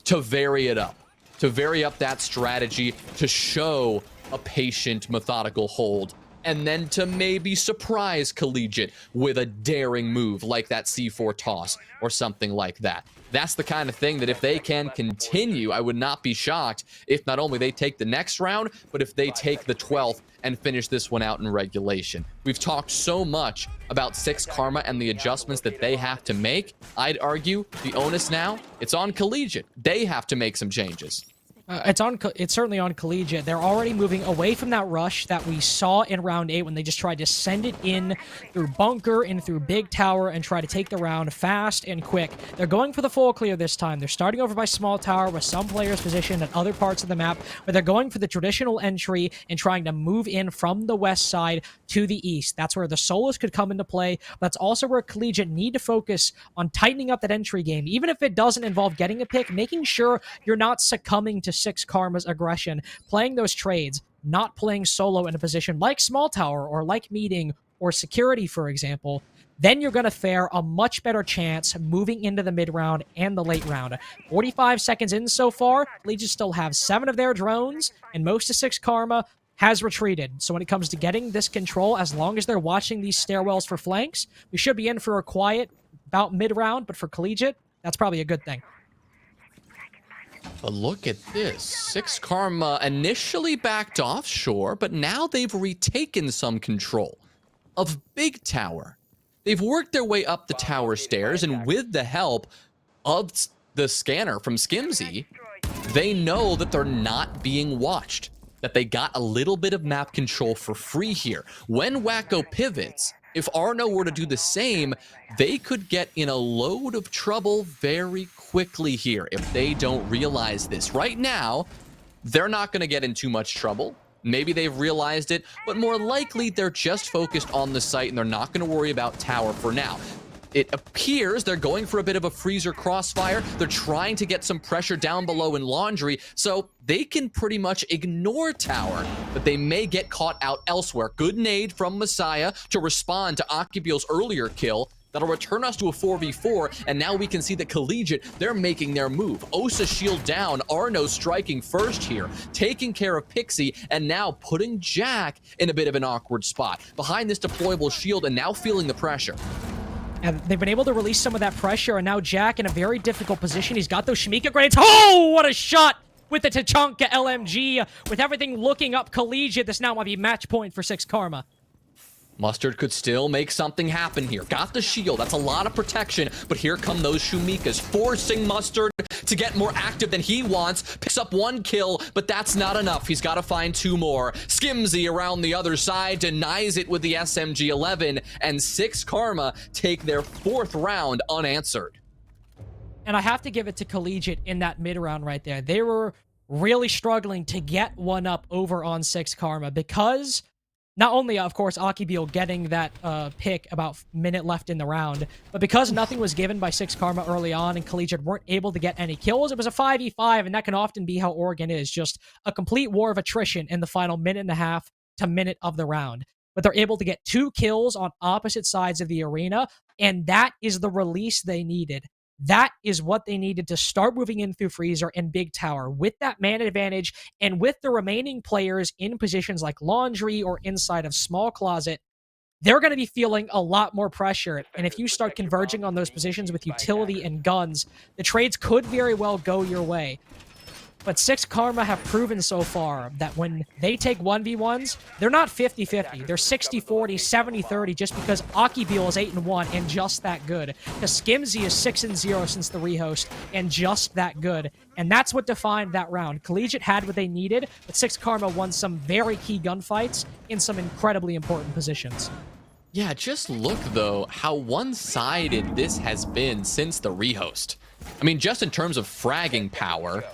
to vary it up, that strategy, to show a patient, methodical hold, and then to maybe surprise Collegiate with a daring move like that C4 toss or something like that. That's the kind of thing that if they can continue, I would not be shocked if not only they take the next round, but if they take the 12th and finish this one out in regulation. We've talked so much about 6 Karma and the adjustments that they have to make. I'd argue the onus now, it's on Collegiate. They have to make some changes. It's certainly on Collegiate. They're already moving away from that rush that we saw in round 8 when they just tried to send it in through bunker and through big tower and try to take the round fast and quick. They're going for the full clear this time. They're starting over by small tower with some players positioned at other parts of the map, but they're going for the traditional entry and trying to move in from the west side to the east. That's where the solos could come into play. That's also where Collegiate need to focus on tightening up that entry game, even if it doesn't involve getting a pick, making sure you're not succumbing to 6 Karma's aggression, playing those trades, not playing solo in a position like small tower or like meeting or security, for example. Then you're going to fare a much better chance moving into the mid round and the late round. 45 seconds in so far, Legion still have 7 of their drones, and most of 6 Karma has retreated. So when it comes to getting this control, as long as they're watching these stairwells for flanks, we should be in for a quiet about mid round, but for Collegiate, that's probably a good thing. But look at this. 6 Karma initially backed off, sure, but now they've retaken some control of Big Tower. They've worked their way up the tower stairs, and with the help of the scanner from Skimzy, they know that they're not being watched, that they got a little bit of map control for free here. When Wacko pivots, if Arno were to do the same, they could get in a load of trouble very quickly here if they don't realize this. Right now, they're not going to get in too much trouble. Maybe they've realized it, but more likely they're just focused on the site and they're not going to worry about tower for now. It appears they're going for a bit of a freezer crossfire. They're trying to get some pressure down below in laundry, so they can pretty much ignore tower, but they may get caught out elsewhere. Good nade from Messiah to respond to Akibiel's earlier kill. That'll return us to a 4v4, and now we can see that Collegiate, they're making their move. Osa shield down, Arno striking first here, taking care of Pixie, and now putting Jack in a bit of an awkward spot. Behind this deployable shield and now feeling the pressure. And they've been able to release some of that pressure, and now Jack in a very difficult position. He's got those Shemika grenades. Oh, what a shot with the Tachanka LMG. With everything looking up Collegiate, this now might be match point for 6 Karma. Mustard could still make something happen here. Got the shield. That's a lot of protection. But here come those Shumikas, forcing Mustard to get more active than he wants. Picks up 1 kill, but that's not enough. He's got to find 2 more. Skimzy around the other side denies it with the SMG-11, and 6 Karma take their 4th round unanswered. And I have to give it to Collegiate in that mid-round right there. They were really struggling to get one up over on 6 Karma because not only, of course, Akibiel getting that pick about minute left in the round, but because nothing was given by 6 Karma early on and Collegiate weren't able to get any kills, it was a 5v5, and that can often be how Oregon is, just a complete war of attrition in the final minute and a half to minute of the round. But they're able to get 2 kills on opposite sides of the arena, and that is the release they needed. That is what they needed to start moving in through Freezer and Big Tower. With that man advantage and with the remaining players in positions like Laundry or inside of Small Closet, they're going to be feeling a lot more pressure. And if you start converging on those positions with utility and guns, the trades could very well go your way. But 6 Karma have proven so far that when they take 1v1s, they're not 50-50. They're 60-40, 70-30, just because Akibiel is 8-1 and just that good. Because Skimzy is 6-0 since the rehost and just that good. And that's what defined that round. Collegiate had what they needed, but 6 Karma won some very key gunfights in some incredibly important positions. Yeah, just look, though, how one-sided this has been since the rehost. I mean, just in terms of fragging power,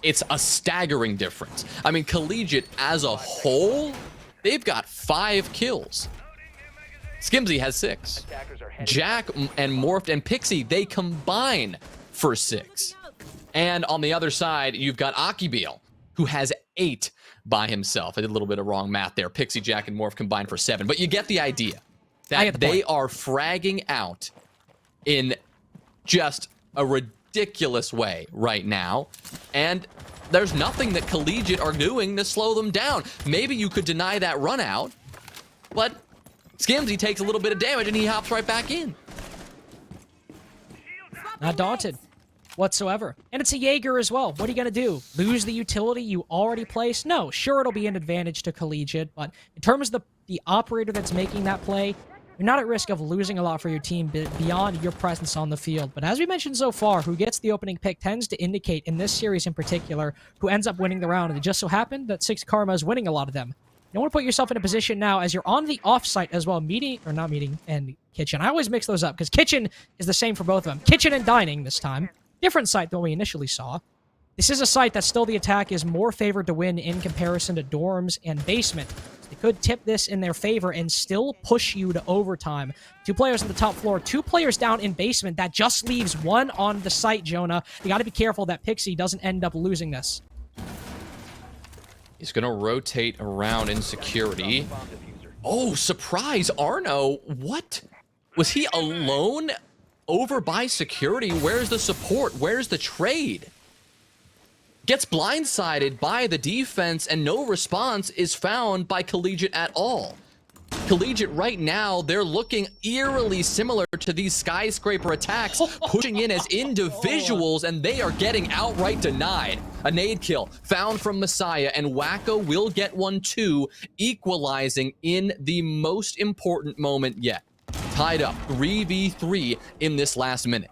it's a staggering difference. I mean, Collegiate as a whole, they've got 5 kills. Skimzy has 6. Jack and Morphed and Pixie, they combine for 6. And on the other side, you've got Akibiel, who has 8 by himself. I did a little bit of wrong math there. Pixie, Jack, and Morph combined for 7. But you get the idea that they are fragging out in just a ridiculous way right now, and there's nothing that Collegiate are doing to slow them down. Maybe you could deny that run out, but Skimzy takes a little bit of damage and he hops right back in. Not daunted whatsoever. And it's a Jaeger as well. What are you going to do? Lose the utility you already placed? No, sure, it'll be an advantage to Collegiate, but in terms of the operator that's making that play, you're not at risk of losing a lot for your team beyond your presence on the field. But as we mentioned so far, who gets the opening pick tends to indicate, in this series in particular, who ends up winning the round. And it just so happened that 6 Karma is winning a lot of them. You want to put yourself in a position now as you're on the offsite as well, not meeting and kitchen. I always mix those up because kitchen is the same for both of them. Kitchen and dining this time. Different site than we initially saw. This is a site that still the attack is more favored to win in comparison to dorms and basement. So they could tip this in their favor and still push you to overtime. 2 players on the top floor, 2 players down in basement. That just leaves 1 on the site, Jonah. You got to be careful that Pixie doesn't end up losing this. He's going to rotate around in security. Oh, surprise, Arno. What? Was he alone over by security? Where's the support? Where's the trade? Gets blindsided by the defense, and no response is found by Collegiate at all. Collegiate right now, they're looking eerily similar to these skyscraper attacks, pushing in as individuals, and they are getting outright denied. A nade kill found from Messiah, and Wacko will get one too, equalizing in the most important moment yet. Tied up 3v3 in this last minute.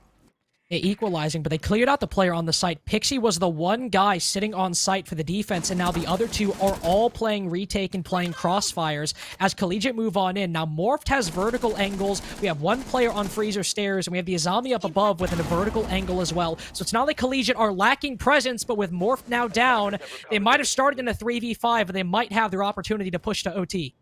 Equalizing, but they cleared out the player on the site. Pixie was the one guy sitting on site for the defense, and now the other 2 are all playing retake and playing crossfires as Collegiate move on in. Now Morphed has vertical angles. We have 1 player on freezer stairs, and we have the Azami up above with a vertical angle as well. So it's not like Collegiate are lacking presence, but with Morphed now down, they might have started in a 3v5, but they might have their opportunity to push to OT.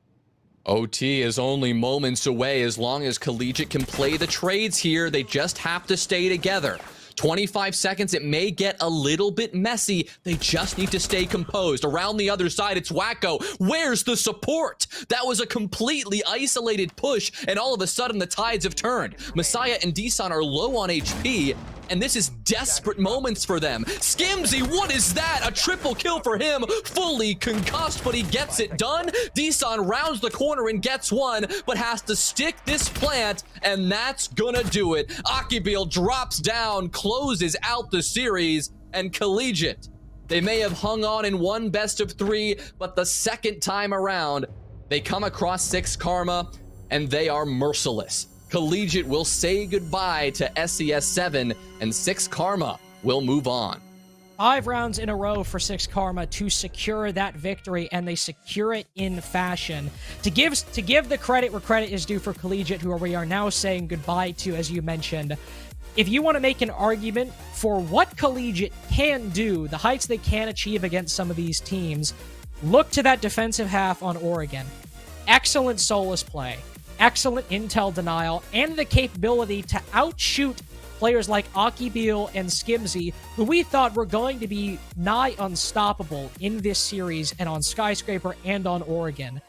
OT is only moments away. As long as Collegiate can play the trades here, they just have to stay together. 25 seconds, it may get a little bit messy. They just need to stay composed. Around the other side, it's Wacko. Where's the support? That was a completely isolated push, and all of a sudden the tides have turned. Messiah and Desan are low on HP, and this is desperate moments for them. Skimzy, what is that? A triple kill for him, fully concussed, but he gets it done. Desan rounds the corner and gets one, but has to stick this plant, and that's gonna do it. Akibil drops down, closes out the series, and Collegiate, they may have hung on in one best of 3, but the second time around, they come across 6 Karma, and they are merciless. Collegiate will say goodbye to SCS7, and 6 Karma will move on. 5 rounds in a row for 6 Karma to secure that victory, and they secure it in fashion. To give the credit where credit is due for Collegiate, who we are now saying goodbye to, as you mentioned, if you want to make an argument for what Collegiate can do, the heights they can achieve against some of these teams, look to that defensive half on Oregon. Excellent Solus play. Excellent intel denial, and the capability to outshoot players like Akibil and Skimzy, who we thought were going to be nigh unstoppable in this series and on Skyscraper and on Oregon.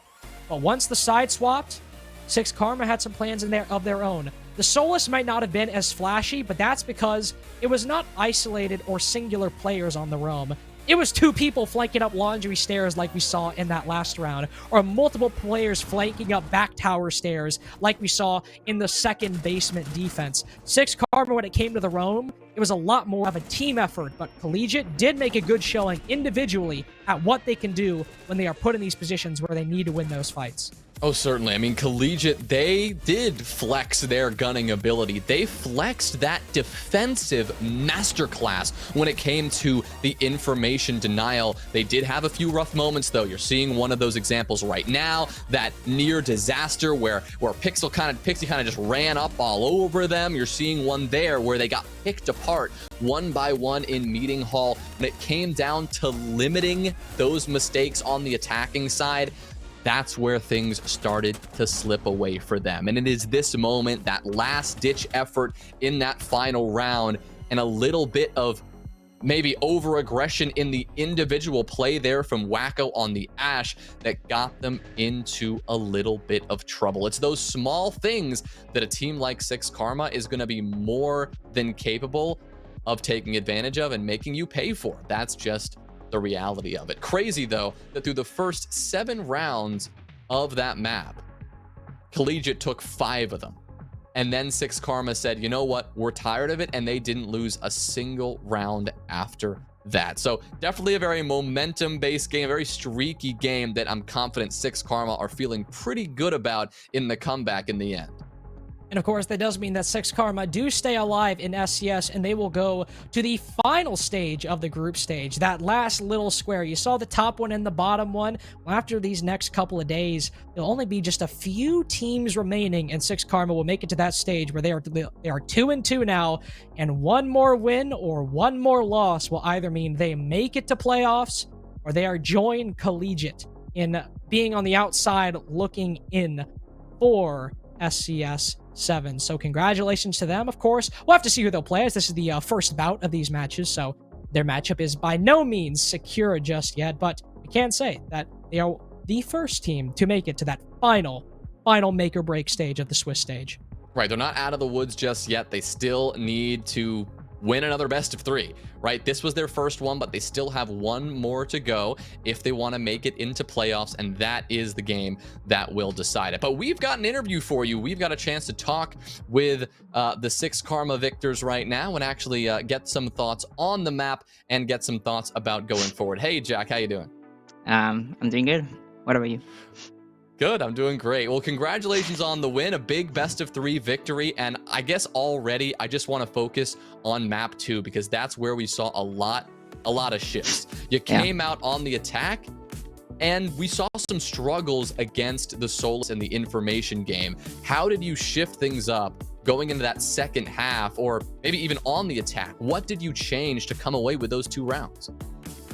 But once the side swapped, 6 Karma had some plans in there of their own. The Solus might not have been as flashy, but that's because it was not isolated or singular players on the roam. It was 2 people flanking up laundry stairs like we saw in that last round, or multiple players flanking up back tower stairs like we saw in the second basement defense. 6 Karma, when it came to the roam, it was a lot more of a team effort, but Collegiate did make a good showing individually at what they can do when they are put in these positions where they need to win those fights. Oh, certainly. I mean, Collegiate, they did flex their gunning ability. They flexed that defensive masterclass when it came to the information denial. They did have a few rough moments, though. You're seeing one of those examples right now, that near disaster where Pixie kind of just ran up all over them. You're seeing one there where they got picked apart one by one in meeting hall. When it came down to limiting those mistakes on the attacking side, that's where things started to slip away for them. And it is this moment, that last-ditch effort in that final round, and a little bit of maybe over-aggression in the individual play there from Wacko on the Ash that got them into a little bit of trouble. It's those small things that a team like 6 Karma is going to be more than capable of taking advantage of and making you pay for. That's just the reality of it. Crazy, though, that through the first 7 rounds of that map, Collegiate took 5 of them. And then 6 Karma said, you know what, we're tired of it, and they didn't lose a single round after that. So definitely a very momentum-based game, a very streaky game that I'm confident 6 Karma are feeling pretty good about in the comeback in the end. And of course, that does mean that 6 Karma do stay alive in SCS, and they will go to the final stage of the group stage, that last little square. You saw the top one and the bottom one. Well, after these next couple of days, there'll only be just a few teams remaining, and 6 Karma will make it to that stage where they are 2-2 now, and one more win or one more loss will either mean they make it to playoffs or they are joined Collegiate in being on the outside looking in for SCS7. So congratulations to them, of course. We'll have to see who they'll play, as this is the first bout of these matches, so their matchup is by no means secure just yet, but I can say that they are the first team to make it to that final make-or-break stage of the Swiss stage. Right, they're not out of the woods just yet. They still need to win another best of 3, right? This was their first one, but they still have one more to go if they want to make it into playoffs, and that is the game that will decide it. But we've got an interview for you. We've got a chance to talk with the 6 Karma victors right now and actually get some thoughts on the map and get some thoughts about going forward. Hey, Jack, how you doing? I'm doing good. What about you? Good, I'm doing great. Well, congratulations on the win, a big best of 3 victory, and I guess already I just want to focus on map 2 because that's where we saw a lot of shifts. You came out on the attack, and we saw some struggles against the Solus and the information game. How did you shift things up going into that second half, or maybe even on the attack? What did you change to come away with those 2 rounds?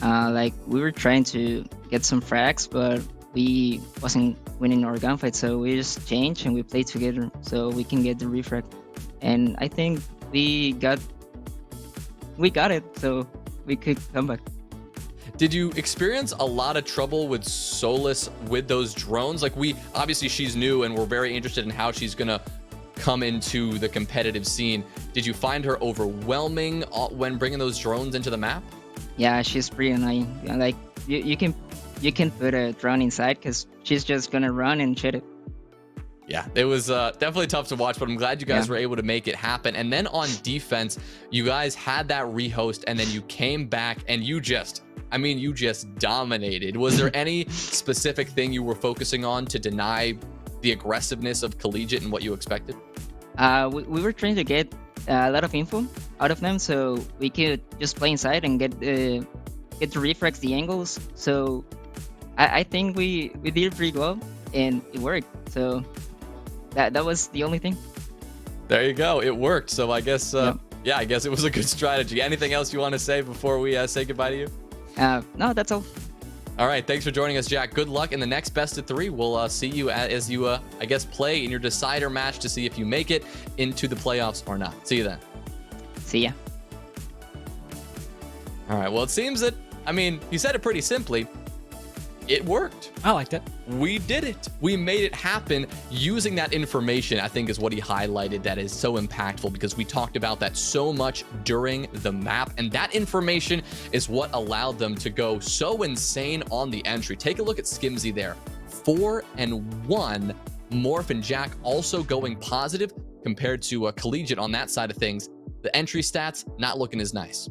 Like, we were trying to get some frags, but we wasn't winning our gunfight, so we just changed and we played together so we can get the refrag. And I think we got it, so we could come back. Did you experience a lot of trouble with Solus with those drones? Like, obviously she's new and we're very interested in how she's gonna come into the competitive scene. Did you find her overwhelming when bringing those drones into the map? Yeah, she's pretty annoying. Like, you can put a drone inside because she's just gonna run and shoot it. Yeah, it was definitely tough to watch, but I'm glad you guys were able to make it happen. And then on defense, you guys had that rehost, and then you came back and you just dominated. Was there any specific thing you were focusing on to deny the aggressiveness of Collegiate and what you expected? We were trying to get a lot of info out of them so we could just play inside and get the refrags, the angles. So I think we did pretty well and it worked. So that was the only thing. There you go. It worked. So I guess yeah, I guess it was a good strategy. Anything else you want to say before we say goodbye to you? No, that's all. All right, thanks for joining us, Jack. Good luck in the next best of 3. We'll see you as you, I guess, play in your decider match to see if you make it into the playoffs or not. See you then. See ya. All right, well, it seems that, I mean, you said it pretty simply. It worked. I liked it. We did it. We made it happen using that information, I think, is what he highlighted that is so impactful, because we talked about that so much during the map, and that information is what allowed them to go so insane on the entry. Take a look at Skimzy there. 4-1. Morph and Jack also going positive compared to Collegiate on that side of things. The entry stats not looking as nice.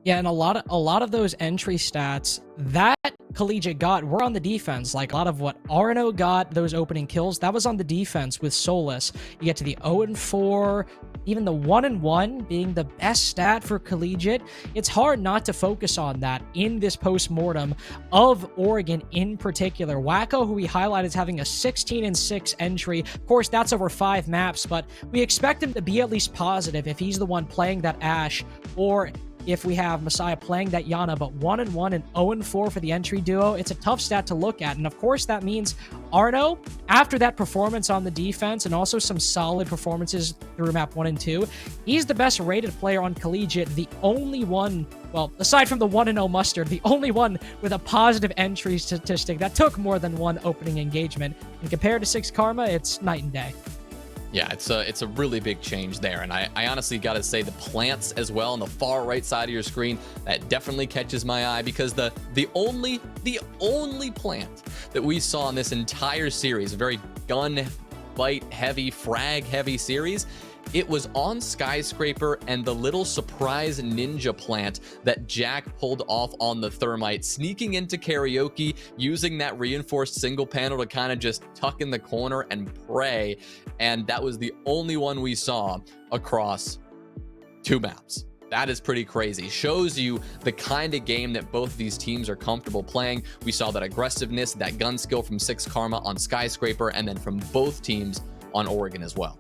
Yeah, and a lot of those entry stats that Collegiate got were on the defense. Like, a lot of what Arno got, those opening kills, that was on the defense with Solus. You get to the 0-4, even the 1-1 being the best stat for Collegiate. It's hard not to focus on that in this post-mortem of Oregon in particular. Wacko, who we highlighted as having a 16-6 entry. Of course, that's over 5 maps, but we expect him to be at least positive if he's the one playing that Ashe, or if we have Messiah playing that Yana. But 1-1 and 0-4 for the entry duo, it's a tough stat to look at. And of course, that means Arno, after that performance on the defense and also some solid performances through map 1 and 2, he's the best rated player on Collegiate, the only one, well, aside from the 1-0 Mustard, the only one with a positive entry statistic that took more than one opening engagement. And compared to 6 Karma, it's night and day. Yeah, it's a really big change there, and I honestly got to say the plants as well on the far right side of your screen, that definitely catches my eye, because the only plant that we saw in this entire series, a very gun fight heavy, frag heavy series, It was on Skyscraper and the little surprise ninja plant that Jack pulled off on the Thermite, sneaking into Karaoke, using that reinforced single panel to kind of just tuck in the corner and pray. And that was the only one we saw across 2 maps. That is pretty crazy. Shows you the kind of game that both of these teams are comfortable playing. We saw that aggressiveness, that gun skill from 6 Karma on Skyscraper, and then from both teams on Oregon as well.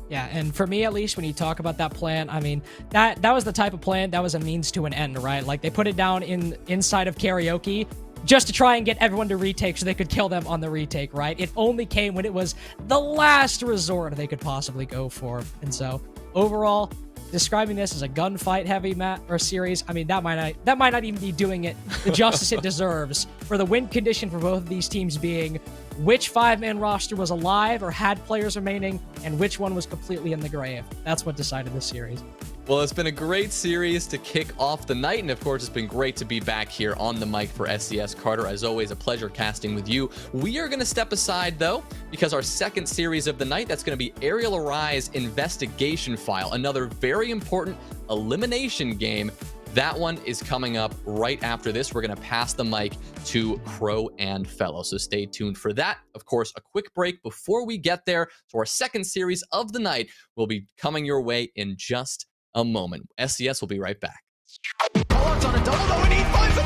Yeah, and for me at least, when you talk about that plan, I mean, that was the type of plan that was a means to an end, right? Like, they put it down inside of Karaoke just to try and get everyone to retake so they could kill them on the retake, right? It only came when it was the last resort they could possibly go for. And so, overall, describing this as a gunfight heavy map or series, I mean, that might not even be doing it the justice it deserves for the win condition for both of these teams being which 5-man roster was alive or had players remaining and which one was completely in the grave. That's what decided this series. Well, it's been a great series to kick off the night, and of course, it's been great to be back here on the mic for SCS. Carter, as always, a pleasure casting with you. We are going to step aside, though, because our second series of the night, that's going to be Aerial Arise Investigation File, another very important elimination game. That one is coming up right after this. We're going to pass the mic to Crow and Fellow, so stay tuned for that. Of course, a quick break before we get there. So our second series of the night will be coming your way in just a moment. SCS will be right back. On a double, though, and he finds